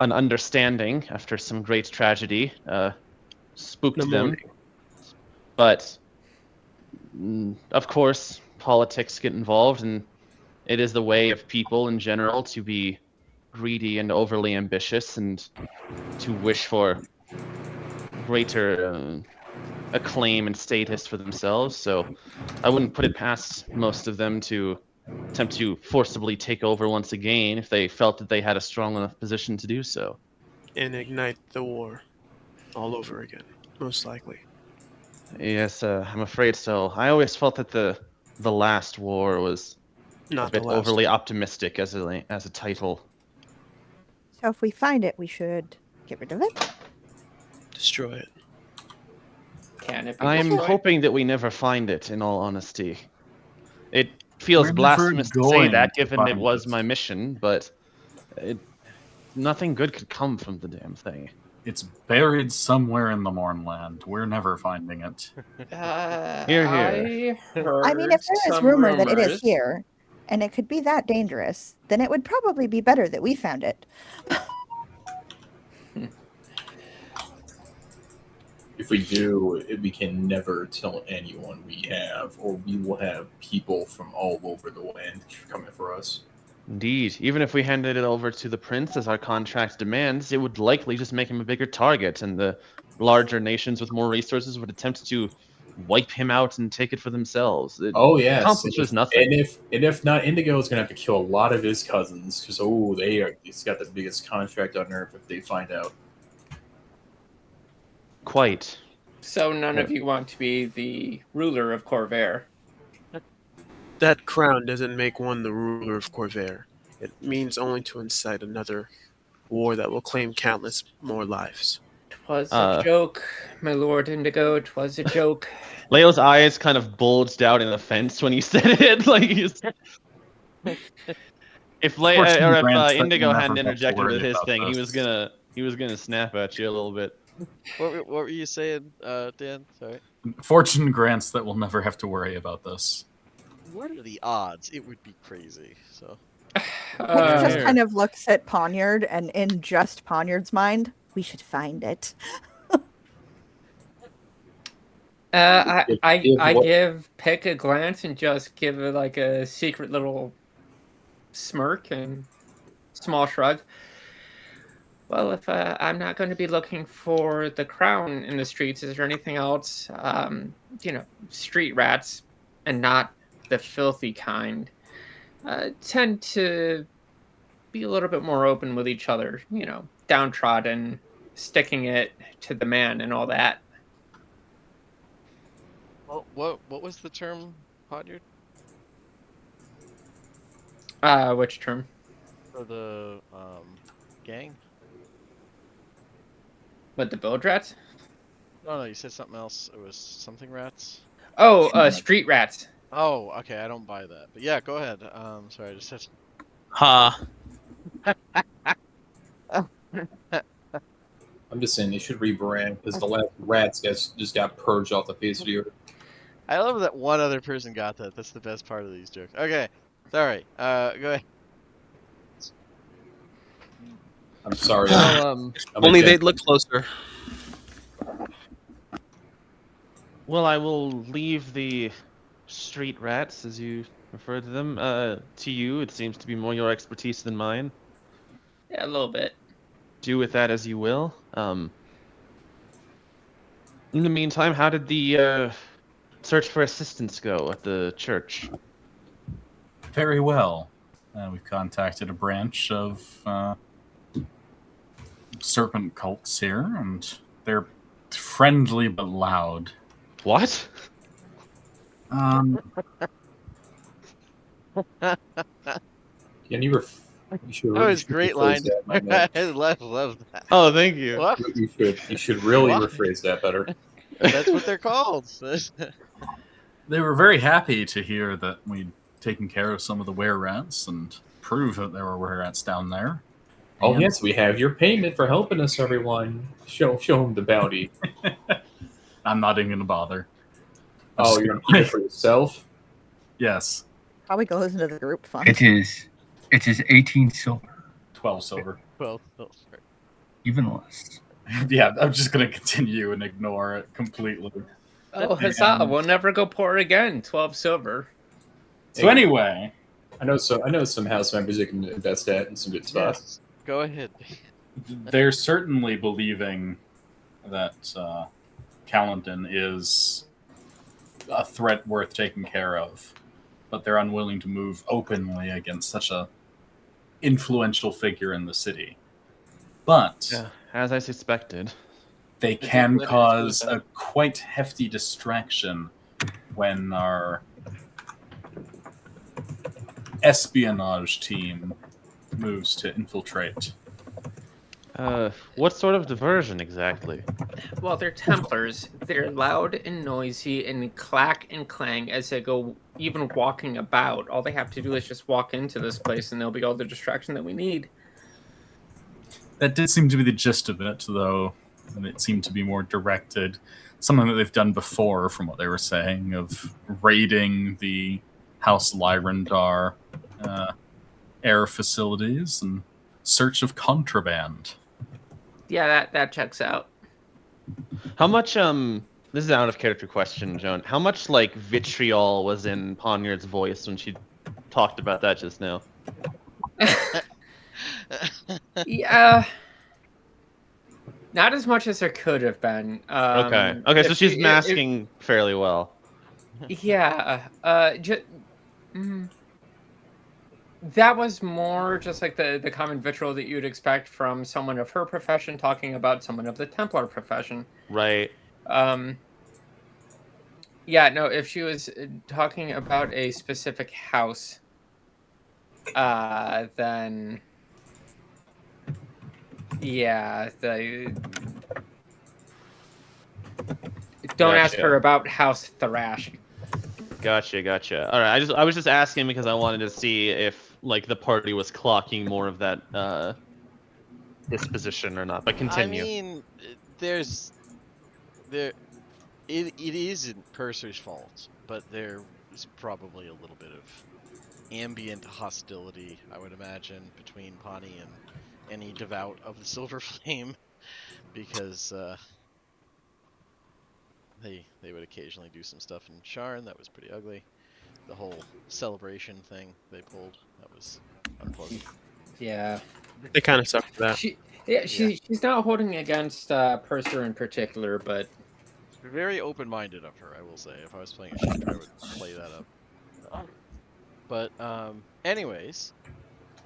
an understanding after some great tragedy spooked The them. morning. But of course, politics get involved, and it is the way of people in general to be greedy and overly ambitious and to wish for greater acclaim and status for themselves. So I wouldn't put it past most of them to attempt to forcibly take over once again if they felt that they had a strong enough position to do so. And ignite the war all over again, most likely. Yes, I'm afraid so. I always felt that the last war was a Not the bit last. overly optimistic as a title. So if we find it, we should get rid of it. Destroy it. Can it be I'm destroyed? hoping that we never find it, in all honesty. It feels We're never blasphemous to say going that, to given it find was it. my mission, but nothing good could come from the damn thing. It's buried somewhere in the Mornland. We're never finding it. Here. I heard I mean, if there is some rumor that it is rumors. here, and it could be that dangerous, then it would probably be better that we found it. If we do, we can never tell anyone we have, or we will have people from all over the land coming for us. Indeed. Even if we handed it over to the prince as our contract demands, it would likely just make him a bigger target, and the larger nations with more resources would attempt to wipe him out and take it for themselves. It Yes, accomplishes nothing. And if not, Indigo is gonna have to kill a lot of his cousins because he's got the biggest contract on Earth if they find out. Quite. So none of you want to be the ruler of Corvair. That crown doesn't make one the ruler of Corvair. It means only to incite another war that will claim countless more lives. 'Twas a joke, my lord Indigo. 'Twas a joke. Leo's eyes kind of bulged out in offense when you said it. Like he's... if Fortune grants that Indigo you'll hadn't never have to interjected worry with his about thing, he this. was gonna snap at you a little bit. What were you saying, Dan? Sorry. Fortune grants that we'll never have to worry about this. What are the odds? It would be crazy. So Pink just Here. kind of looks at Poniard, and in just Poniard's mind, we should find it. I give Pick a glance and just give it like a secret little smirk and small shrug. Well, if I'm not going to be looking for the crown in the streets, is there anything else? Street rats, and not the filthy kind, tend to be a little bit more open with each other. Downtrodden, sticking it to the man, and all that. Well, what was the term, Podyard? Which term? For the gang? What, the bilge rats? No, you said something else. It was something rats. Oh, street rats. Oh, okay. I don't buy that. But yeah, go ahead. Sorry, I just said. Ha. I'm just saying they should rebrand because the last rats just got purged off the face of the earth. I love that one other person got that. That's the best part of these jokes. Okay, sorry. Go ahead. I'm sorry. Only they'd look closer. Well, I will leave the street rats, as you refer to them, to you. It seems to be more your expertise than mine. Yeah, a little bit. Do with that as you will. In the meantime, how did the search for assistance go at the church? Very well. We've contacted a branch of Serpent cults here, and they're friendly but loud. What? Can you should That was great line. rephrase that, my man. I love that. Oh, thank you. What? You should really What? rephrase that better. That's what they're called. They were very happy to hear that we'd taken care of some of the were-rats and prove that there were were-rats down there. Oh And- yes, we have your payment for helping us, everyone. Show them the bounty. I'm not even going to bother. I'm Oh, just you're gonna- gonna keep it for yourself? Yes, Probably goes into the group fund. It is 18 silver, 12 silver. Well, sorry. even less. Yeah, I'm just going to continue and ignore it completely. Oh, huzzah! We'll never go poor again. 12 silver. So anyway, I know some house members that can invest that in some good spots. Yes. Go ahead. they're certainly believing that Calenton is a threat worth taking care of, but they're unwilling to move openly against such a influential figure in the city. But Yeah, as I suspected. they can cause a quite hefty distraction when our espionage team moves to infiltrate. What sort of diversion exactly? Well, they're Templars. They're loud and noisy and clack and clang as they go, even walking about. All they have to do is just walk into this place and they'll be all the distraction that we need. That did seem to be the gist of it, though, and it seemed to be more directed. Something that they've done before, from what they were saying, of raiding the House Lyrandar air facilities and search of contraband. Yeah, that checks out. How much, this is an out-of-character question, Joan. How much, like, vitriol was in Poniard's voice when she talked about that just now? Yeah. Not as much as there could have been. Okay, so she's masking fairly well. Yeah. That was more just like the common vitriol that you'd expect from someone of her profession talking about someone of the Templar profession. Right. Yeah, no, if she was talking about a specific house, then yeah, Don't ask Gotcha. her about House Thrash. Gotcha. All right, I was just asking because I wanted to see if like the party was clocking more of that disposition or not. But I continue. mean, it isn't Purser's fault, but there is probably a little bit of ambient hostility, I would imagine, between Pawnee and any devout of the Silver Flame, because they would occasionally do some stuff in Sharn that was pretty ugly. The whole celebration thing they pulled, that was unpleasant. Yeah. They kind of suck for that. She's not holding against Purser in particular, but Very open-minded of her, I will say. If I was playing a shooter, I would play that up. But anyways,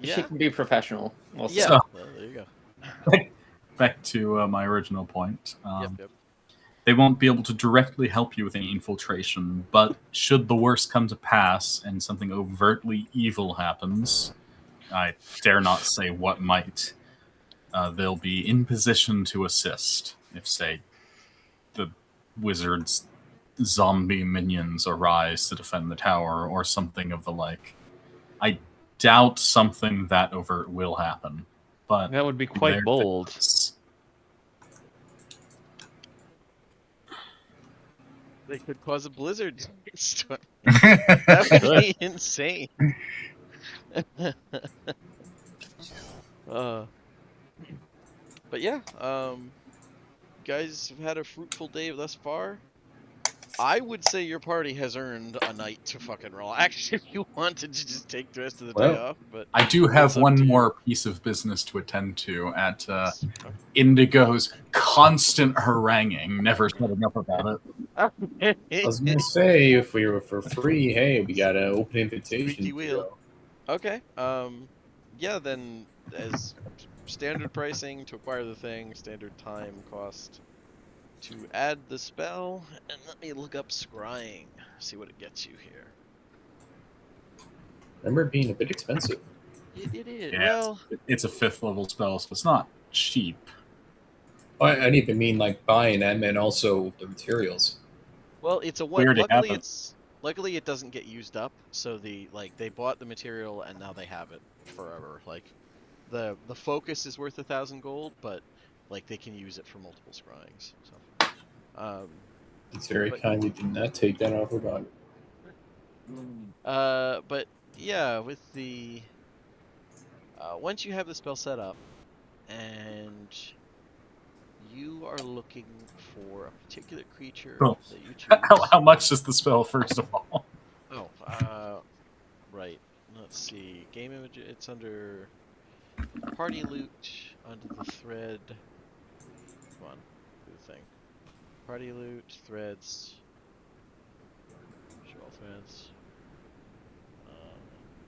she yeah, can be professional. Also. yeah. So- Well, there you go. Back to my original point. Yep. They won't be able to directly help you with any infiltration, but should the worst come to pass and something overtly evil happens, I dare not say what might, they'll be in position to assist if, say, the wizard's zombie minions arise to defend the tower or something of the like. I doubt something that overt will happen, but That would be quite bold. They could cause a blizzard storm. That would be insane. But yeah, guys have had a fruitful day thus far. I would say your party has earned a night to fucking relax if you wanted to just take the rest of the day off. But I do have it's up one to you. more piece of business to attend to at Indigo's constant haranguing, never shutting up about it. I was gonna say, if we were for free, hey, we got an open invitation. Squeaky wheel. Okay. Yeah. Then as standard pricing to acquire the thing, standard time cost to add the spell, and let me look up scrying, see what it gets you here. Remember it being a bit expensive. It is. Yeah, Well, it's a 5th level spell, so it's not cheap. I didn't even mean like buying them and also the materials. well, it's a We one. already have Luckily, them. luckily it doesn't get used up. So they bought the material and now they have it forever. Like the focus is worth 1,000 gold, but like they can use it for multiple scryings. So. It's very but- kind you did not take that off about it. But yeah, with the once you have the spell set up, and you are looking for a particular creature Cool. that you choose. How much is the spell, first of all? Oh, right. Let's see. Game image. It's under party loot, under the thread. Come on, do the thing. Party loot, threads. Show all threads.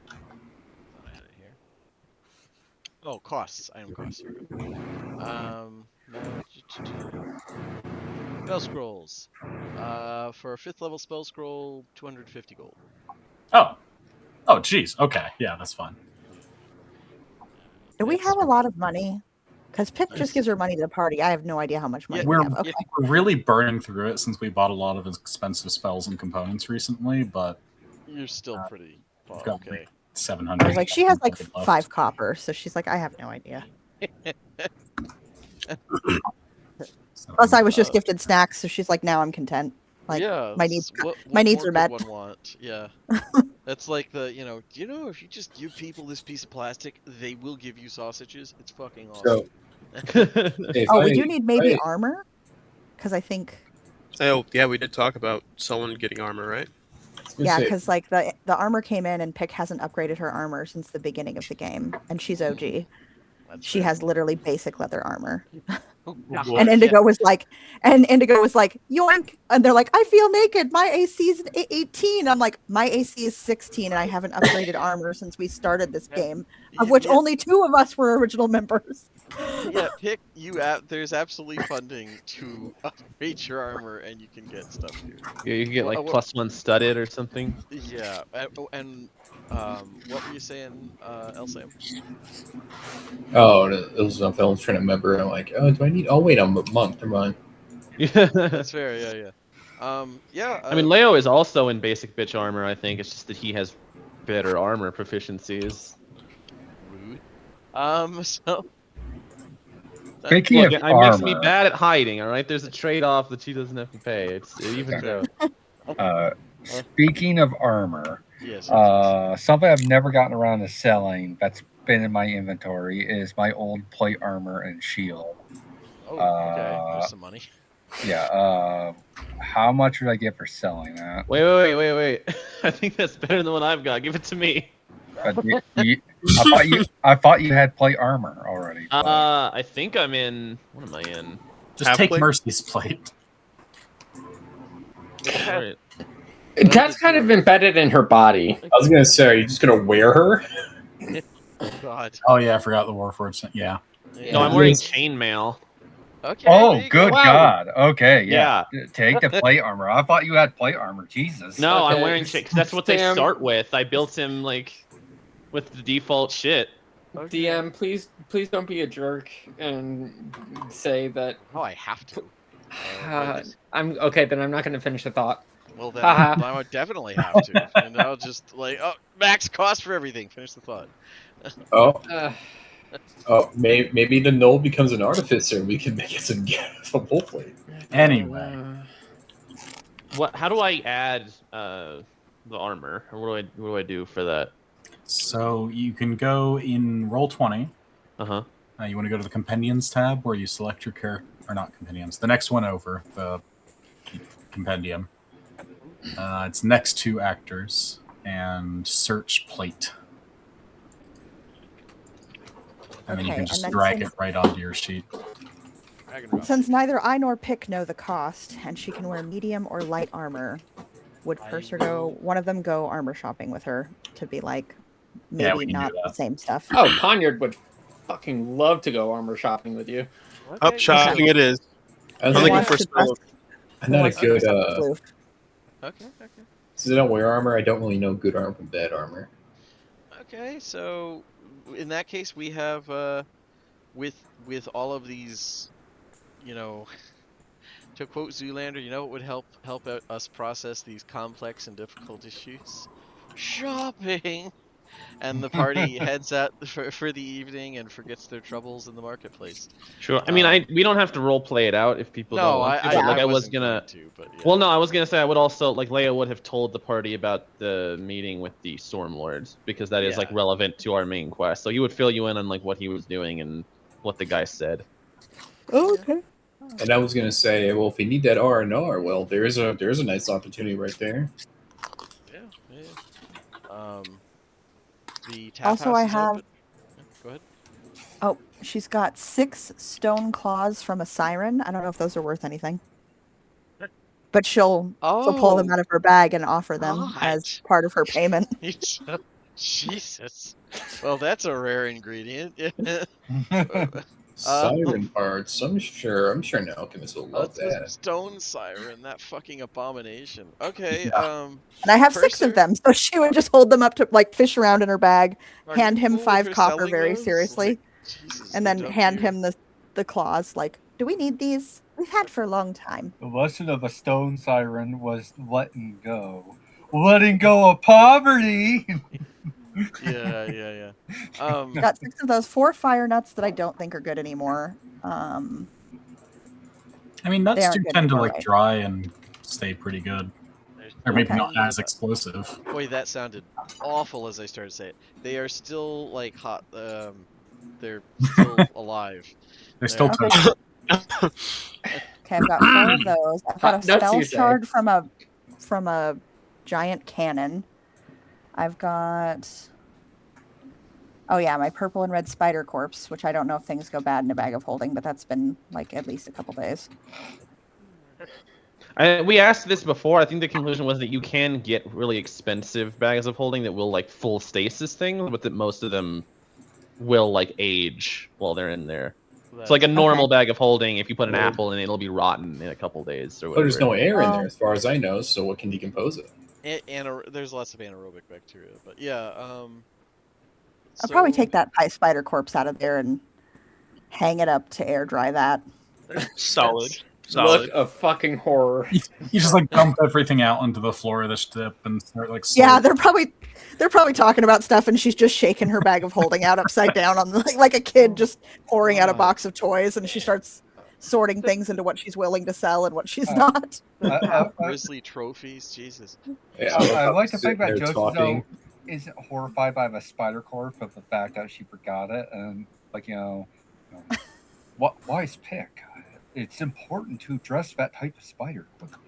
Thought I had it here. Oh, costs. Item costs. Here we go. Spell scrolls. For a 5th level spell scroll, 250 gold. Oh, geez. Okay, yeah, that's fine. Do we have a lot of money? Because Pick just gives her money to the party. I have no idea how much money we We're, have. Okay. we're really burning through it since we bought a lot of expensive spells and components recently, but You're still pretty we've got okay. 700. I was like, she has like left. 5 copper, so she's like, I have no idea. Plus, I was just gifted snacks, so she's like, now I'm content. Like, yeah, my needs, what my needs more are could met. one want? Yeah, that's like the do you know if you just give people this piece of plastic, they will give you sausages. It's fucking awesome. So, We do need maybe armor, because I think Oh, yeah, we did talk about someone getting armor, right? because like the armor came in and Pick hasn't upgraded her armor since the beginning of the game, and she's OG. That's She fair. has literally basic leather armor. Oh, God. And Indigo was like, yoink. And they're like, I feel naked. My AC is 18. I'm like, my AC is 16, and I haven't upgraded armor since we started this game, of which yeah, only 2 of us were original members. yeah, Pick you out. There's absolutely funding to upgrade your armor, and you can get stuff here. Yeah, you can get like Well, +1 studded or something. Yeah, and what were you saying, Elsam? Oh, it was something I was trying to remember. I'm like, oh, do I need? Oh, wait, I'm a monk. Never mind. That's fair. Yeah. Yeah. I mean, Leo is also in basic bitch armor. I think it's just that he has better armor proficiencies. Rude. So Speaking Look, of it makes me armor, bad at hiding. All right, there's a trade-off that she doesn't have to pay. It evens fair. out. speaking of armor, Yes. something I've never gotten around to selling that's been in my inventory is my old plate armor and shield. Oh, okay. There's some money. Yeah. How much would I get for selling that? Wait. I think that's better than what I've got. Give it to me. But I thought you had plate armor already. But... I think I'm in. What am I in? Just take Mercy's plate. Right. That's kind of embedded in her body. I was gonna say, are you just gonna wear her? God. Oh yeah, I forgot the Warforged. Yeah. No, I'm wearing chainmail. Okay. Oh, good Wow. God. Okay, yeah. Yeah. Take the plate armor. I thought you had plate armor. Jesus. No, I'm Okay. wearing chain because that's what they Sam. start with. I built him like with the default shit. Okay. DM, please don't be a jerk and say that. Oh, I have to. I'm okay. Then I'm not going to finish the thought. Well, then Haha. I would definitely have to. And I'll just like, oh, max cost for everything. Finish the thought. Maybe the Knoll becomes an artificer and we can make it some wolf plate. Anyway. What? How do I add the armor? Or what do I do for that? So you can go in Roll20. Uh-huh. You want to go to the Compendiums tab where you select your character, or not Compendiums, the next one over, the Compendium. It's next to Actors, and search plate. And then you can just drag it right onto your sheet. Since neither I nor Pick know the cost, and she can wear medium or light armor, would Purser go, one of them go armor shopping with her to be like, Yeah, maybe we can not do that. the same stuff? Oh, Poniard would fucking love to go armor shopping with you. Up shopping it is. I'm Who looking wants for to spell. dress- I'm who not a wants to good. dress up as Loof? Okay. Since I don't wear armor, I don't really know good armor from bad armor. Okay. So in that case, we have with all of these, you know, to quote Zoolander, you know what would help out us process these complex and difficult issues? Shopping. And the party heads out for the evening and forgets their troubles in the marketplace. Sure. I mean, we don't have to role play it out if people don't No, want to. I But like, I was wasn't gonna. going to, but yeah. Well, no, I was gonna say I would also like Leia would have told the party about the meeting with the Stormlords because that is like Yeah. relevant to our main quest. So he would fill you in on like what he was doing and what the guy said. Oh, okay. And I was gonna say, well, if you need that R&R, well, there's a nice opportunity right there. Yeah. The tap Also, house I is have. open. Yeah, go ahead. Oh, she's got 6 stone claws from a siren. I don't know if those are worth anything. But she'll pull them out of her bag and offer them as part of her payment. Jesus. Well, that's a rare ingredient. Siren parts. I'm sure an alchemist will love That's a that. stone siren, that fucking abomination. Okay, And I have 6 of them, so she would just hold them up to like fish around in her bag, hand him cool with 5 her copper selling very those? seriously, Like, Jesus, and they're then up hand here. him the claws. Like, do we need these? We've had for a long time. The lesson of a stone siren was letting go. Letting go of poverty. Yeah. Got 6 of those, 4 fire nuts that I don't think are good anymore. I mean, nuts do tend to like dry and stay pretty good. Or maybe not as explosive. Boy, that sounded awful as I started to say it. They are still like hot. They're still alive. They're still toasted. Okay, I've got 4 of those. I've got a spell shard from a giant cannon. I've got. Oh yeah, my purple and red spider corpse, which I don't know if things go bad in a bag of holding, but that's been like at least a couple days. We asked this before. I think the conclusion was that you can get really expensive bags of holding that will like full stasis things, but that most of them will like age while they're in there. It's like a normal bag of holding. If you put an apple in it, it'll be rotten in a couple days or whatever. But there's no air in there, as far as I know. So what can decompose it? There's lots of anaerobic bacteria, but yeah. I'll probably take that pie spider corpse out of there and hang it up to air dry that. Solid. Solid. look of fucking horror. You just like dump everything out onto the floor of the ship and start like. Yeah, they're probably talking about stuff, and she's just shaking her bag of holding out upside down on like a kid just pouring out a box of toys, and she starts sorting things into what she's willing to sell and what she's not. Grizzly trophies, Jesus. Yeah, I like to think that Joseph though isn't horrified by the spider corp of the fact that she forgot it, and like what wise pick. It's important to address that type of spider quickly.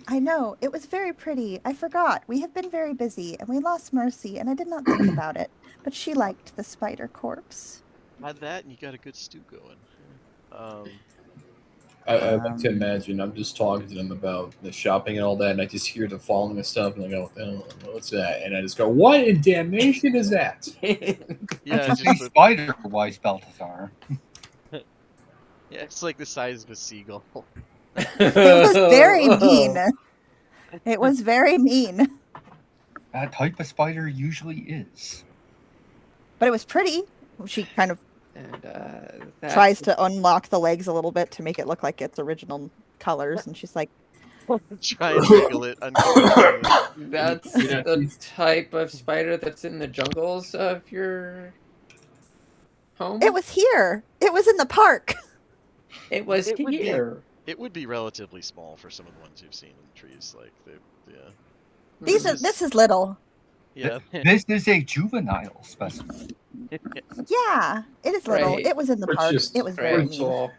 I know, it was very pretty. I forgot. We have been very busy, and we lost Mercy, and I did not think about it. But she liked the spider corpse. Had that, and you got a good stew going. I like to imagine I'm just talking to them about the shopping and all that, and I just hear the falling and stuff, and I go, oh, "What's that?" And I just go, "What in damnation is that?" Yeah, It's a spider, wise Balthazar. Yeah, it's like the size of a seagull. It was very mean. It was very mean. That type of spider usually is. But it was pretty. She kind of And tries to unlock the legs a little bit to make it look like its original colors, and she's like, Try and wiggle it unconventionally. that's the type of spider that's in the jungles of your home. "It was here. It was in the park." It was It would be- here. It would be relatively small for some of the ones you've seen in the trees. Like, yeah. This is little. Yeah. This is a juvenile specimen. Yeah, it is little. Right. It was in the We're park. just- It was very Right. mean.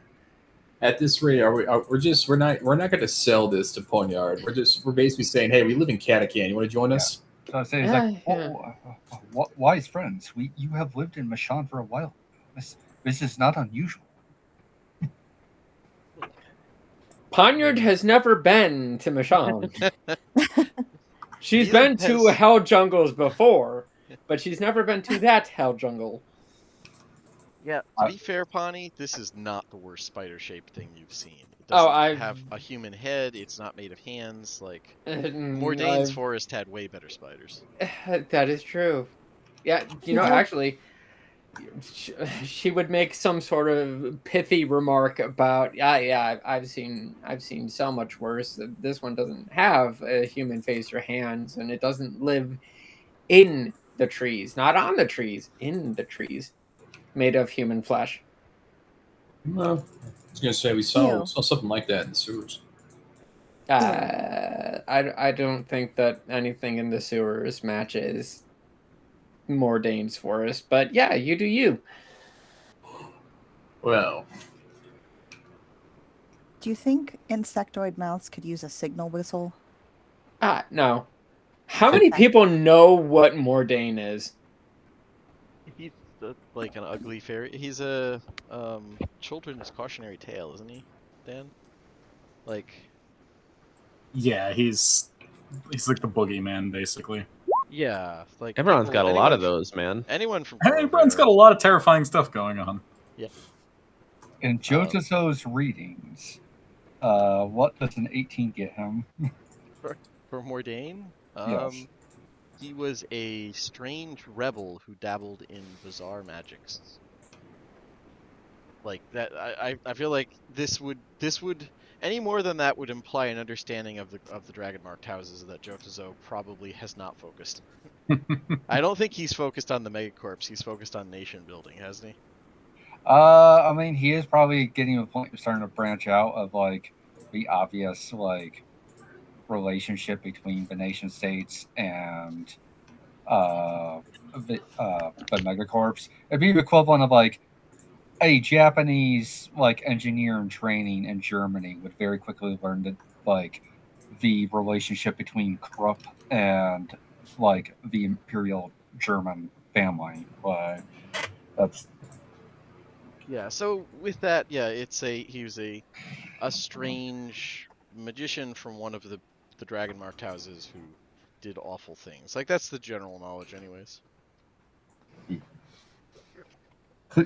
At this rate, we're not going to sell this to Ponyard. We're basically saying, hey, we live in Catacan. You want to join us? So I say, it's like, wise friends, you have lived in Mishann for a while. This is not unusual. Ponyard has never been to Mishann. She's Neither been to has- hell jungles before, but she's never been to that hell jungle. Yeah. To be fair, Pawnee, this is not the worst spider-shaped thing you've seen. It Oh, doesn't I've- have a human head. It's not made of hands. Like, Mm, Mordain's I've- forest had way better spiders. That is true. Yeah, actually, she would make some sort of pithy remark about, I've seen so much worse. This one doesn't have a human face or hands, and it doesn't live in the trees, not on the trees, in the trees, made of human flesh. No. I was going to say, we saw something like that in the sewers. I don't think that anything in the sewers matches Mordain's forest, but yeah, you do you. Well, Do you think insectoid mouths could use a signal whistle? No. How many people know what Mordain is? He's like an ugly fairy. He's a children's cautionary tale, isn't he, Dan? Like, Yeah, he's like the boogeyman, basically. yeah, like Eberron's got a lot of anyone- those, man. Anyone from Everyone's got a lot of terrifying stuff going on. Yeah. In Jotaso's readings, what does an 18 get him? For Mordain, Yes. he was a strange rebel who dabbled in bizarre magics. Like that, I feel like this would any more than that would imply an understanding of the dragon marked houses that Jotazo probably has not focused. I don't think he's focused on the megacorps. He's focused on nation building, hasn't he? I mean, he is probably getting to a point of starting to branch out of like the obvious like relationship between the nation states and the megacorps. It'd be the equivalent of like a Japanese like engineer in training in Germany would very quickly learn that like the relationship between Krupp and like the Imperial German family. But that's Yeah. So with that, yeah, he was a strange magician from one of the dragon marked houses who did awful things. Like that's the general knowledge, anyways.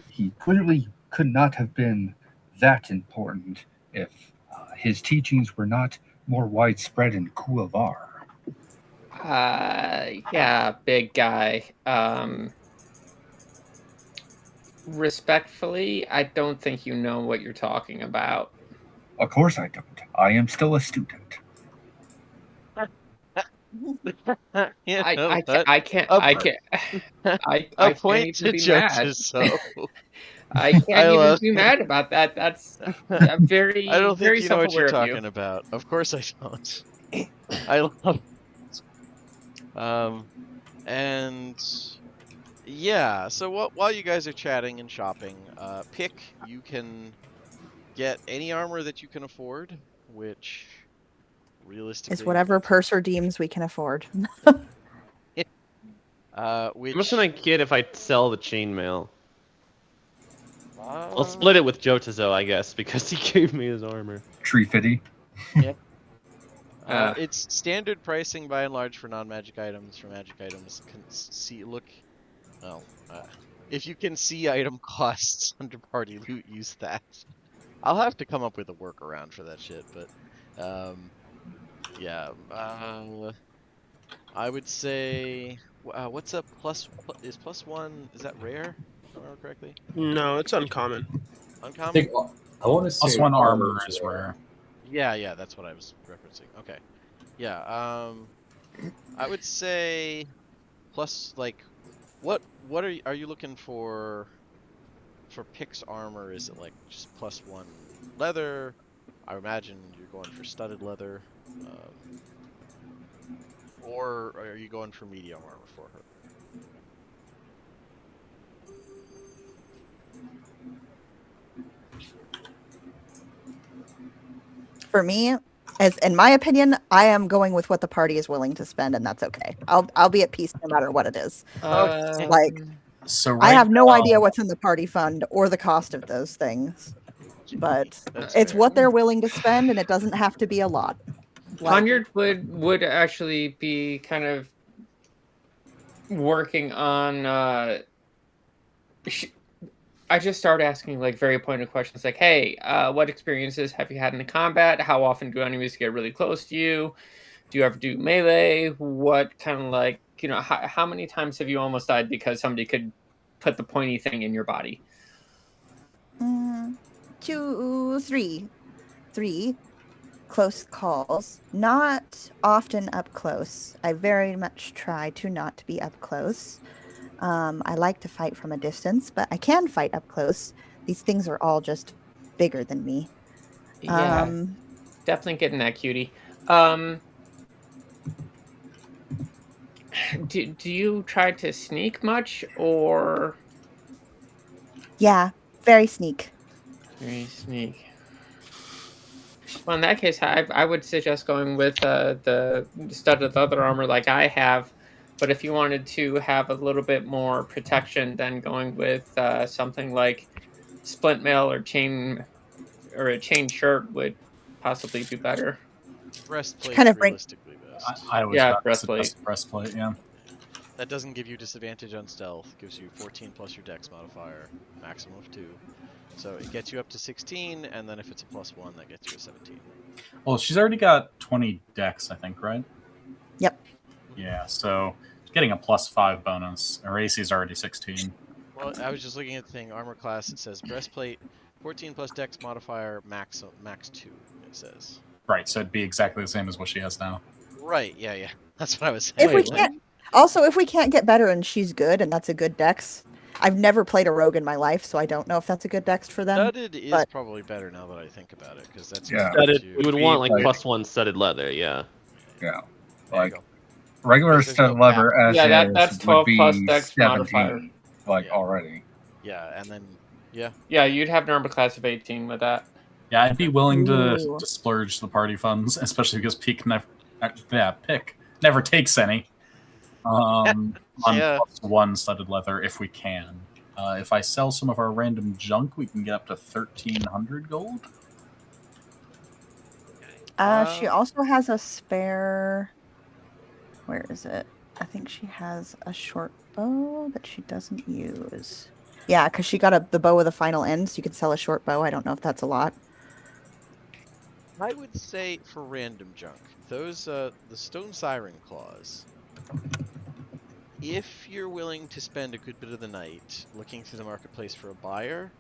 he clearly could not have been that important if his teachings were not more widespread in Kuavar. Yeah, big guy. Respectfully, I don't think you know what you're talking about. Of course I don't. I am still a student. You I know I can't what? I can't A, I can't I a can't point even to be Joe mad. so. I I can't even love be it. mad about that. That's I I'm very don't think very you know what you're self-aware of you. talking about. Of course I don't. I love and yeah, so while you guys are chatting and shopping, pick you can get any armor that you can afford, which Is realistically whatever Purser deems we can afford. How which much can I get if I sell the chainmail? I'll uh, split it with Jotazo, I guess, because he gave me his armor. Tree fitty. it's standard pricing by and large for non-magic items. For magic items, well, if you can see item costs under party loot, use that. I'll have to come up with a workaround for that shit, but yeah, I would say what's a is +1, is that rare? If I remember correctly? No, it's uncommon. I Uncommon? think I want to say +1 armor armor's is rare. rare. Yeah, that's what I was referencing. Okay. Yeah, I would say plus like what are you looking for Pix armor? Is it like just +1 leather? I imagine you're going for studded leather. Or are you going for medium armor for her? For me, as in my opinion, I am going with what the party is willing to spend, and that's okay. I'll be at peace no matter what it is. Like So I right have no now, idea what's in the party fund or the cost of those things, but That's it's fair. what they're willing to spend, and it doesn't have to be a lot. Like, Poniard would actually be kind of working on I just start asking like very pointed questions like, hey, what experiences have you had in the combat? How often do enemies get really close to you? Do you ever do melee? What kind of like, how many times have you almost died because somebody could put the pointy thing in your body? 2, 3. 3 close calls. Not often up close. I very much try to not be up close. I like to fight from a distance, but I can fight up close. These things are all just bigger than me. Yeah, definitely getting that, cutie. Do you try to sneak much or? Yeah, very sneak. Very sneak. Well, in that case, I would suggest going with the studded leather armor like I have. But if you wanted to have a little bit more protection, then going with something like splint mail or chain or a chain shirt would possibly do better. Breastplate's Kind of bring. realistically best. I was Yeah, about to breastplate. suggest breastplate. Yeah. That doesn't give you disadvantage on stealth. Gives you 14 plus your dex modifier, maximum of 2. So it gets you up to 16, and then if it's a +1, that gets you a 17. Well, she's already got 20 dex, I think, right? Yep. Yeah, so getting a +5 bonus. Her AC is already 16. Well, I was just looking at the thing. Armor class, it says breastplate, 14 plus dex modifier, max 2, it says. Right, so it'd be exactly the same as what she has now. Right, yeah. That's what I was saying. If we can't, also, if we can't get better and she's good and that's a good dex, I've never played a rogue in my life, so I don't know if that's a good dex for them. Studded is probably better now that I think about it, because that's Studded. You would want like +1 studded leather, yeah. Yeah. There Like regular studded leather as Yeah, is that's would 12 be plus dex 17, modifier. like already. Yeah, and then yeah. Yeah, you'd have an armor class of 18 with that. Yeah, I'd be willing to Ooh. splurge the party funds, especially because Pick never takes any on +1 studded leather if we can. If I sell some of our random junk, we can get up to 1,300 gold. She also has a spare. Where is it? I think she has a short bow that she doesn't use. Yeah, because she got the bow with a final end, so you could sell a short bow. I don't know if that's a lot. I would say for random junk, those the stone siren claws. If you're willing to spend a good bit of the night looking through the marketplace for a buyer,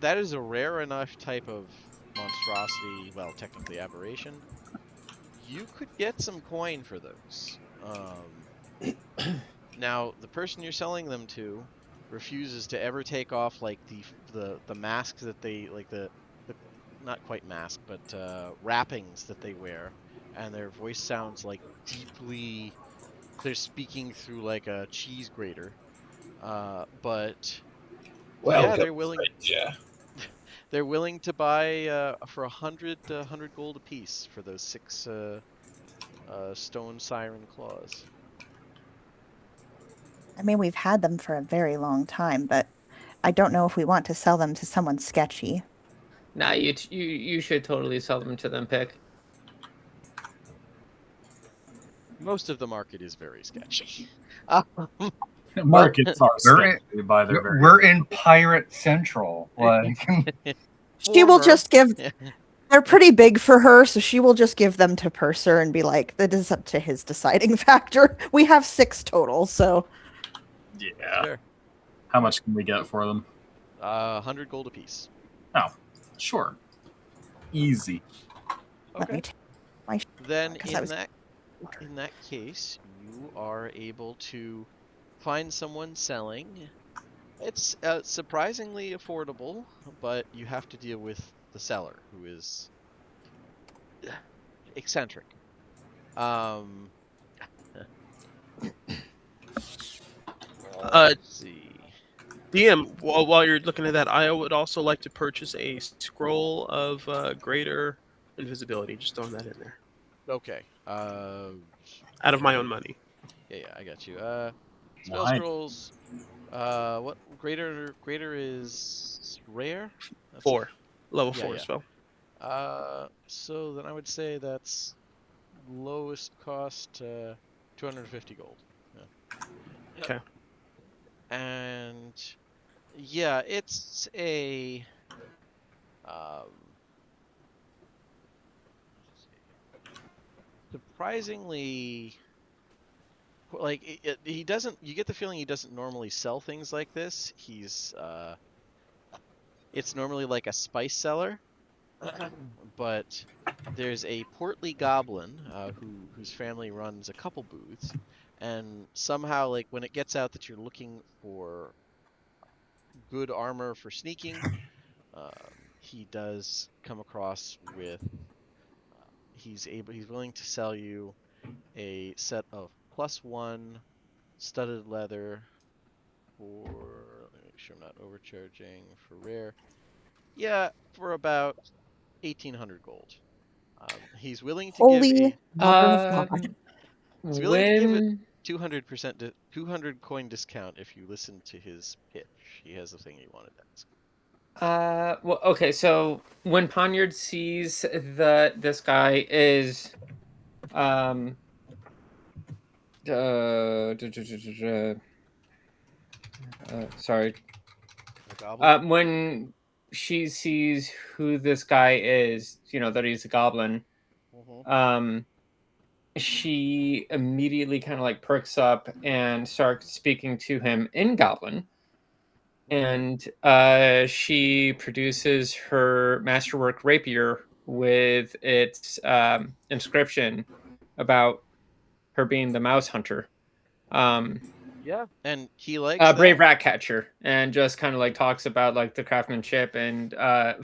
that is a rare enough type of monstrosity, well, technically aberration, you could get some coin for those. Now, the person you're selling them to refuses to ever take off like the masks that they like the not quite mask, but wrappings that they wear, and their voice sounds like deeply they're speaking through like a cheese grater. But yeah, Welcome, yeah. they're willing to buy for 100 gold apiece for those 6 stone siren claws. I mean, we've had them for a very long time, but I don't know if we want to sell them to someone sketchy. Nah, you should totally sell them to them, Pick. Most of the market is very sketchy. Markets are We're sketchy by their very we're in Pirate Central. Like, She will Former. just give. They're pretty big for her, so she will just give them to Purser and be like, "That is up to his deciding factor." We have 6 total, so Yeah. Sure. How much can we get for them? 100 gold apiece. Oh, sure. Easy. let me Okay. take my. Then 'cause I was- in that case, you are able to find someone selling. It's surprisingly affordable, but you have to deal with the seller, who is eccentric. Let's see. DM, while you're looking at that, I would also like to purchase a scroll of greater invisibility. Just throwing that in there. Okay. Out of my own money. Yeah, I got you. Spell Nice. scrolls. What greater is rare? That's 4. Level yeah, 4 yeah. spell. So then I would say that's lowest cost 250 gold. Yeah. Okay. And yeah, it's a surprisingly like he doesn't. You get the feeling he doesn't normally sell things like this. He's it's normally like a spice seller. But there's a portly goblin whose family runs a couple booths, and somehow, like when it gets out that you're looking for good armor for sneaking, he does come across with he's willing to sell you a set of +1 studded leather for, let me make sure I'm not overcharging for rare. Yeah, for about 1,800 gold. He's willing to give Holy mother of God! he's willing to give it When 200% 200 coin discount if you listen to his pitch. He has the thing he wanted to ask. well, okay, so when Poniard sees that this guy is sorry. The goblin? When she sees who this guy is, that he's a goblin, she immediately kind of like perks up and starts speaking to him in Goblin. And she produces her masterwork rapier with its inscription about her being the mouse hunter. Yeah, and he likes Brave that. rat catcher, and just kind of like talks about like the craftsmanship and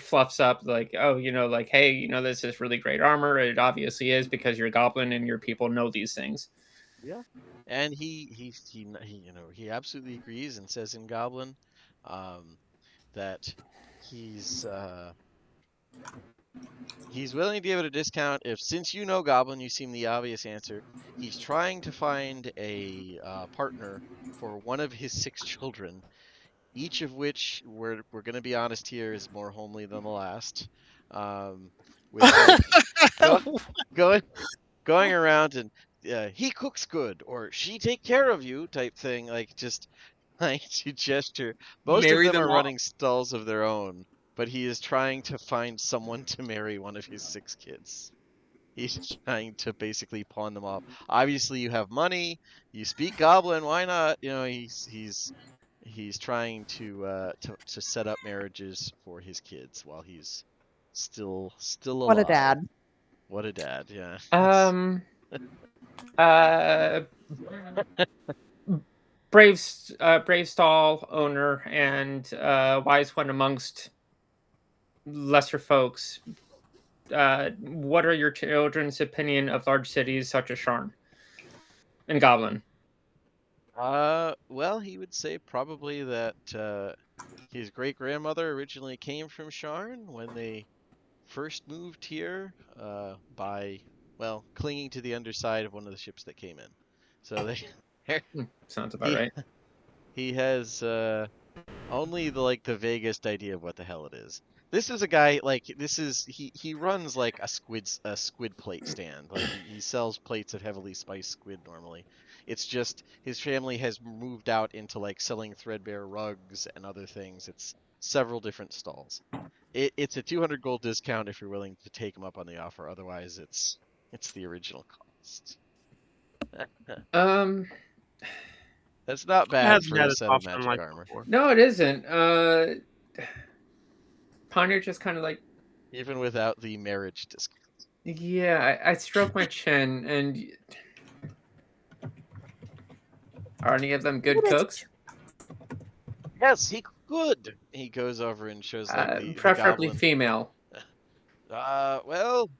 fluffs up like, oh, like, hey, this is really great armor. It obviously is because you're a goblin and your people know these things. Yeah, and he absolutely agrees and says in Goblin, that he's willing to give it a discount if, since you know Goblin, you seem the obvious answer. He's trying to find a partner for one of his 6 children, each of which we're gonna be honest here is more homely than the last. With like going around and he cooks good or she take care of you type thing, like just like to gesture. Most of Marry them them are all. running stalls of their own, but he is trying to find someone to marry one of his 6 kids. He's trying to basically pawn them off. Obviously, you have money. You speak Goblin. Why not? He's trying to set up marriages for his kids while he's still alive. What a dad. What a dad, yeah. Brave stall owner and wise one amongst lesser folks. What are your children's opinion of large cities such as Sharn and Goblin? Well, he would say probably that his great-grandmother originally came from Sharn when they first moved here by, well, clinging to the underside of one of the ships that came in. So they Sounds about right. He has only the vaguest idea of what the hell it is. This is a guy he runs like a squid plate stand. Like he sells plates of heavily spiced squid normally. It's just his family has moved out into like selling threadbare rugs and other things. It's several different stalls. It's a 200 gold discount if you're willing to take him up on the offer. Otherwise, it's the original cost. That's not bad for a set of magic armor. Before. No, it isn't. Ponder just kind of like... Even without the marriage discount. Yeah, I stroke my chin, and... Are any of them good cooks? Yes, he could. He goes over and shows like preferably the female. Well,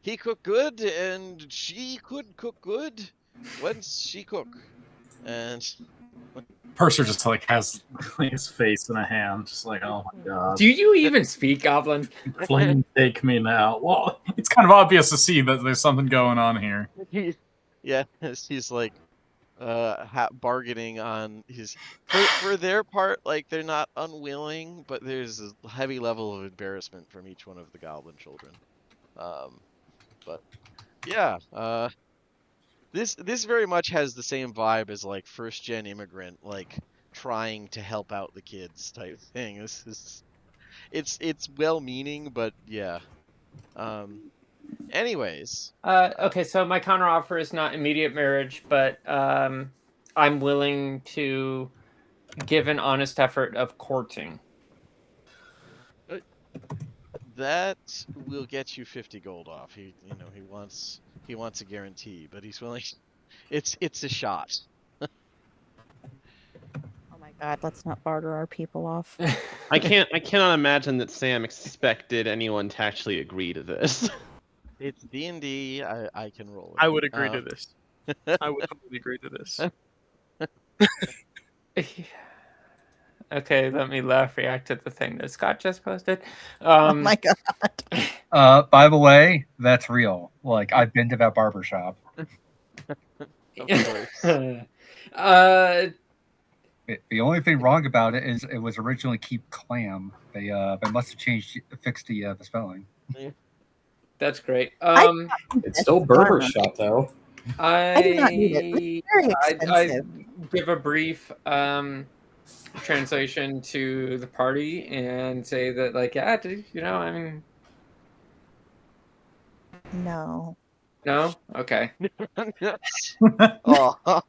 he cooked good, and she could cook good once she cook. And Purser just like has his face in a hand, just like, oh my god. Do you even speak Goblin? Flame take me now. Well, it's kind of obvious to see that there's something going on here. Yeah, he's like bargaining on his for their part. Like they're not unwilling, but there's a heavy level of embarrassment from each one of the goblin children. But yeah, This very much has the same vibe as like first gen immigrant, like trying to help out the kids type thing. It's well meaning, but yeah. Anyways. Okay, so my counter offer is not immediate marriage, but I'm willing to give an honest effort of courting. That will get you 50 gold off. He wants a guarantee, but he's willing. It's a shot. Oh my god, let's not barter our people off. I cannot imagine that Sam expected anyone to actually agree to this. It's D&D. I can roll it. I would agree to this. I would totally agree to this. Okay, let me react to the thing that Scott just posted. Oh my god. By the way, that's real. Like, I've been to that barbershop. The only thing wrong about it is it was originally Keep Clam. They must have fixed the spelling. That's great. It's still barbershop though. I do not need it. It's very expensive. I give a brief translation to the party and say that, like, yeah, I mean, no. No? Okay. Oh.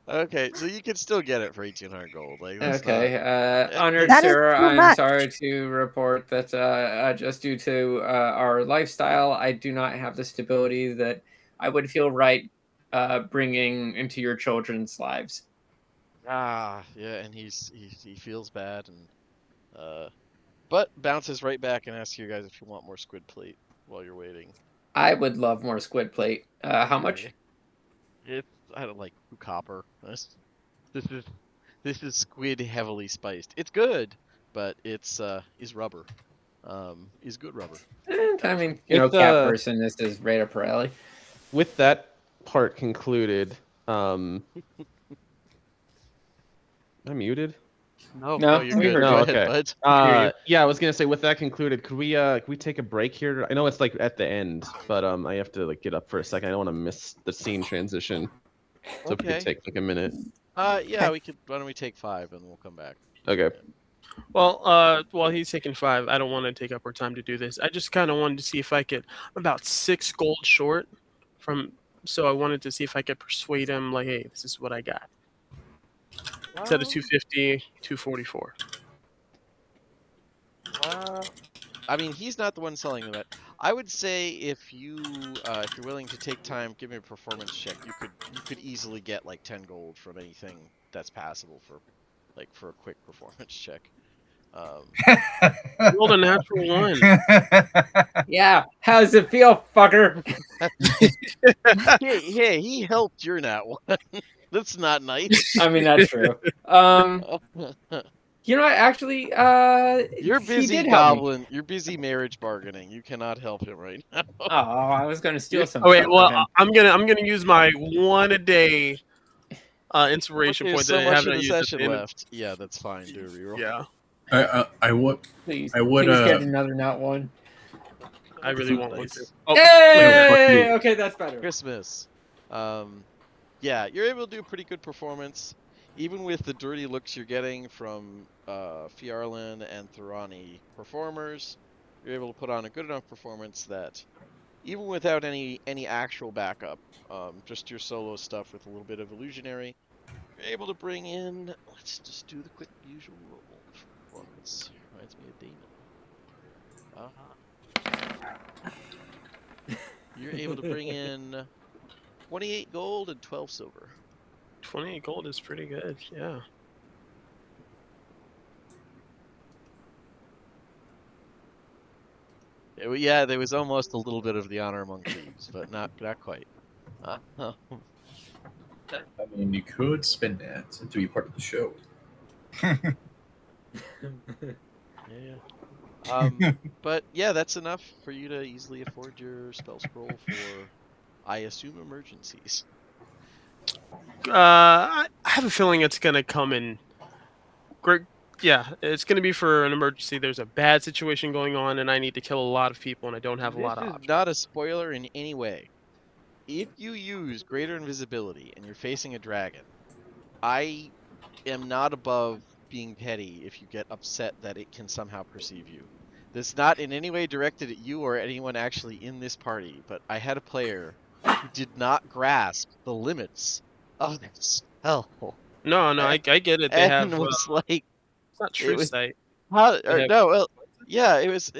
Okay, so you can still get it for 1,800 gold. Like, okay. Honored That is sir, too I'm much. sorry to report that just due to our lifestyle, I do not have the stability that I would feel right bringing into your children's lives. Yeah, and he feels bad, and but bounces right back and asks you guys if you want more squid plate while you're waiting. I would love more squid plate. How much? I don't like copper. This is squid heavily spiced. It's good, but it's is rubber. Is good rubber. I mean, cat person. This is right up her alley. With that part concluded, am I muted? No, you're good. No, Go ahead, bud. Yeah, I was gonna say, with that concluded, could we take a break here? I know it's like at the end, but I have to like get up for a second. I don't want to miss the scene transition. So if we could take like a minute. Yeah, we could. Why don't we take 5 and we'll come back. Okay. Well, while he's taking 5, I don't want to take up our time to do this. I just kind of wanted to see if I could. I'm about 6 gold short from, so I wanted to see if I could persuade him, like, hey, this is what I got. Instead of 250, 244. I mean, he's not the one selling them. I would say if you're willing to take time, give me a performance check. You could easily get like 10 gold from anything that's passable for a quick performance check. Rolled a natural one. Yeah. How does it feel, fucker? Hey, he helped your nat one. That's not nice. I mean, that's true. You know what? Actually, You're he busy did help me. goblin. You're busy marriage bargaining. You cannot help him right now. Oh, I was going to steal some. Oh wait, stuff well from him. I'm gonna use my 1 a day inspiration There's point so that I much haven't of the used at session the end. left. Yeah, that's fine. Do a reroll. Yeah, I would. Please, I would. please get another nut one. I really want one too. Nice. Oh, Yay! Okay, that's better. Christmas. Yeah, you're able to do a pretty good performance, even with the dirty looks you're getting from Fjarlin and Thorani performers. You're able to put on a good enough performance that, even without any actual backup, just your solo stuff with a little bit of illusionary, you're able to bring in. Let's just do the quick usual roll for performance. Reminds me of Damon. You're able to bring in 28 gold and 12 silver. 28 gold is pretty good. Yeah. Yeah, there was almost a little bit of the honor among thieves, but not quite. I mean, you could spend that to be part of the show. Yeah. But yeah, that's enough for you to easily afford your spell scroll for, I assume, emergencies. I have a feeling it's gonna come in. Great. Yeah, it's gonna be for an emergency. There's a bad situation going on, and I need to kill a lot of people, and I don't have a lot of This is options. not a spoiler in any way. If you use greater invisibility and you're facing a dragon, I am not above being petty if you get upset that it can somehow perceive you. This is not in any way directed at you or anyone actually in this party, but I had a player who did not grasp the limits of this spell. No, I get it. They And have. was like, It's not it true was sight. how They or have- no, well, yeah, it was.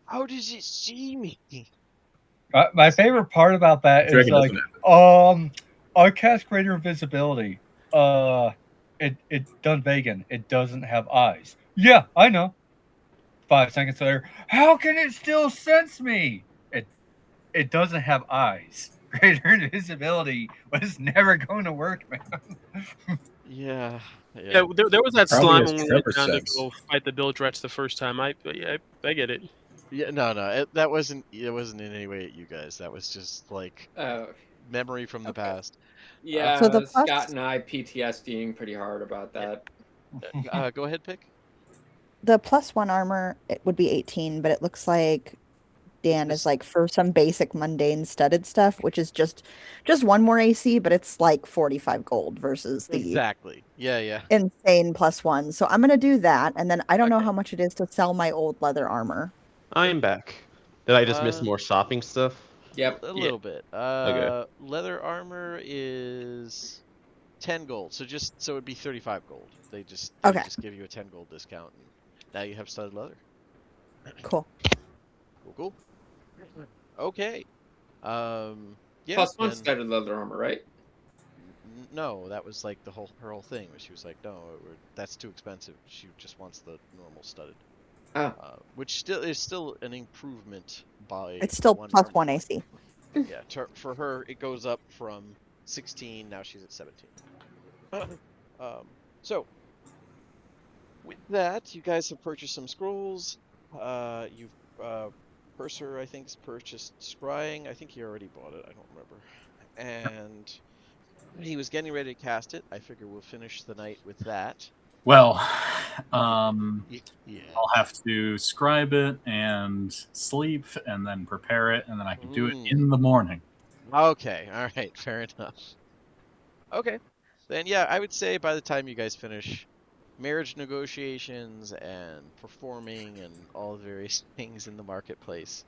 How does it see me? My favorite part about that is Dragon like, doesn't I cast greater invisibility. It's done vegan. It doesn't have eyes. Yeah, I know. 5 seconds later, how can it still sense me? It doesn't have eyes. Greater invisibility was never going to work, man. Yeah. Yeah, there was that Probably slime has when we went Trevor down to sense. go fight the Bildrets the first time. I get it. Yeah, no, that wasn't. It wasn't in any way at you guys. That was just like Oh, memory from the past. yeah. So the plus- Scott and I PTSDing pretty hard about that. Go ahead, pick. The +1 armor, it would be 18, but it looks like Dan This- is like for some basic mundane studded stuff, which is just one more AC, but it's like 45 gold versus the Exactly. Yeah. insane +1. So I'm gonna do that, and then I don't know Okay. how much it is to sell my old leather armor. I am back. Did I just miss more shopping stuff? Yep. A little bit. Okay. Leather armor is 10 gold, so it'd be 35 gold. They just give you a 10 gold discount, and now you have studded leather. Cool. Cool. Okay. Yeah. +1 then- studded leather armor, right? No, that was like her whole thing. Where she was like, no, that's too expensive. She just wants the normal studded. Oh. Which is still an improvement by. It's still one +1 armor. AC. Yeah, for her it goes up from 16. Now she's at 17. So with that, you guys have purchased some scrolls. Purser, I think, has purchased scrying. I think he already bought it. I don't remember. And he was getting ready to cast it. I figure we'll finish the night with that. Well, Yeah. I'll have to scribe it and sleep and then prepare it, and then I can do it in the morning. Okay, all right, fair enough. Okay, then yeah, I would say by the time you guys finish marriage negotiations and performing and all the various things in the marketplace,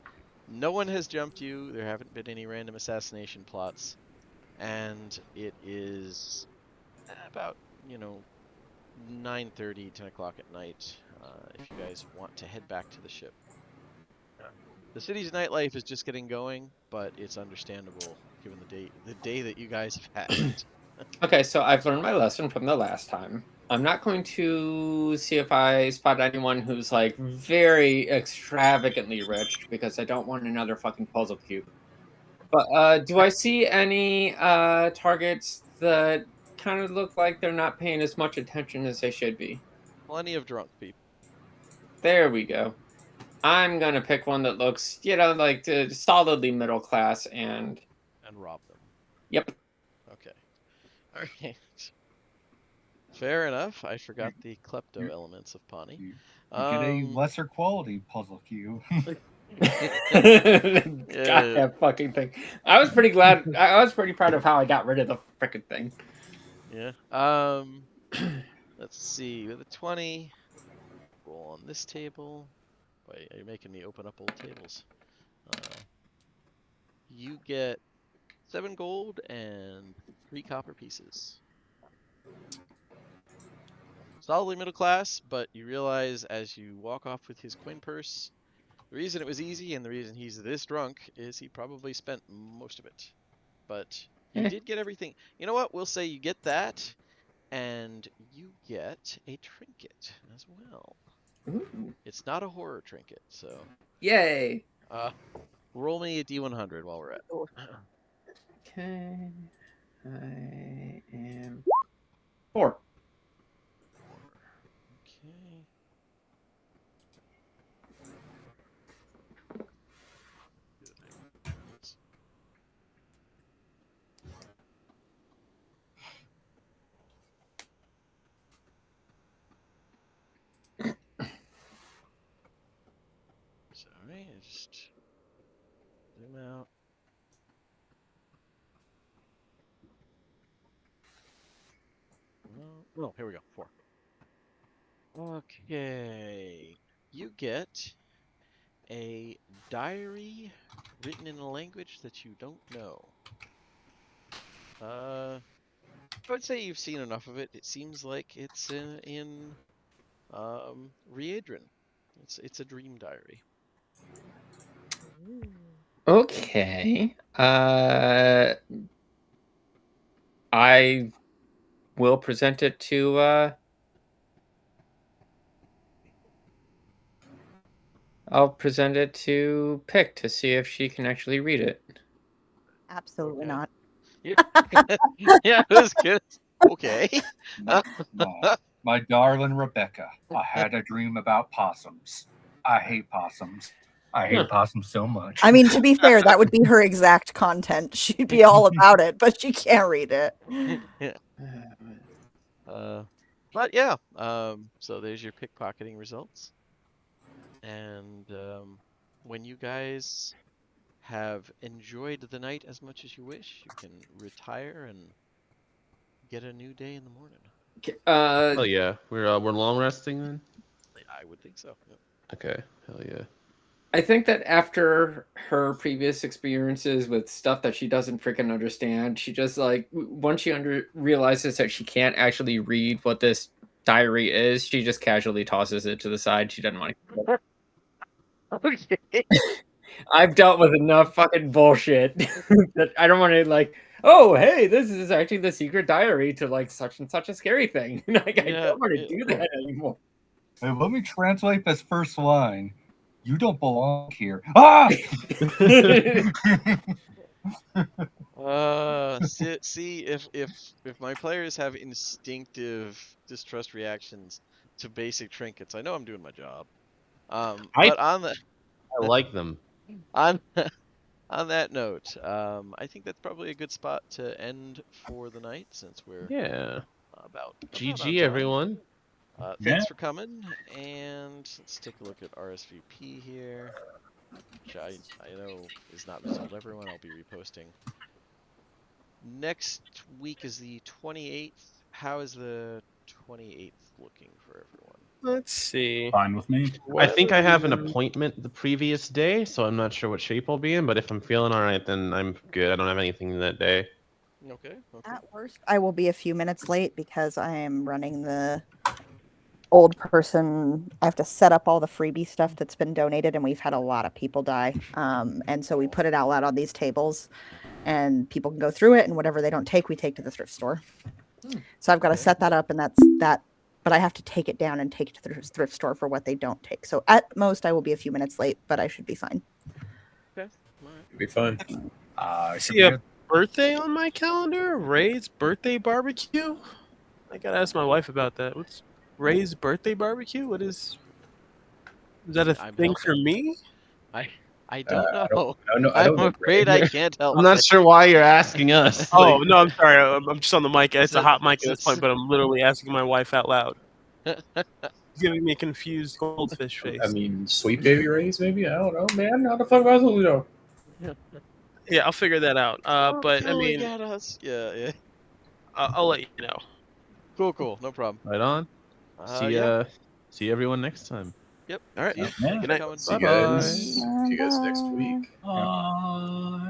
no one has jumped you. There haven't been any random assassination plots, and it is about 9:30, 10 o'clock at night, if you guys want to head back to the ship. The city's nightlife is just getting going, but it's understandable given the day that you guys have had. Okay, so I've learned my lesson from the last time. I'm not going to see if I spot anyone who's like very extravagantly rich because I don't want another fucking puzzle cube. But do I see any targets that kind of look like they're not paying as much attention as they should be? Plenty of drunk people. There we go. I'm gonna pick one that looks, like solidly middle class and rob them. Yep. Okay. All right. Fair enough. I forgot the klepto elements of Pawnee. You get a lesser quality puzzle cube. God, that fucking thing. I was pretty glad. I was pretty proud of how I got rid of the freaking thing. Yeah. Let's see. With a 20, roll on this table. Wait, are you making me open up old tables? You get 7 gold and 3 copper pieces. Solidly middle class, but you realize as you walk off with his coin purse, the reason it was easy and the reason he's this drunk is he probably spent most of it. But you did get everything. You know what? We'll say you get that, and you get a trinket as well. Ooh. It's not a horror trinket, so. Yay! Roll me a D100 while we're at it. Okay. I am 4. Okay. Sorry, just zoom out. Oh, here we go. 4. Okay. You get a diary written in a language that you don't know. I would say you've seen enough of it. It seems like it's in Riedran. It's a dream diary. Okay. I will present it to I'll present it to Pick to see if she can actually read it. Absolutely not. Yeah, it was good. Okay. My darling Rebecca, I had a dream about possums. I hate possums. I hate possums so much. I mean, to be fair, that would be her exact content. She'd be all about it, but she can't read it. Yeah. But yeah, so there's your pickpocketing results. And when you guys have enjoyed the night as much as you wish, you can retire and get a new day in the morning. Oh yeah, we're long resting then. I would think so. Yep. Okay, hell yeah. I think that after her previous experiences with stuff that she doesn't freaking understand, she just like once she realizes that she can't actually read what this diary is, she just casually tosses it to the side. She doesn't want to. Okay. I've dealt with enough fucking bullshit that I don't want to like. Oh, hey, this is actually the secret diary to like such and such a scary thing. Like, I don't want to do that anymore. Hey, let me translate this first line. You don't belong here. Ah! See if my players have instinctive distrust reactions to basic trinkets, I know I'm doing my job. But on the I like them. On that note, I think that's probably a good spot to end for the night since we're about GG everyone. Thanks for coming, and let's take a look at RSVP here, which I know is not visible to everyone. I'll be reposting. Next week is the 28th. How is the 28th looking for everyone? Let's see. Fine with me. I think I have an appointment the previous day, so I'm not sure what shape I'll be in, but if I'm feeling alright, then I'm good. I don't have anything that day. Okay. At worst, I will be a few minutes late because I am running the old person. I have to set up all the freebie stuff that's been donated, and we've had a lot of people die. And so we put it out loud on these tables, and people can go through it, and whatever they don't take, we take to the thrift store. So I've got to set that up, and that's that. But I have to take it down and take it to the thrift store for what they don't take. So at most, I will be a few minutes late, but I should be fine. Okay. All right. It'll be fun. See a birthday on my calendar? Ray's birthday barbecue? I gotta ask my wife about that. What's Ray's birthday barbecue? Is that a I'm thing for helping. me? I don't know. I don't I'm know, afraid Ray. I can't help. I'm not sure why you're asking us. Oh no, I'm sorry. I'm just on the mic. It's a hot mic at this So- point, but I'm literally asking my wife out loud. Giving me a confused goldfish face. I mean, Sweet Baby Rays, maybe? I don't know, man. How the fuck am I supposed to know? Yeah, I'll figure that out. But I Killing mean, at us. Yeah. I'll let you know. Cool. No problem. Right on. See everyone next time. Yep. All right. See you. Yeah. Thanks for Good night. coming. See you Bye-bye. guys. See you guys next week. Bye.